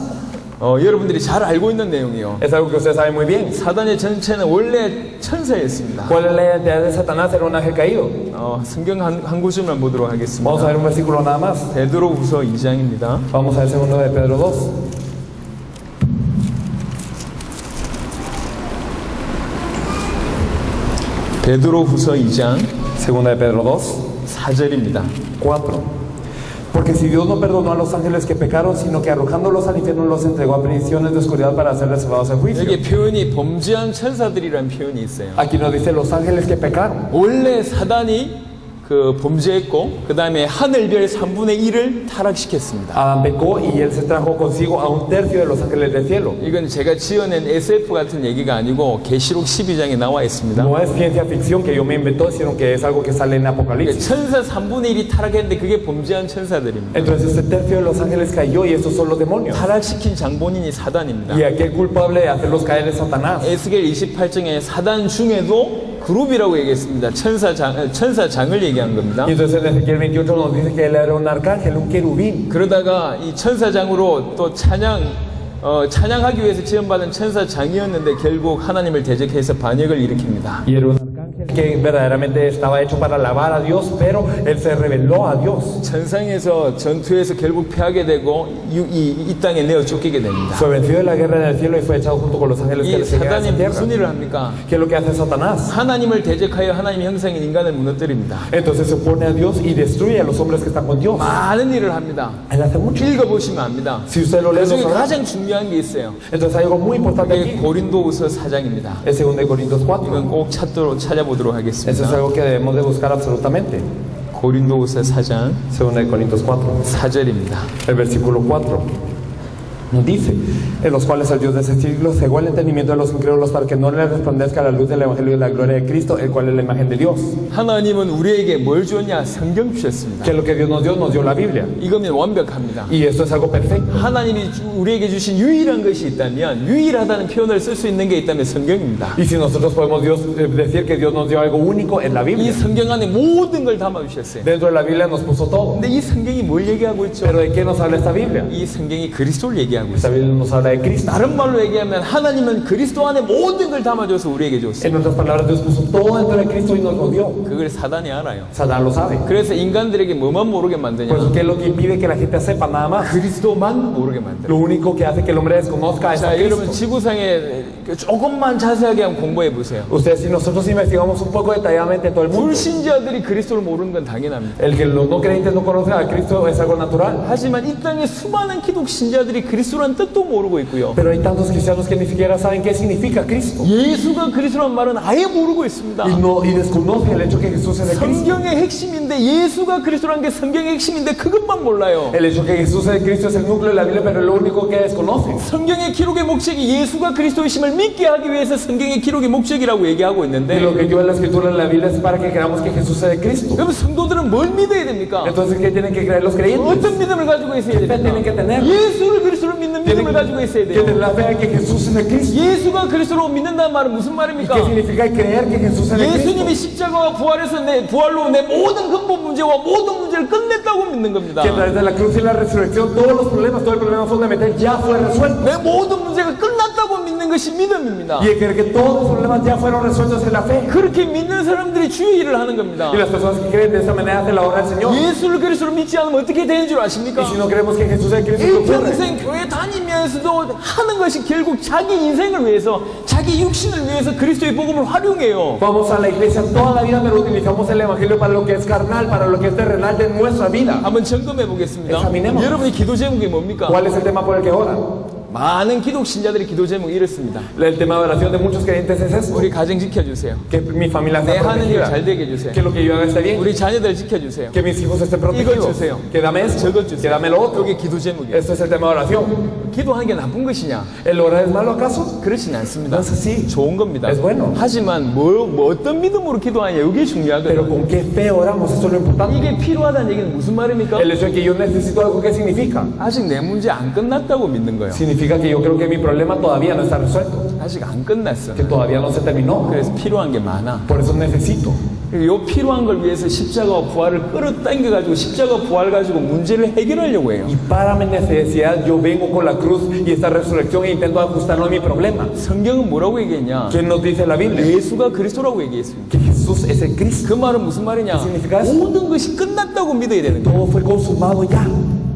여러분들이 잘 알고 있는 내용이요. Es algo que usted sabe muy bien. 사단의 전체는 원래 천사였습니다. ¿Cuál es la identidad de Satanás? Era un ángel caído. 성경 한 구절만 보도록 하겠습니다. Vamos a ver un versículo nada más. 베드로후서 2장입니다. Vamos a ver segundo de Pedro 2. 베드로후서 2장 Segunda de Pedro 2, 4절입니다. 4. Porque si Dios no perdonó a los ángeles que pecaron, sino que arrojándolos al infierno los entregó a prisiones de oscuridad para ser reservados en juicio. 여기 표현이 범죄한 천사들이라는 표현이 있어요. Aquí nos dice los ángeles que pecaron. 원래 사단이 그 범죄했고 그 다음에 하늘별 3분의 1을 타락시켰습니다. Adán pecó y él se trajo consigo a un tercio de los ángeles del cielo. 이건 제가 지어낸 SF 같은 얘기가 아니고 계시록 12장에 나와 있습니다. No es ciencia ficción que yo me inventó, sino que es algo que sale en Apocalipsis. 천사 3분의 1이 타락했는데 그게 범죄한 천사들입니다. Entonces este tercio de los ángeles cayó y estos son los demonios. 타락시킨 장본인이 사단입니다. Y aquel culpable de hacerlos caer es Satanás. 에스겔 28장에 사단 중에도 그룹이라고 얘기했습니다. 천사장을 얘기한 겁니다. Y entonces en Ezequiel 28 nos dice que él era un arcángel, un querubín. 그러다가 이 천사장으로 또 찬양하기 위해서 지원받은 천사장이었는데 결국 하나님을 대적해서 반역을 일으킵니다. Y era un arcángel que verdaderamente estaba hecho para alabar a Dios, pero él se rebeló a Dios. 천상에서 전투에서 결국 패하게 되고 이 땅에 내어 쫓기게 됩니다. Fue vencido en la guerra en el cielo y fue echado junto con los ángeles que 이 le seguían a 사단이 esa tierra. 무슨 일을 합니까? ¿Qué es lo que hace Satanás? 하나님을 대적하여 하나님의 형상인 인간을 무너뜨립니다. Entonces se opone a Dios y destruye a los hombres que están con Dios. 많은 일을 합니다. Él hace mucho. 읽어보시면 압니다. Si usted lo lee, 그 lo 중에 sabrá. 가장 중요한 게 있어요. Entonces hay algo muy importante 그게 aquí. 고린도후서 4장입니다. Es 2 Corintios 4. 이건 꼭 찾아보도록 Eso es 하겠습니다. algo que debemos de buscar absolutamente. 고린도후서 4장 2 Corintios 4. 4절입니다. El versículo 4 nos dice, en los cuales el Dios de ese siglo cegó el entendimiento de los incrédulos para que no les resplandezca la luz del Evangelio de la gloria de Cristo, el cual es la imagen de Dios. 하나님은 우리에게 뭘 줬냐? 성경 주셨습니다. ¿Qué es lo que Dios nos dio? La Biblia. 이거면 완벽합니다. Y esto es algo perfecto. 하나님이 우리에게 주신 유일한 것이 있다면, 유일하다는 표현을 쓸 수 있는 게 있다면 성경입니다. Y si nosotros podemos decir que Dios nos dio algo único en la 이 Biblia. 성경 안에 모든 걸 담아 주셨어요. Dentro de la Biblia nos puso todo. 근데 이 성경이 뭘 얘기하고 있죠? Pero ¿de qué nos habla esta Biblia? 이 성경이 그리스도를 얘기하고 Esta 있어요. Biblia nos habla de Cristo. 다른 말로 얘기하면 하나님은 그리스도 안에 모든 걸 담아줘서 우리에게 줬어요. En otras palabras, Dios puso todo dentro de Cristo y nos lo dio. 그걸 사단이 알아요. Satanás lo sabe. 그래서 인간들에게 뭐만 모르게 Por 만드냐? eso, ¿qué es lo que impide que la gente sepa nada más? 그리스도만 모르게 만들어요. Lo único que hace que el hombre desconozca es a 자, 여러분 Cristo. 지구상에 조금만 자세하게 한번 공부해 보세요. Ustedes, si nosotros investigamos un poco detalladamente todo el mundo, 불신자들이 그리스도를 모르는 건 당연합니다. el que los no creyentes no conocen a Cristo es algo natural. 하지만 이 땅에 수많은 기독 신자들이 그리스도라는 뜻도 모르고 있고요. Pero hay tantos cristianos que ni siquiera saben qué significa Cristo. 예수가 그리스도란 말은 아예 모르고 있습니다. Y desconocen el hecho que Jesús es el Cristo. 성경의 핵심인데 예수가 그리스도라는 게 성경의 핵심인데 그것만 몰라요. El hecho que Jesús es el Cristo es el núcleo de la Biblia, pero es lo único que desconocen. 성경의 기록의 목적이 예수가 그리스도이심을 믿게 하기 위해서 성경의 기록의 목적이라고 얘기하고 Y 있는데 lo que yo en la escritura en la Biblia es para que creamos que Jesús es el Cristo. 여러분 성도들은 뭘 믿어야 됩니까? Entonces, ¿qué tienen que creer los creyentes? 어떤 믿음을 가지고 있어야 ¿Qué fe tienen que 됩니까? tener? 예수를 그리스도로 믿는 Tienen 믿음을 가지고 있어야 que tener 돼요. la fe de que Jesús es el Cristo. 예수가 그리스도로 믿는다는 말은 무슨 ¿Qué 말입니까? significa creer que Jesús es el Cristo? 예수님이 십자가와 부활해서 부활로 내 모든 근본 문제와 모든 문제를 끝냈다고 믿는 겁니다. Que a través de la cruz y la resurrección todos los problemas, todo el problema fundamental ya fue resuelto. 내 모든 문제가 끝났다고 믿는 것이 믿음입니다. Y el creer que todos los problemas ya fueron resueltos en la fe. 그렇게 믿는 사람들이 주의 일을 하는 겁니다. Y las personas que creen de esta manera hacen la obra del Señor. 예수를 그리스도로 믿지 않으면 어떻게 되는 줄 아십니까? Y si no creemos que Jesús es el Cristo, ¿qué ocurre? 일평생 교회 다니면서도 하는 것이 결국 자기 인생을 위해서, 자기 육신을 위해서 그리스도의 복음을 활용해요. Vamos a la iglesia toda la vida, pero utilizamos el Evangelio para lo que es carnal, para lo que es terrenal de nuestra vida. 한번 점검해 보겠습니다. Examinemos. 여러분의 기도 제목이 뭡니까? ¿Cuál es el tema por el que oran? 많은 기독 신자들의 기도 제목이 이렇습니다. El tema de oración de muchos creyentes es esto. 우리 가정 지켜주세요. Que mi familia 내 esté 하는 일 protegida. 잘 되게 해주세요. Que lo que yo haga esté bien. 우리 자녀들 지켜주세요. Que mis hijos estén 이걸 protegidos. 주세요. Que dame esto. 저것 Que 주세요. dame lo otro. 이게 기도 제목이에요. Esto es el tema de oración. 기도하는 게 나쁜 것이냐? ¿El orar es malo acaso? 그렇진 않습니다. No es así. 좋은 겁니다. Es bueno. 하지만 뭐 어떤 믿음으로 기도하냐 이게 Pero 중요하거든요. con qué fe oramos, eso es lo importante. 이게 필요하다는 얘기는 무슨 말입니까? El hecho de que yo necesito algo, ¿qué significa? 아직 내 문제 안 끝났다고 믿는 거예요. Significa que yo creo que mi problema todavía no está resuelto, 아직 안 끝났어. que todavía no se terminó. 그래서 필요한 게 많아. Por eso necesito. 요 필요한 걸 위해서 십자가와 부활을 끌어당겨가지고 십자가 부활 가지고 문제를 해결하려고 해요. Y para mi necesidad yo vengo con la cruz y esta resurrección e intento ajustarlo a mi problema. 성경은 뭐라고 얘기했냐? ¿Qué nos dice la Biblia? 예수가 그리스도라고 얘기했습니다. Que Jesús es el Cristo. 그 말은 무슨 말이냐? significa eso? 모든 것이 끝났다고 믿어야 되는 거예요. Todo fue consumado ya.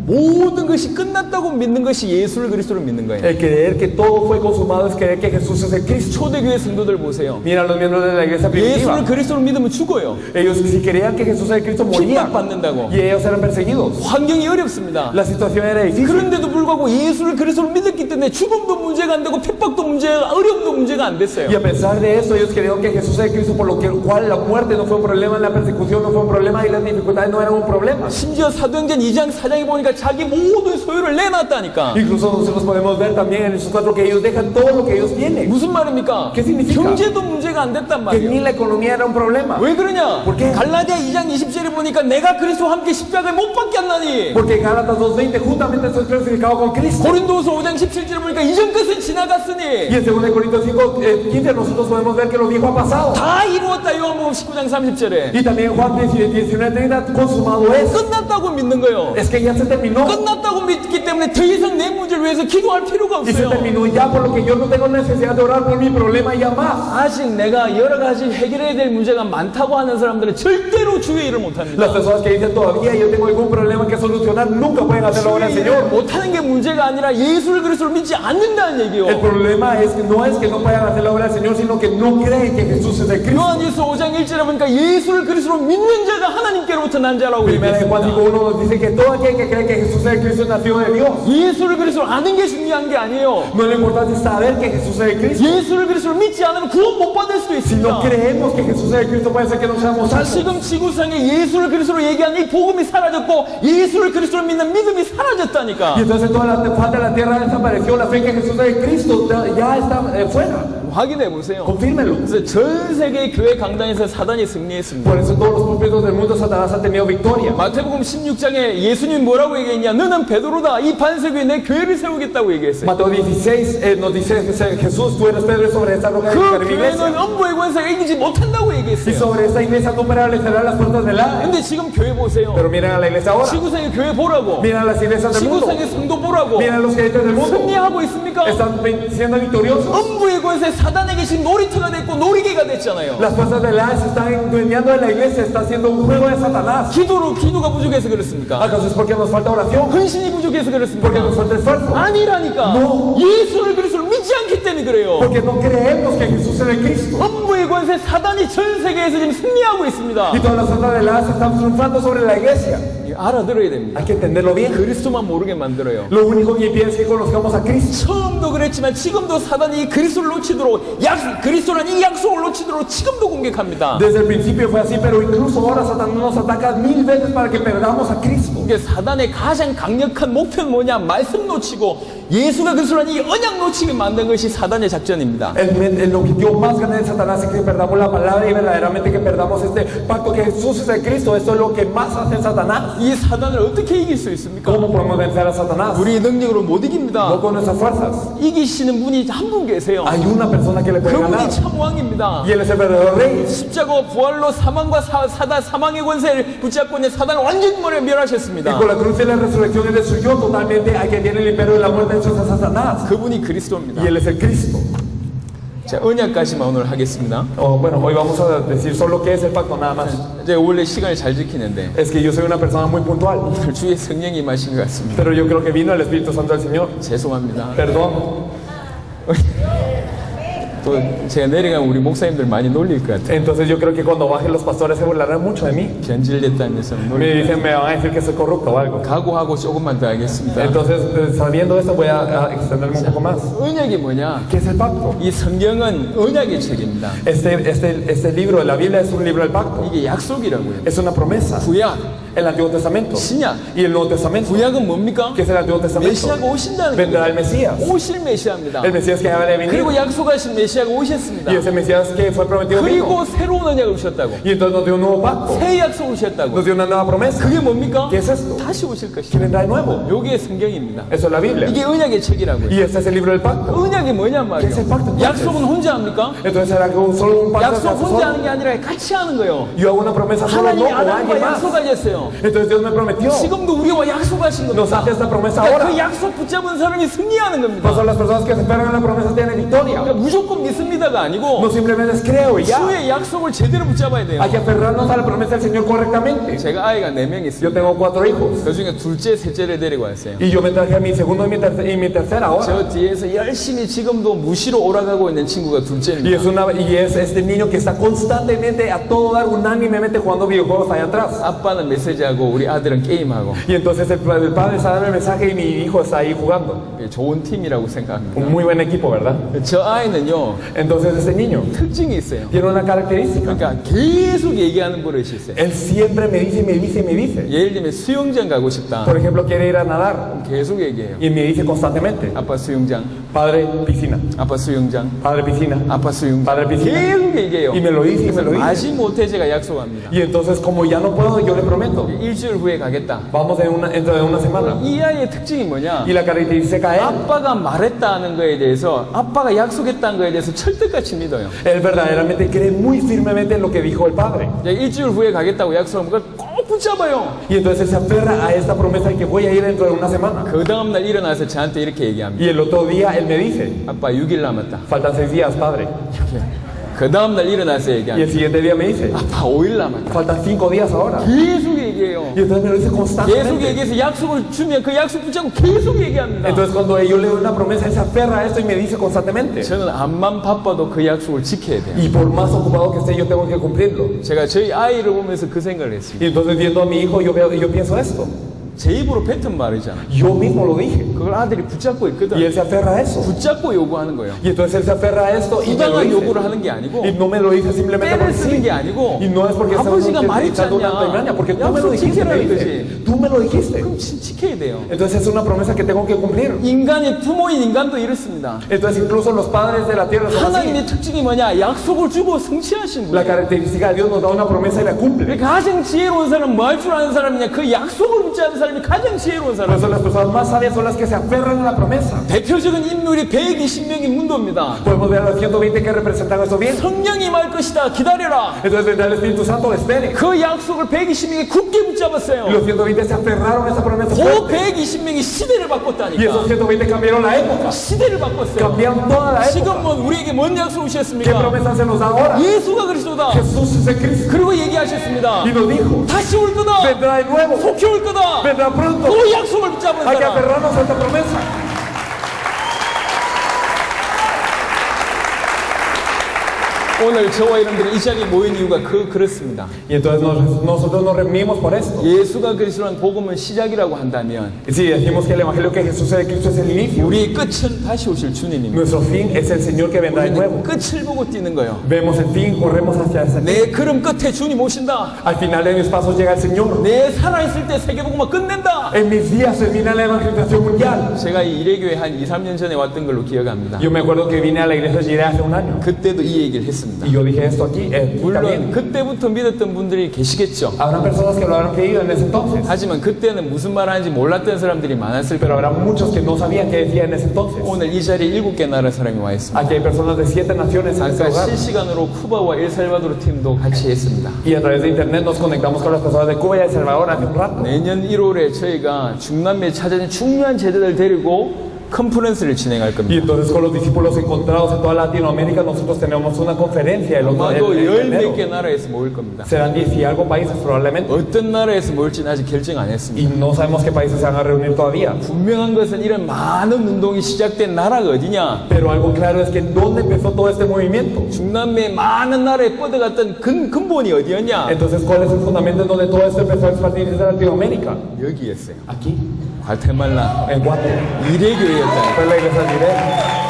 모든 것이 끝났다고 믿는 것이 예수를 그리스도를 믿는 거예요. El creer que todo fue consumado es creer que Jesús es el Cristo. 초대교회 성도들 보세요. Mira a los miembros de la iglesia primitiva. 예수를 그리스도를 믿으면 죽어요. Ellos si creían que Jesús era el Cristo morían 핍박받는다고. y ellos eran perseguidos. 환경이 어렵습니다. La situación era difícil. 그런데도 불구하고 예수를 그리스도를 믿었기 때문에 죽음도 문제가 안 되고 핍박도 문제가 어려움도 문제가 안 됐어요. Y a pesar de eso, ellos creyeron que Jesús era el Cristo, por lo cual la muerte no fue un problema, la persecución no fue un problema y las dificultades no eran un problema. 심지어 사도행전 2장 4장에 보니까 자기 모든 소유를 내놨다니까. Incluso nosotros podemos ver también en esos 4 que ellos dejan todo lo que ellos tienen. 무슨 말입니까? ¿Qué significa? 경제도 문제가 안 됐단 Que ni 말이에요. la economía era un problema. 왜 그러냐? ¿Por qué? 갈라디아 2장 20절에 보니까 내가 그리스도와 함께 십자가에 못 박게 한다니. Porque en Gálatas 2:20 justamente estoy crucificado con Cristo. 고린도서 5장 17절에 보니까 이전 것은 지나갔으니 Y en 2 Corintios 5:15 nosotros podemos ver que lo viejo ha pasado. 다 이루었다. 요한복음 19장 30절에 Y también en Juan 19:30 consumado es. 끝났다고 믿는 거예요. Es que ya se terminó. 끝났다고 믿기 때문에 더 이상 내 문제를 위해서 기도할 필요가 Y se 없어요. terminó ya, por lo que yo no tengo necesidad de orar por mi problema ya más. 아직 내가 여러 가지 해결해야 될 문제가 많다고 하는 사람들은 절대로 주의 일을 못합니다. Las personas que dicen todavía yo tengo algún problema que solucionar nunca pueden hacerlo ahora al 주의 일을 Señor. 못하는 게 문제가 아니라 예수를 그리스도를 믿지 않는다는 El 얘기요. problema es que no puedan hacer la obra del Señor, sino que no creen que Jesús es el Cristo. 요한일서 5장 1절에 보니까 예수를 그리스도로 믿는 자가 하나님께로부터 난 자라고 Primera de Juan 얘기했습니다. 5:1 nos dice que todo aquel que cree que Jesús es el Cristo es nacido de Dios. 예수를 그리스도로 아는 게 중요한 게 아니에요. No es lo importante saber que Jesús es el Cristo. 예수를 그리스도로 믿지 않으면 구원 못 받을 수도 Si no 있습니다. creemos que Jesús es el Cristo, puede ser que no seamos salvos. 지금 지구상에 예수를 그리스도로 얘기하는 이 복음이 사라졌고 예수를 그리스도로 믿는 믿음이 사라졌다니까. Y entonces toda la faz de la tierra desapareció, la fe que Jesús es el Cristo ya está fuera. 확인해 보세요. Confírmenlo. 그래서 전 세계 교회 강단에서 사단이 승리했습니다. Por eso todos los púlpitos del mundo Satanás ha tenido victoria. 마태복음 16장에 예수님 뭐라고 얘기했냐? 너는 베드로다. 이 반석 위에 내 교회를 세우겠다고 얘기했어요. Mateo 16 nos dice Jesús, tú eres Pedro y sobre esta roca 그 edificaré mi 교회는 iglesia. 엄부의 권세가 이기지 못한다고 Y 얘기했어요. sobre esta iglesia no prevalecerán las puertas del Hades. 근데 지금 교회 보세요. Pero miren a la iglesia ahora. 지구상의 교회 보라고. Miren a las iglesias del mundo. 지구상의 성도 보라고. Miren a los creyentes del mundo. 승리하고 있습니까? Están siendo victoriosos. 엄부의 권세 사단에게 지금 놀이터가 됐고 놀이개가 됐잖아요. Las fuerzas del Hades se están endueñando de la iglesia, está haciendo un juego de Satanás. 기도가 부족해서 그렇습니까? ¿Acaso es porque nos falta oración? 헌신이 부족해서 Porque 그렇습니까? nos falta esfuerzo. 아니라니까. No. 예수를 그리스도를 믿지 않기 때문에 그래요. Porque no creemos que Jesús es el Cristo. 엄부의 권세 사단이 전 세계에서 지금 승리하고 있습니다. Y todas las fuerzas del Hades están triunfando sobre la iglesia. 알아들어야 됩니다. Hay que entenderlo bien. 그리스도만 모르게 만들어요. Lo único que impide es que conozcamos a Cristo. 처음도 그랬지만 지금도 사단이 그리스도를 놓치도록 그리스도라는 이 약속을 놓치도록 지금도 공격합니다. Desde el principio fue así, pero incluso ahora Satanás nos ataca 1000 veces para que perdamos a Cristo. 이게 사단의 가장 강력한 목표는 뭐냐? 말씀 놓치고 예수가 그리스도라는 이 언약 놓치게 만든 것이 사단의 작전입니다. El objetivo más grande de Satanás es que perdamos la palabra y verdaderamente que perdamos este pacto que Jesús es el Cristo. Esto es lo que más hace Satanás. 이 사단을 어떻게 이길 수 있습니까? ¿Cómo podemos vencer a Satanás? 우리 능력으로 못 이깁니다. No con nuestras fuerzas. 이기시는 분이 한 분 계세요. Hay una persona que le puede ganar. 그분이 참 왕입니다. Y él es el verdadero rey. 십자가와 부활로 사망과 사망의 권세를 붙잡고 있는 사단을 완전히 Y 멸하셨습니다. con la cruz y la resurrección él destruyó totalmente a quien tiene el imperio de la muerte, eso es a Satanás. 그분이 그리스도입니다. Y él es el Cristo. 자, 언약까지만 오늘 하겠습니다. Bueno, hoy vamos a decir solo qué es el pacto nada más. 제가 원래 시간을 잘 지키는데 Es que yo soy una persona muy puntual, 오늘 주의 성령이 임하신 것 같습니다. pero yo creo que vino el Espíritu Santo del Señor. 죄송합니다. Perdón. 또 제가 내려가면 우리 목사님들 많이 놀릴 것 같아요. Entonces yo creo que cuando baje los pastores se burlarán mucho de mí. 변질됐다면서 Me 놀릴 것 dicen, me van a decir que soy corrupto o algo. 같아요. 각오하고 조금만 더 하겠습니다. Entonces, sabiendo esto, voy a extenderme un poco más. 언약이 뭐냐? ¿Qué es el pacto? 이 성경은 언약의 책입니다. Este libro de la Biblia es un libro del pacto. 이게 약속이라고요. Es una promesa. 구약, El Antiguo Testamento 신약. y el Nuevo Testamento. 구약은 뭡니까? ¿Qué es el Antiguo Testamento? 메시아가 오신다는 Vendrá el 거예요. Mesías. 오실 메시아입니다. El Mesías que ha de venir. 그리고 약속하신 메시아가 오셨습니다. Y ese Mesías que fue prometido vino. 그리고 새로운 언약을 주셨다고. Y entonces nos dio un nuevo pacto. 새 약속을 주셨다고. Nos dio una nueva promesa. 그게 뭡니까? ¿Qué es esto? 다시 오실 Que 것이다. vendrá de nuevo. 요게 성경입니다. Eso es la Biblia. 이게 언약의 책이라고요. Y este es el libro del pacto. 언약이 뭐냔 말이에요. ¿Qué es el pacto, entonces? 약속은 혼자 합니까? Entonces será que solo un pacto se 약속 hace 혼자 하는 solo. 게 아니라 같이 하는 거예요. Yo hago una promesa solo, no 하나님이 con alguien 아담과 más. 약속하셨어요. Entonces Dios me prometió. 지금도 우리와 약속하신 Nos 겁니다. hace esta promesa 그러니까 그 ahora. 약속 붙잡은 사람이 승리하는 겁니다. No son las personas que se esperan en la promesa tienen victoria. 그러니까 무조건 믿습니다가 아니고 No simplemente es creo y ya. 주의 약속을 제대로 붙잡아야 돼요. Hay que aferrarnos a la promesa del Señor correctamente. 제가 아이가 4명 Yo 있어요. tengo 4 hijos. 그 중에 둘째, 셋째를 데리고 왔어요. Y yo me traje a mi segundo y mi tercera ahora. 저 뒤에서 열심히 지금도 무시로 오락하고 있는 친구가 Y 둘째입니다. es este niño que está constantemente a todo dar unánimemente jugando videojuegos allá atrás. 아빠는 메시지하고 우리 아들은 게임하고 Y entonces el padre está dando el mensaje y mi hijo está ahí jugando. 좋은 팀이라고 생각합니다. Un muy buen equipo, ¿verdad? 저 아이는요 Entonces este niño 특징이 있어요. tiene una característica. 그러니까 계속 얘기하는 버릇이 있어요. Él siempre me dice, me dice, me dice. 예를 들면 수영장 가고 싶다. Por ejemplo, quiere ir a nadar 계속 얘기해요. y me dice constantemente, 아빠 수영장, padre, piscina, 아빠 수영장, padre, piscina, 아빠 수영장. padre, piscina. 계속 얘기해요. Y me lo dice, y me lo dice. 마지못해 제가 약속합니다. Y entonces como ya no puedo, yo le prometo, 일주일 후에 가겠다. vamos dentro de una semana. 이 아이의 특징이 뭐냐? Y la característica es, 아빠가 말했다는 거에 대해서 아빠가 약속했다는 거에 대해서 철떡같이 믿어요. él verdaderamente cree muy firmemente en lo que dijo el padre. 이제 일주일 후에 가겠다고 약속하면 그걸 꼭 붙잡아요. Y entonces él se aferra a esta promesa de que voy a ir dentro de una semana. 그 다음날 일어나서 저한테 이렇게 얘기합니다. Y el otro día él me dice, 아빠 6일 남았다. faltan 6 días, padre. 그 다음날 일어나서 Y el 얘기합니다. siguiente día me dice, 아빠 5일 남았다. faltan 5 días ahora. 계속 얘기해요. Y entonces me lo dice 계속 constantemente. 얘기해서 약속을 주면 그 약속 붙잡고 계속 얘기합니다. Entonces cuando yo le doy una promesa, él se aferra a esto y me dice constantemente. 저는 암만 바빠도 그 약속을 지켜야 돼요. Y por más ocupado que esté, yo tengo que cumplirlo. 제가 저희 아이를 보면서 그 생각을 했습니다. Y entonces viendo a mi hijo, yo pienso esto. 제 입으로 뱉은 말이잖아. Yo mismo lo dije. 그걸 아들이 붙잡고 Y 있거든. él se aferra a eso. 붙잡고 요구하는 거예요. Y entonces él se aferra a esto y me lo 부당한 dice. 요구를 하는 게 아니고 Y no me lo dice simplemente 때를 porque 쓰는 sí. 게 아니고 Y no es porque 아버지가 말했지 echando una engaña, 않냐. porque tú me lo 약속 dijiste, me 지키라는 dice. 거지. Tú me lo dijiste. 그럼 지켜야 돼요. Entonces es una promesa que tengo que cumplir. 인간의 부모인 인간도 이렇습니다. Entonces incluso los padres de la tierra son así. 하나님의 특징이 뭐냐? 약속을 주고 성취하신 La 분이에요. característica de Dios nos da una promesa y la cumple. 가장 지혜로운 사람은 뭐 할 줄 아는 사람이냐? 그 약속을 붙잡는 사람이 가장 지혜로운 Por eso 사람. las personas más sabias son las que se aferran a la promesa. 대표적인 인물이 120명의 문도입니다. Podemos ver a los 120 que representan eso bien. 성령이 말 것이다. 기다려라. Entonces vendrá el Espíritu Santo, esperen. 그 약속을 120명이 굳게 Y 붙잡았어요. los 120 se aferraron a esa promesa. 그 fuerte. 120명이 시대를 Y 바꿨다니까. esos 120 cambiaron la época. 시대를 바꿨어요. Cambiaron toda la época. 지금은 우리에게 뭔 약속을 ¿Qué 주셨습니까? promesa se nos da ahora? 예수가 그리스도다. Jesús es el Cristo. 그리고 얘기하셨습니다. Y nos dijo, 다시 올 거다. vendrá de nuevo, 속히 올 거다. vendrá pronto. 그 약속을 붙잡은 Hay que 사람. aferrarnos a esta promesa. 오늘 저와 여러분들이 이 자리에 모인 이유가 그렇습니다. Y entonces nosotros nos reunimos por esto. 예수가 그리스도라는 복음은 시작이라고 한다면 Y si decimos que el Evangelio que Jesús es de Cristo es el inicio, 우리의 끝은 다시 오실 주님입니다. nuestro fin es el Señor que vendrá de nuevo. 끝을 보고 뛰는 거예요. Vemos el fin, corremos hacia ese fin. 내 걸음 끝에 주님 오신다. Al final de mis pasos llega el Señor. 내 살아있을 때 세계복음을 끝낸다. En mis días termina la evangelización mundial. 제가 이 이래교회 한 2, 3년 전에 왔던 걸로 기억합니다. Yo me acuerdo que vine a la iglesia de Jireh hace un año. 그때도 이 얘기를 했습니다. Y yo dije esto aquí 물론 también. 그때부터 믿었던 분들이 계시겠죠. Habrán personas que lo habrán creído en ese entonces. 하지만 그때는 무슨 말 하는지 몰랐던 사람들이 많았을 Pero 거예요. habrá muchos que no sabían qué decía en ese entonces. 오늘 이 자리에 7개 나라 사람이 와 있습니다. Aquí hay personas de 7 naciones en este 아까 lugar. 실시간으로 쿠바와 엘살바도르 팀도 같이 했습니다. Y a través de internet nos conectamos con las personas de Cuba y El Salvador hace un rato. 내년 1월에 저희가 중남미에 찾아진 중요한 제자들 데리고 컨퍼런스를 진행할 Y 겁니다. entonces con los discípulos encontrados en toda Latinoamérica nosotros tenemos una conferencia el otro 아마도 en 열 몇 enero. 개 나라에서 모일 겁니다. Serán 10 y algo países probablemente. 어떤 나라에서 모일지는 아직 결정 안 Y 했습니다. no sabemos qué países se van a reunir todavía. 분명한 것은 이런 많은 운동이 시작된 나라가 어디냐? Pero algo claro es que ¿dónde empezó todo este movimiento? 중남미의 많은 나라에 뻗어갔던 근본이 어디였냐? Entonces, ¿cuál es el fundamento en donde todo esto empezó a expandirse en Latinoamérica? 여기였어요. Aquí, 과테말라 en Guate. 이래교회였다. Fue la iglesia directa.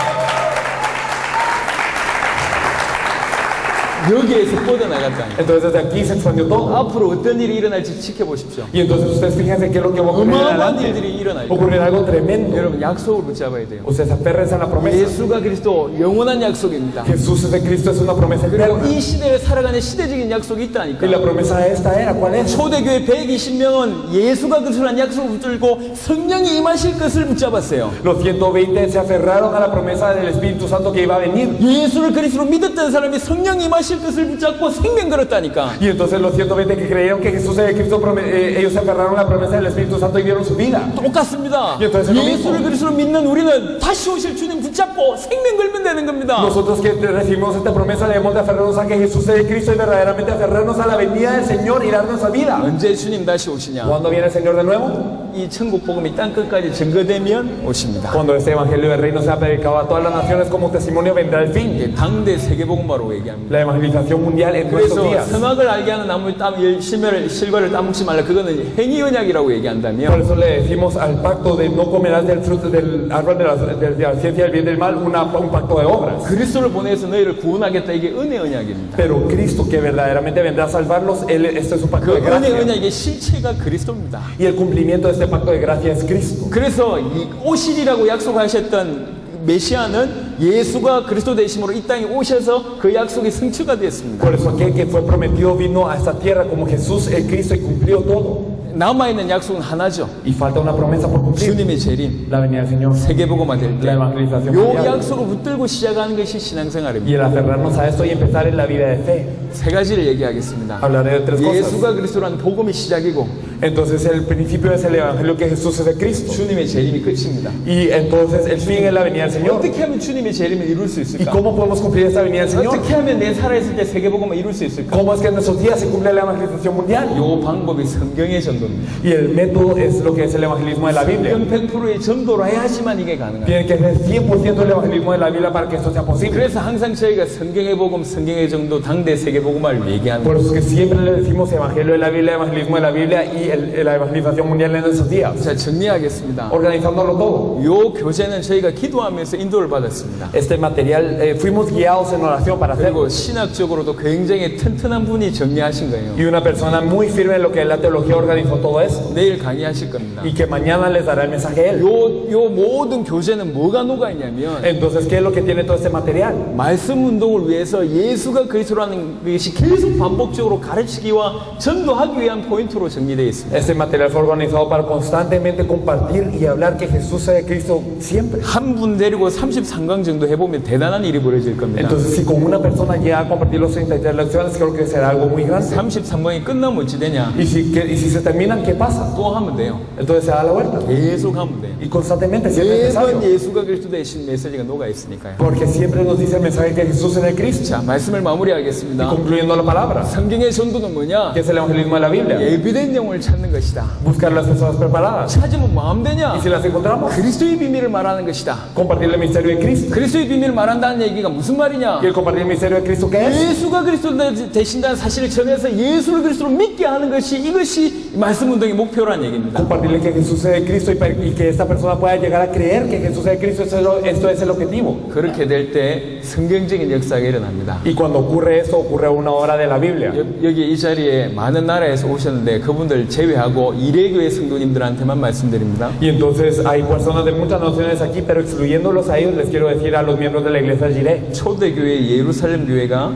여기에서 뻗어나갔다. Entonces, desde aquí se expandió todo. 앞으로 어떤 일이 일어날지 지켜보십시오. Y entonces, ustedes fíjense qué es lo que va a ocurrir 어마어마한 adelante. 일들이 일어날 거예요. Ocurrirá algo tremendo. 여러분 약속을 붙잡아야 돼요. Ustedes aférrense a la promesa. 예수가 그리스도 영원한 약속입니다. Jesús de Cristo es una promesa 그리고 eterna. 이 시대를 살아가는 시대적인 약속이 Y la 있다니까. promesa de esta era, ¿cuál es? 초대교회 120명은 예수가 그리스도라는 약속을 붙들고 성령이 임하실 것을 붙잡았어요. Los 120 se aferraron a la promesa del Espíritu Santo que iba a venir. 예수를 그리스도로 믿었던 사람이 성령이 임하실 것을 붙잡고 생명 걸었다니까. Y entonces los 120 que creyeron que Jesús es de Cristo, ellos se aferraron a la promesa del Espíritu Santo y vieron su vida. 똑같습니다. 예, entonces lo 예수를 mismo. 그리스도로 믿는 우리는 다시 오실 주님 붙잡고 생명 걸면 되는 겁니다. Nosotros que recibimos esta promesa debemos de aferrarnos a que Jesús es de Cristo y verdaderamente aferrarnos a la venida del Señor y dar nuestra vida. 언제 주님 다시 오시냐? ¿Cuándo viene el Señor de nuevo? 이 천국 복음이 땅 끝까지 증거되면 오십니다. Cuando este Evangelio del Reino sea predicado a todas las naciones como testimonio vendrá el fin. 이게 당대 세계복음화로 얘기합니다. La evangelización mundial en nuestros 그래서 días. 선악을 알게 하는 나무의 실과를 따먹지 말라. 그거는 행위 언약이라고 Por 얘기한다면 eso le decimos al pacto de no comerás del fruto del árbol de la ciencia del bien y del mal, un pacto de obras. 그리스도를 보내서 너희를 구원하겠다. 이게 은혜 언약입니다. Pero Cristo que verdaderamente vendrá a salvarlos, esto es un pacto 그 de 은혜 gracia. 언약의 실체가 그리스도입니다. Y el cumplimiento de este pacto de gracia es Cristo. 그래서 이 오실이라고 약속하셨던 메시아는 예수가 그리스도 되심으로 이 땅에 오셔서 그 약속이 성취가 됐습니다. Por eso aquel que fue prometido vino a esta tierra como Jesús el Cristo y cumplió todo. 남아있는 약속은 하나죠. Y falta una promesa por cumplir. 주님의 재림, La venida del Señor. 세계복음화 될 때 La evangelización 요 mundial. 약속을 붙들고 시작하는 것이 Y 신앙생활입니다. el aferrarnos a esto y empezar en la vida de fe. 세 가지를 얘기하겠습니다. Hablaré de tres cosas. 예수가 그리스도라는 복음이 시작이고 Entonces el principio es el evangelio que Jesús es de Cristo. 주님의 재림이 끝입니다. Y entonces el fin es la venida del Señor. 어떻게 하면 주님의 재림을 이룰 수 ¿Y 있을까? cómo podemos cumplir esta venida del Señor? 어떻게 하면 내 살아있을 때 세계복음을 이룰 수 있을까? ¿Cómo es que en nuestros días se cumple la evangelización mundial? 요 방법이 성경의 전도입니다. Y el método es lo que es el evangelismo de la Biblia. 성경 100%의 전도로 해야지만 이게 가능합니다. Tiene que ser 100% el evangelismo de la Biblia para que esto sea posible. 그래서 항상 저희가 성경의 복음, 성경의 전도, 당대 세계복음화를 얘기합니다. Por eso es que siempre le decimos evangelio de la Biblia, evangelismo de la Biblia y la evangelización mundial en esos días. 자, 정리하겠습니다. Organizándolo todo. 요 교재는 저희가 기도하면서 인도를 받았습니다. Este material fuimos guiados en oración para hacerlo. 그리고 신학적으로도 굉장히 튼튼한 분이 정리하신 거예요. Y una persona muy firme en lo que es la teología organizó todo esto. 내일 강의하실 겁니다. Y que mañana les dará el mensaje a él. 요 모든 교재는 뭐가 녹아있냐면 Entonces, ¿qué es lo que tiene todo este material? 말씀 운동을 위해서 예수가 그리스도라는 것이 계속 반복적으로 가르치기와 전도하기 위한 포인트로 정리되어 있습니다. Este material fue organizado para constantemente compartir y hablar que Jesús es de Cristo siempre. 한 분 데리고 33강 정도 해보면 대단한 일이 벌어질 겁니다. Entonces, si con una persona llega a compartir los 33 lecciones, creo que será algo muy grande. 33강이 끝나면 어찌 되냐? Y si se terminan, ¿qué pasa? 또 하면 돼요. Entonces se da la vuelta. 계속 하면 돼요. Y constantemente, siempre es 매번 necesario. 예수가 그리스도 되신 메시지가 녹아 있으니까요. Porque siempre nos dice el mensaje que Jesús es el Cristo. 자, 말씀을 Y 마무리하겠습니다. concluyendo la palabra, 성경의 전도는 뭐냐? que es el evangelismo de la Biblia. 예비된 영혼을 찾는 것이다. Buscar las personas preparadas. 찾으면 마음 되냐? Y si las encontramos, 그리스도의 비밀을 말하는 것이다. compartir el misterio de Cristo. 그리스도의 비밀을 말한다는 얘기가 무슨 말이냐? Y el compartir el misterio de Cristo, ¿qué es? 예수가 그리스도 되신다는 사실을 전해서 예수를 그리스도로 믿게 하는 것이 이것이 말씀 운동의 목표라는 얘기입니다. Compartirle que Jesús es de Cristo y que esta persona pueda llegar a creer que Jesús es de Cristo, esto es el objetivo. 그렇게 될 때 성경적인 역사가 일어납니다. Y cuando ocurre esto, ocurre una hora de la Biblia. 여기 이 자리에 많은 나라에서 오셨는데 그분들 제외하고 이레교회 성도님들한테만 말씀드립니다. Y entonces hay personas de muchas naciones aquí, pero excluyéndolos a ellos, les quiero decir a los miembros de la iglesia Jireh. 초대교회 예루살렘 교회가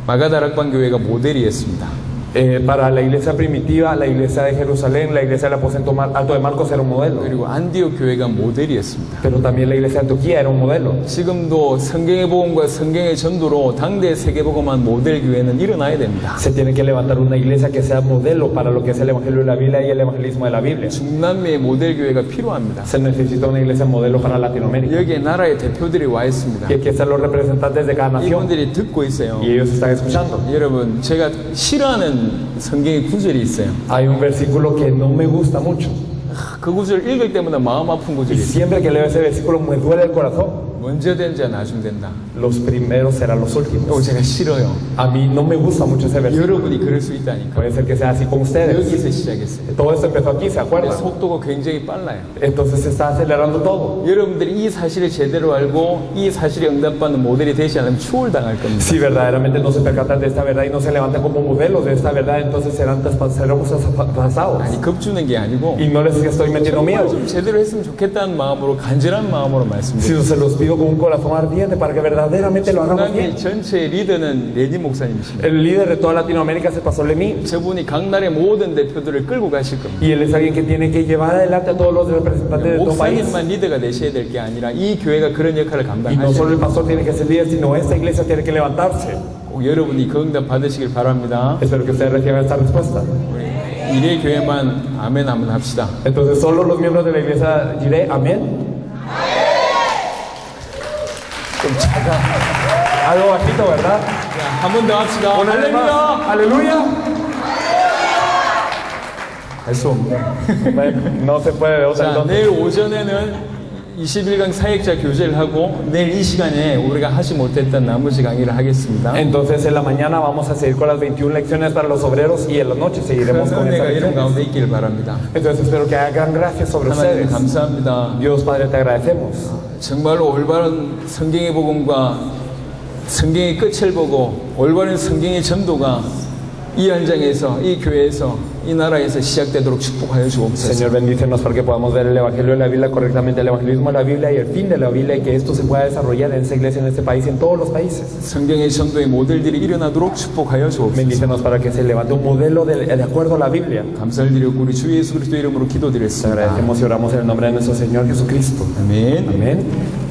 마가다락방 교회가 모델이었습니다. Para la iglesia primitiva, la iglesia de Jerusalén, la iglesia del aposento alto de Marcos era un modelo. 그리고 안디옥 교회가 모델이었습니다. Pero también la iglesia de Antioquía era un modelo. 지금도 성경의 복음과 성경의 전도로 당대 세계복음한 모델 교회는 일어나야 됩니다. Se tiene que levantar una iglesia que sea modelo para lo que es el evangelio de la Biblia y el evangelismo de la Biblia. 중남미의 모델 교회가 필요합니다. Se necesita una iglesia modelo para Latinoamérica. 여기에 나라의 대표들이 와 있습니다. Y aquí están los representantes de cada nación. 이분들이 듣고 있어요. Y ellos están escuchando. 여러분, 제가 싫어하는 성경의 구절이 있어요. Hay un versículo que no me gusta mucho. 그 구절 읽을 때마다 마음 아픈 Y 구절이 있어요. siempre que leo ese versículo me duele el corazón. 먼저 된 자 나중 된다. Los primeros serán los 이거 últimos. 제가 싫어요. A mí no me gusta mucho ese versículo. 여러분이 그럴 수 있다니까. Puede ser que sea así con ustedes. 여기서 시작했어요. Todo esto empezó aquí, ¿se acuerdan? 속도가 굉장히 빨라요. Entonces se está acelerando todo. 여러분들이 이 사실을 제대로 알고 이 사실에 응답받는 모델이 되지 않으면 추월당할 겁니다. Si verdaderamente no se percatan de esta verdad y no se levantan como modelos de esta verdad, entonces seremos traspasados. 아니 겁주는 게 아니고 Y no les estoy metiendo 정말 miedo, 좀 제대로 했으면 좋겠다는 마음으로 간절한 마음으로 sino 말씀드립니다. se los pido con un corazón ardiente para que verdaderamente lo hagamos bien. 중남미 전체의 리더는 레니 목사님이십니다. El líder de toda Latinoamérica es el pastor Lemí. 저분이 각 나라의 모든 대표들을 끌고 가실 겁니다. Y él es alguien que tiene que llevar adelante a todos los representantes de todo país. 목사님만 리더가 되셔야 될 게 아니라 이 교회가 그런 역할을 Y no solo el 감당하셔야 pastor tiene que ser líder, sino esta iglesia tiene que levantarse. 꼭 여러분이 그 응답 받으시길 바랍니다. Espero que ustedes reciban esta respuesta. 이래 교회만 아멘 한번 합시다. Entonces, solo los miembros de la iglesia diré amén. 좀 작아. Algo bajito, ¿verdad? 한 번 더 합시다. Una vez más. 할렐루야. Aleluya. 할 수 없네. Bueno, no se puede de otra 자, entonces. 내일 오전에는 21강 사역자 교제를 하고 내일 이 시간에 우리가 하지 못했던 나머지 강의를 하겠습니다. Entonces en la mañana vamos a seguir con las 21 lecciones para los obreros y en la noche seguiremos con 은혜가 estas 이런 lecciones. 가운데 있기를 바랍니다. Entonces espero que haya gran gracia sobre 하나님 ustedes. 감사합니다. Dios Padre, te agradecemos. 정말로 올바른 성경의 복음과 성경의 끝을 보고 올바른 성경의 전도가 이 현장에서, 이 교회에서, 이 나라에서 시작되도록 축복하여 주옵소서. Señor, bendícenos para que podamos ver el Evangelio de la Biblia correctamente, el evangelismo de la Biblia y el fin de la Biblia, y que esto se pueda desarrollar en esta iglesia, en este país y en todos los países. 성경의 전도의 모델들이 일어나도록 축복하여 주옵소서. Bendícenos para que se levante un modelo de acuerdo a la Biblia. 감사를 드리고 우리 주 예수 그리스도 이름으로 Te 기도드렸습니다. agradecemos y oramos en el nombre de nuestro Señor Jesucristo. 아멘. Amén.